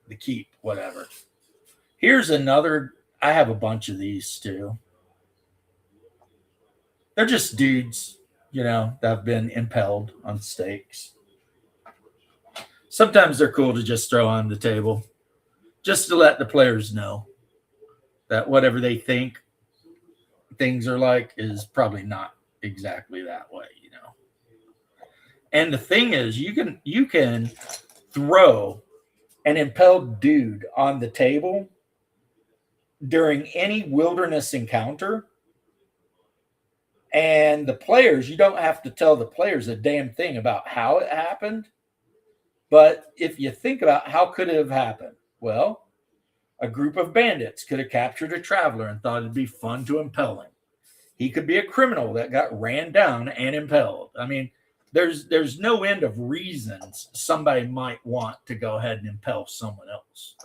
the keep, whatever. Here's another. I have a bunch of these too. They're just dudes, that have been impaled on stakes. Sometimes they're cool to just throw on the table, just to let the players know that whatever they think things are like is probably not exactly that way, And the thing is, you can throw an impaled dude on the table during any wilderness encounter, and the players, you don't have to tell the players a damn thing about how it happened. But if you think about how could it have happened, well, a group of bandits could have captured a traveler and thought it'd be fun to impale him. He could be a criminal that got ran down and impaled. There's no end of reasons somebody might want to go ahead and impale someone else,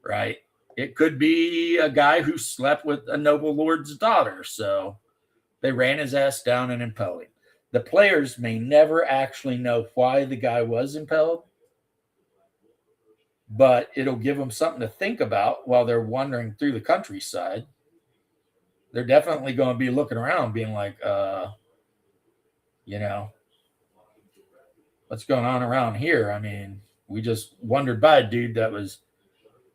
right? It could be a guy who slept with a noble lord's daughter, so they ran his ass down and impaled him. The players may never actually know why the guy was impaled, but it'll give them something to think about while they're wandering through the countryside. They're definitely going to be looking around being like, what's going on around here? We just wandered by a dude that was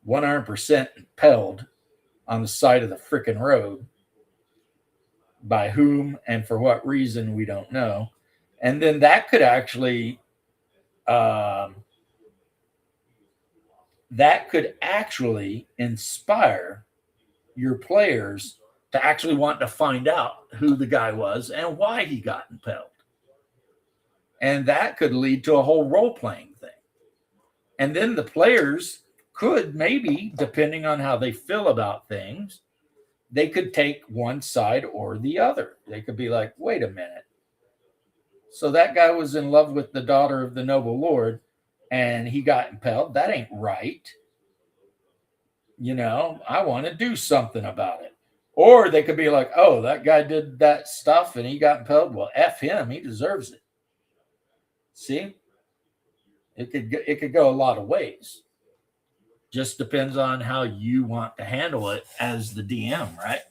100% impaled on the side of the freaking road. By whom and for what reason, we don't know. And then that could actually inspire your players to actually want to find out who the guy was and why he got impaled. And that could lead to a whole role-playing thing. And then the players could maybe, depending on how they feel about things, they could take one side or the other. They could be like, wait a minute. So that guy was in love with the daughter of the noble lord and he got impaled. That ain't right. I want to do something about it. Or they could be like, oh, that guy did that stuff and he got impaled. Well, F him. He deserves it. See? It could go a lot of ways. Just depends on how you want to handle it as the DM, right?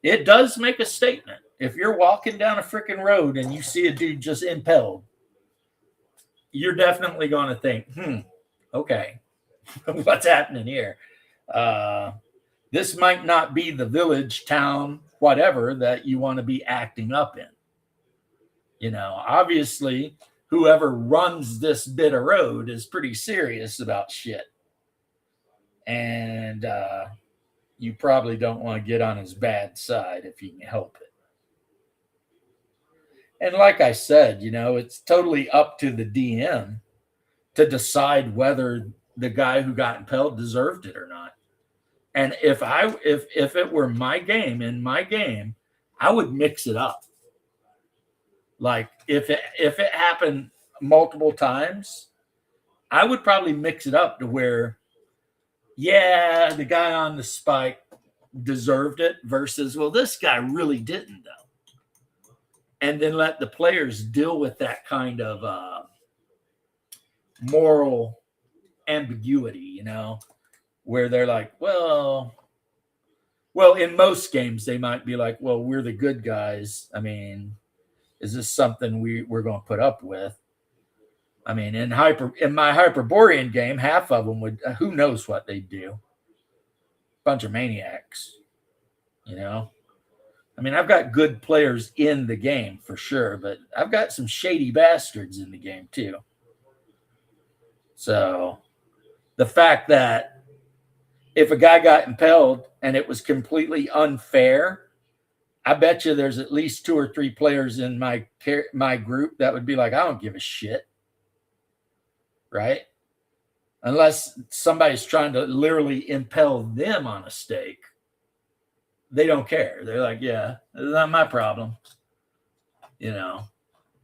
It does make a statement. If you're walking down a freaking road and you see a dude just impaled, you're definitely going to think, okay, what's happening here? This might not be the village, town, whatever that you want to be acting up in. Obviously, whoever runs this bit of road is pretty serious about shit. And you probably don't want to get on his bad side if you can help it. And like I said, it's totally up to the DM to decide whether the guy who got impelled deserved it or not. And if it were my game, in my game, I would mix it up. Like if it happened multiple times, I would probably mix it up to where, yeah, the guy on the spike deserved it versus, well, this guy really didn't though. And then let the players deal with that kind of moral ambiguity, where they're like, well, in most games they might be like, well, we're the good guys. I mean, is this something we're going to put up with? I mean, in my Hyperborean game, half of them would, who knows what they'd do? Bunch of maniacs, I mean, I've got good players in the game for sure, but I've got some shady bastards in the game too. So the fact that if a guy got impelled and it was completely unfair, I bet you there's at least 2 or 3 players in my group that would be like, I don't give a shit. Right? Unless somebody's trying to literally impel them on a stake. They don't care. They're like, yeah, it's not my problem.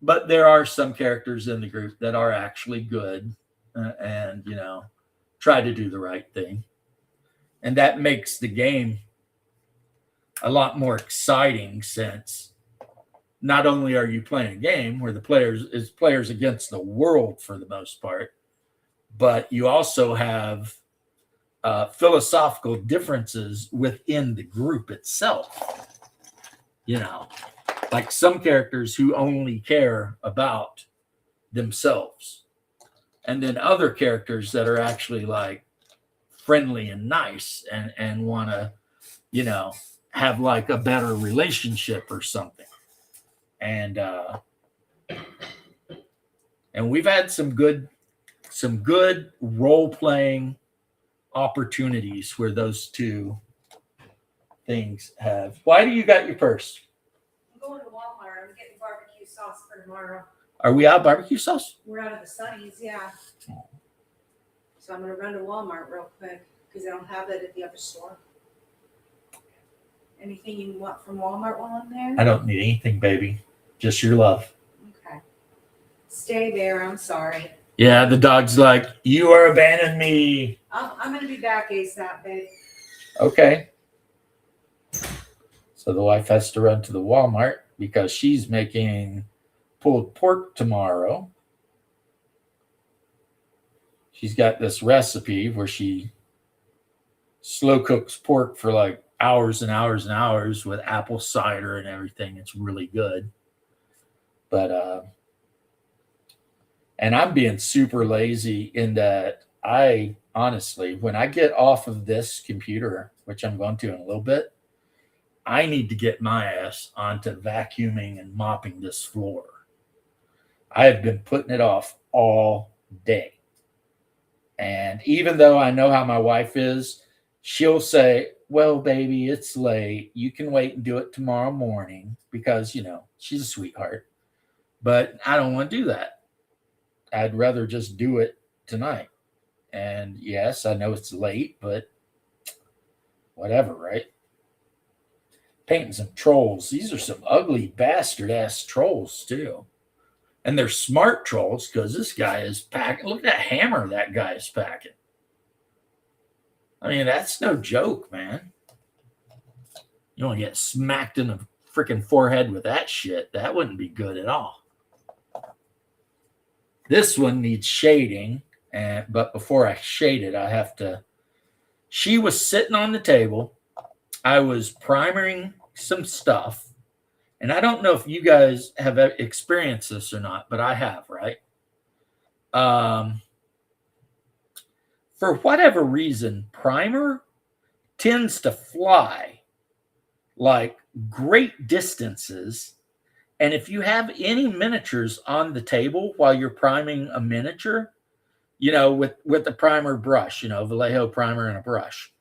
But there are some characters in the group that are actually good and, try to do the right thing. And that makes the game a lot more exciting since not only are you playing a game where the players against the world for the most part, but you also have philosophical differences within the group itself. Like some characters who only care about themselves, and then other characters that are actually like friendly and nice and want to, have like a better relationship or something. And we've had some good role playing opportunities where those two things have. Why do you got your purse? I'm going to Walmart. I'm getting barbecue sauce for tomorrow. Are we out of barbecue sauce? We're out of the Sunnies, yeah. So I'm going to run to Walmart real quick because they don't have that at the other store. Anything you want from Walmart while I'm there? I don't need anything, baby. Just your love. Okay. Stay there. I'm sorry. Yeah, the dog's like, you are abandoning me. I'm going to be back ASAP, babe. Okay. So the wife has to run to the Walmart because she's making pulled pork tomorrow. She's got this recipe where she slow cooks pork for like hours and hours and hours with apple cider and everything. It's really good. But and I'm being super lazy in that I honestly, when I get off of this computer, which I'm going to in a little bit, I need to get my ass onto vacuuming and mopping this floor. I have been putting it off all day. And even though I know how my wife is, she'll say, well, baby, it's late. You can wait and do it tomorrow morning because, she's a sweetheart. But I don't want to do that. I'd rather just do it tonight. And yes, I know it's late, but whatever, right? Painting some trolls. These are some ugly bastard ass trolls too. And they're smart trolls because this guy is packing. Look at that hammer that guy is packing. I mean, that's no joke, man. You want to get smacked in the freaking forehead with that shit. That wouldn't be good at all. This one needs shading. But before I shade it, I have to. She was sitting on the table. I was primering some stuff. And I don't know if you guys have experienced this or not, but I have, right? For whatever reason, primer tends to fly like great distances. And if you have any miniatures on the table while you're priming a miniature, with the primer brush, Vallejo primer and a brush,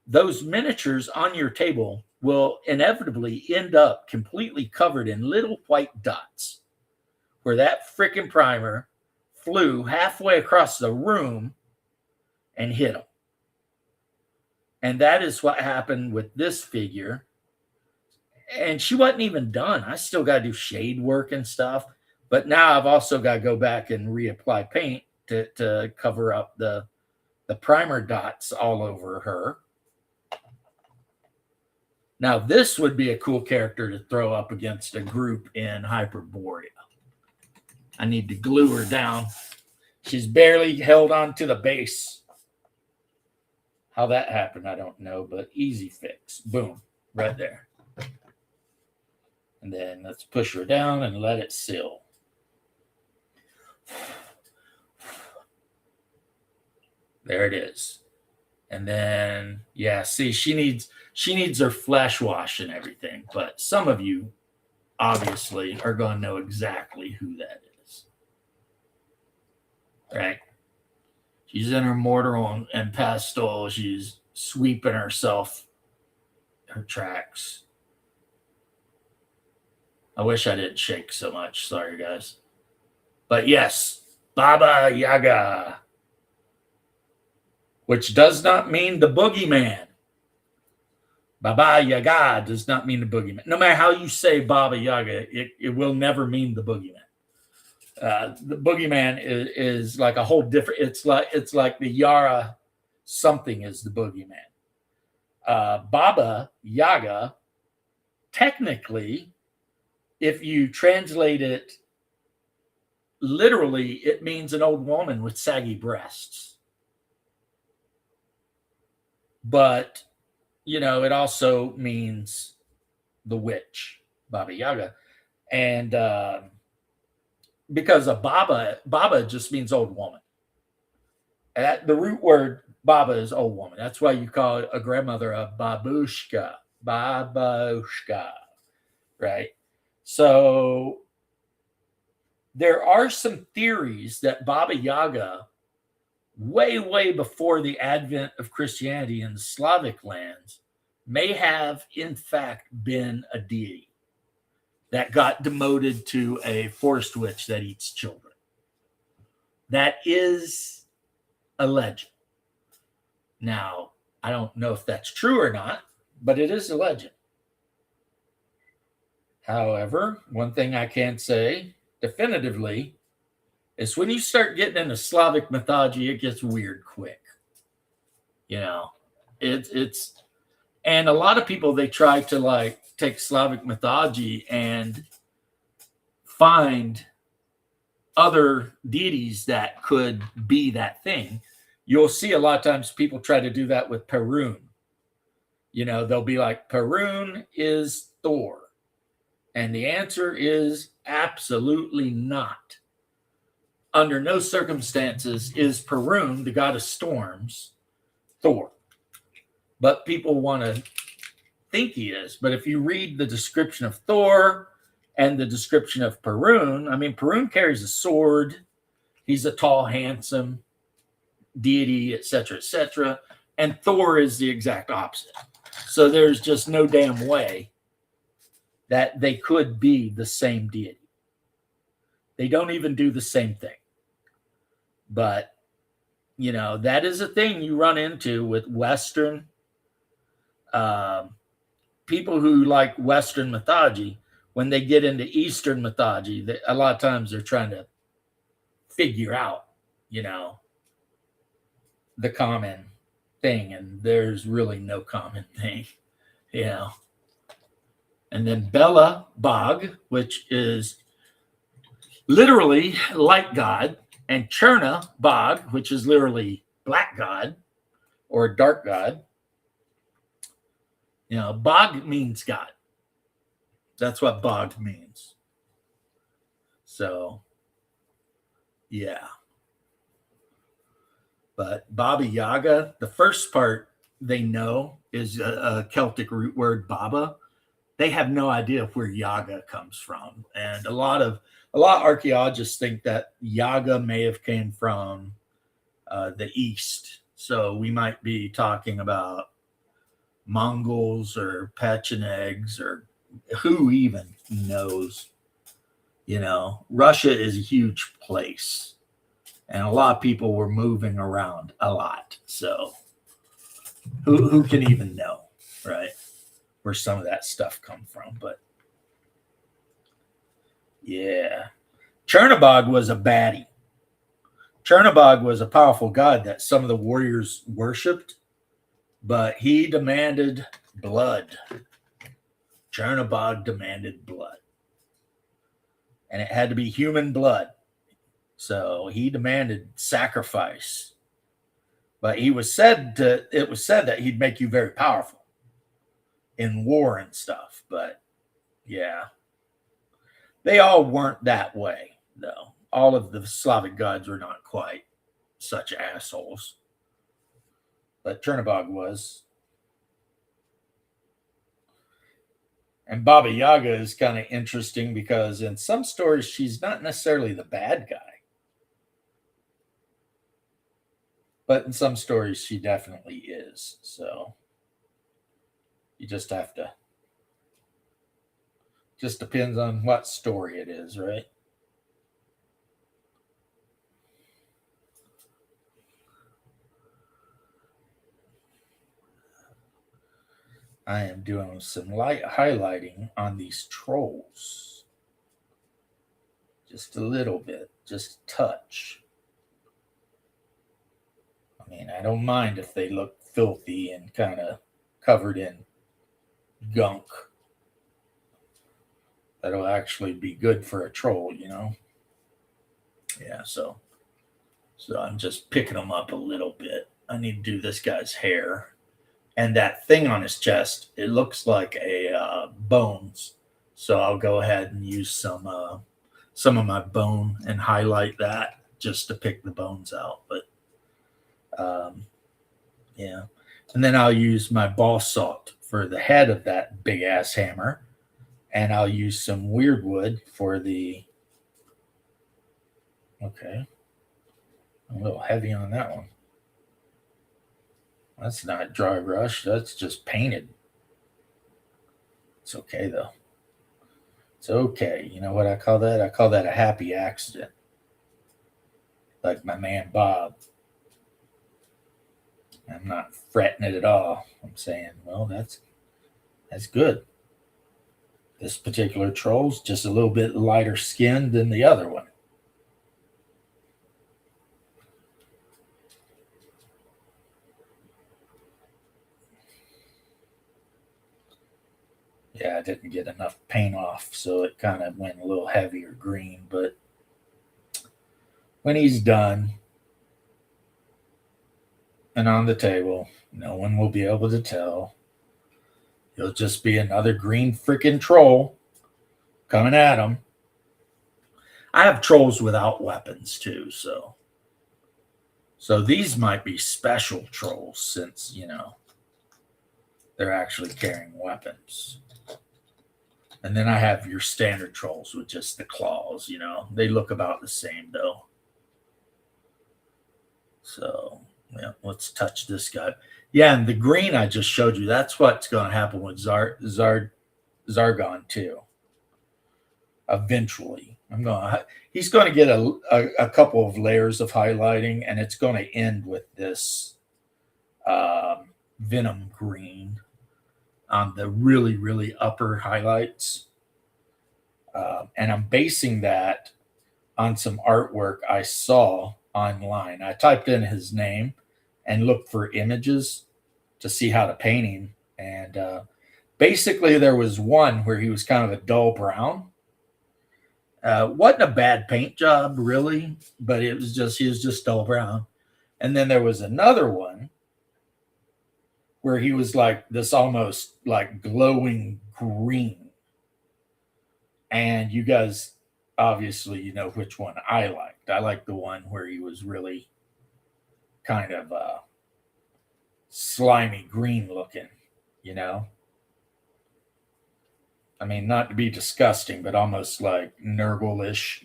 those miniatures on your table will inevitably end up completely covered in little white dots where that freaking primer flew halfway across the room and hit them. And that is what happened with this figure. And she wasn't even done. I still got to do shade work and stuff. But now I've also got to go back and reapply paint to cover up the primer dots all over her. Now, this would be a cool character to throw up against a group in Hyperborea. I need to glue her down. She's barely held on to the base. How that happened, I don't know, but easy fix. Boom, right there. And then let's push her down and let it seal. There it is. And then, yeah, see, she needs her flash wash and everything. But some of you obviously are going to know exactly who that is. Right? She's in her mortar and pestle. She's sweeping herself, her tracks. I wish I didn't shake so much. Sorry, guys. But yes, Baba Yaga. Which does not mean the boogeyman. Baba Yaga does not mean the boogeyman. No matter how you say Baba Yaga, it will never mean the boogeyman. The boogeyman is like a whole different. It's like the Yara something is the boogeyman. Baba Yaga, technically, if you translate it literally, it means an old woman with saggy breasts. But, you know, it also means the witch, Baba Yaga. And because a Baba just means old woman. The root word Baba is old woman. That's why you call a grandmother a babushka, right? So there are some theories that Baba Yaga, way before the advent of Christianity in the Slavic lands, may have in fact been a deity that got demoted to a forest witch that eats children. That is a legend. Now, I don't know if that's true or not, but it is a legend. However, one thing I can say definitively is when you start getting into Slavic mythology, it gets weird quick. You know, it's and a lot of people, they try to like take Slavic mythology and find other deities that could be that thing. You'll see a lot of times people try to do that with Perun. You know, they'll be like, Perun is Thor. And the answer is absolutely not. Under no circumstances is Perun, the god of storms, Thor. But people want to think he is. But if you read the description of Thor and the description of Perun, I mean, Perun carries a sword. He's a tall, handsome deity, etc., etc. And Thor is the exact opposite. So there's just no damn way that they could be the same deity. They don't even do the same thing. But, you know, that is a thing you run into with Western people who like Western mythology. When they get into Eastern mythology, a lot of times they're trying to figure out, you know, the common thing. And there's really no common thing, you know. And then Bela Bog, which is literally light god, and Cherna Bog, which is literally black god or dark god. You know, Bog means God. That's what Bog means. So, yeah. But Baba Yaga, the first part they know is a Celtic root word, Baba. They have no idea where Yaga comes from. And a lot of archaeologists think that Yaga may have came from the East. So we might be talking about Mongols or Pechenegs or who even knows. Russia is a huge place, and a lot of people were moving around a lot. So who can even know, right? Where some of that stuff come from. But yeah, Chernobog was a baddie. Chernobog was a powerful god that some of the warriors worshipped, but he demanded blood. Chernobog demanded blood, and it had to be human blood. So he demanded sacrifice. But it was said that he'd make you very powerful in war and stuff. But yeah, they all weren't that way, though. All of the Slavic gods were not quite such assholes. But Chernobog was. And Baba Yaga is kind of interesting because in some stories, she's not necessarily the bad guy. But in some stories, she definitely is. So you just have to. Just depends on what story it is, right? I am doing some light highlighting on these trolls. Just a little bit, just a touch. I mean, I don't mind if they look filthy and kind of covered in gunk. That'll actually be good for a troll, Yeah, so I'm just picking them up a little bit. I need to do this guy's hair. And that thing on his chest, it looks like a bones. So I'll go ahead and use some of my bone and highlight that just to pick the bones out. But yeah, and then I'll use my ball salt for the head of that big ass hammer, and I'll use some weird wood for the. Okay, a little heavy on that one. That's not dry brush. That's just painted. It's okay, though. It's okay. You know what I call that? I call that a happy accident. Like my man Bob. I'm not fretting it at all. I'm saying, well, that's good. This particular troll's just a little bit lighter skinned than the other one. Yeah, I didn't get enough paint off, so it kind of went a little heavier green. But when he's done and on the table, no one will be able to tell. He'll just be another green freaking troll coming at him. I have trolls without weapons too, so these might be special trolls since, they're actually carrying weapons. And then I have your standard trolls with just the claws, They look about the same though. So, yeah, let's touch this guy. Yeah, and the green I just showed you, that's what's going to happen with Zargon too. Eventually. He's going to get a couple of layers of highlighting, and it's going to end with this Venom green on the really, really upper highlights. And I'm basing that on some artwork I saw online. I typed in his name and looked for images to see how to paint him. And basically, there was one where he was kind of a dull brown. Wasn't a bad paint job, really, but he was just dull brown. And then there was another one where he was like this almost like glowing green. And you guys obviously you know which one I liked. I liked the one where he was really kind of slimy green looking, I mean, not to be disgusting, but almost like Nurgle-ish,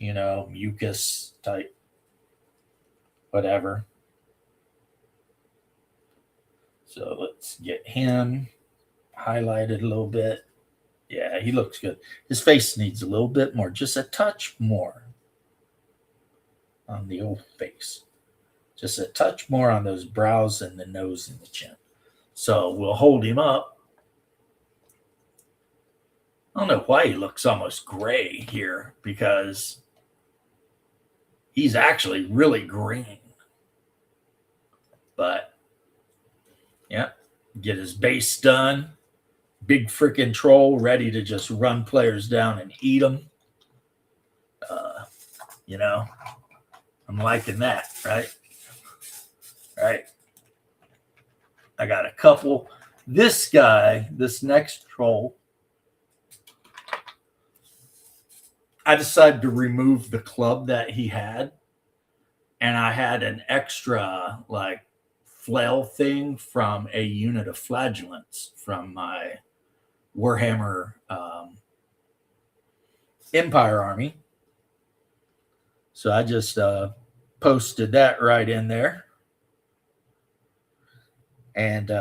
mucus type, whatever. So let's get him highlighted a little bit. Yeah, he looks good. His face needs a little bit more, just a touch more on the old face. Just a touch more on those brows and the nose and the chin. So we'll hold him up. I don't know why he looks almost gray here because he's actually really green. But yeah, get his base done. Big freaking troll ready to just run players down and eat them. You know, I'm liking that, right? Right. I got a couple. This guy, this next troll, I decided to remove the club that he had. And I had an extra, like, flail thing from a unit of flagellants from my Warhammer Empire army. So I just posted that right in there and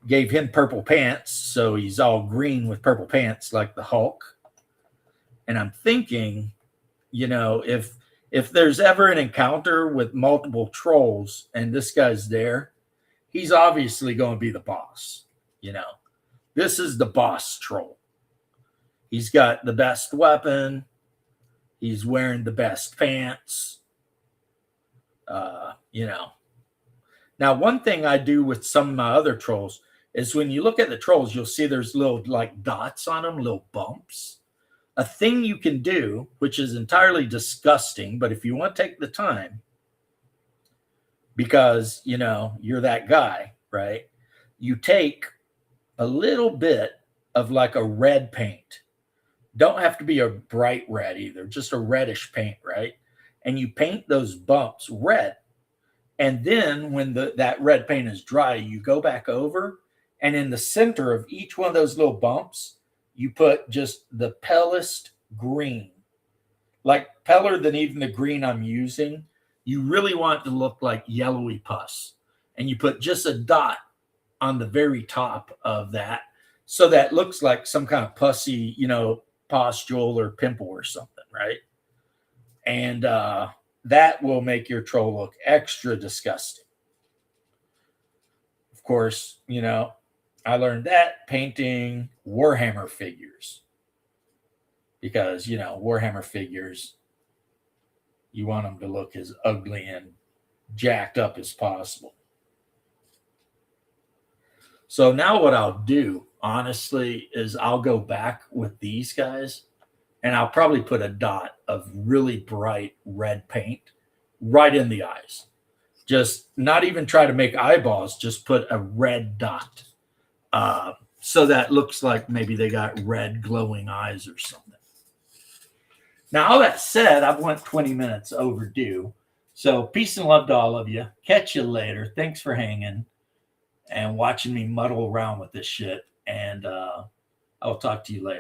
gave him purple pants. So he's all green with purple pants like the Hulk. And I'm thinking, you know, if there's ever an encounter with multiple trolls and this guy's there, he's obviously going to be the boss. You know, this is the boss troll. He's got the best weapon. He's wearing the best pants. You know. Now, one thing I do with some of my other trolls is when you look at the trolls, you'll see there's little like dots on them, little bumps. A thing you can do, which is entirely disgusting, but if you want to take the time, because, you know, you're that guy, right? You take a little bit of like a red paint. Don't have to be a bright red either, just a reddish paint, right? And you paint those bumps red. And then when that red paint is dry, you go back over, and in the center of each one of those little bumps, you put just the palest green, like paler than even the green I'm using. You really want it to look like yellowy pus. And you put just a dot on the very top of that, so that looks like some kind of pussy, you know, pustule or pimple or something, right? And that will make your troll look extra disgusting. Of course, you know, I learned that painting Warhammer figures. Because, you know, Warhammer figures, you want them to look as ugly and jacked up as possible. So now what I'll do, honestly, is I'll go back with these guys and I'll probably put a dot of really bright red paint right in the eyes. Just not even try to make eyeballs, just put a red dot. So that looks like maybe they got red glowing eyes or something. Now, all that said, I've went 20 minutes overdue. So peace and love to all of you. Catch you later. Thanks for hanging and watching me muddle around with this shit. And I'll talk to you later.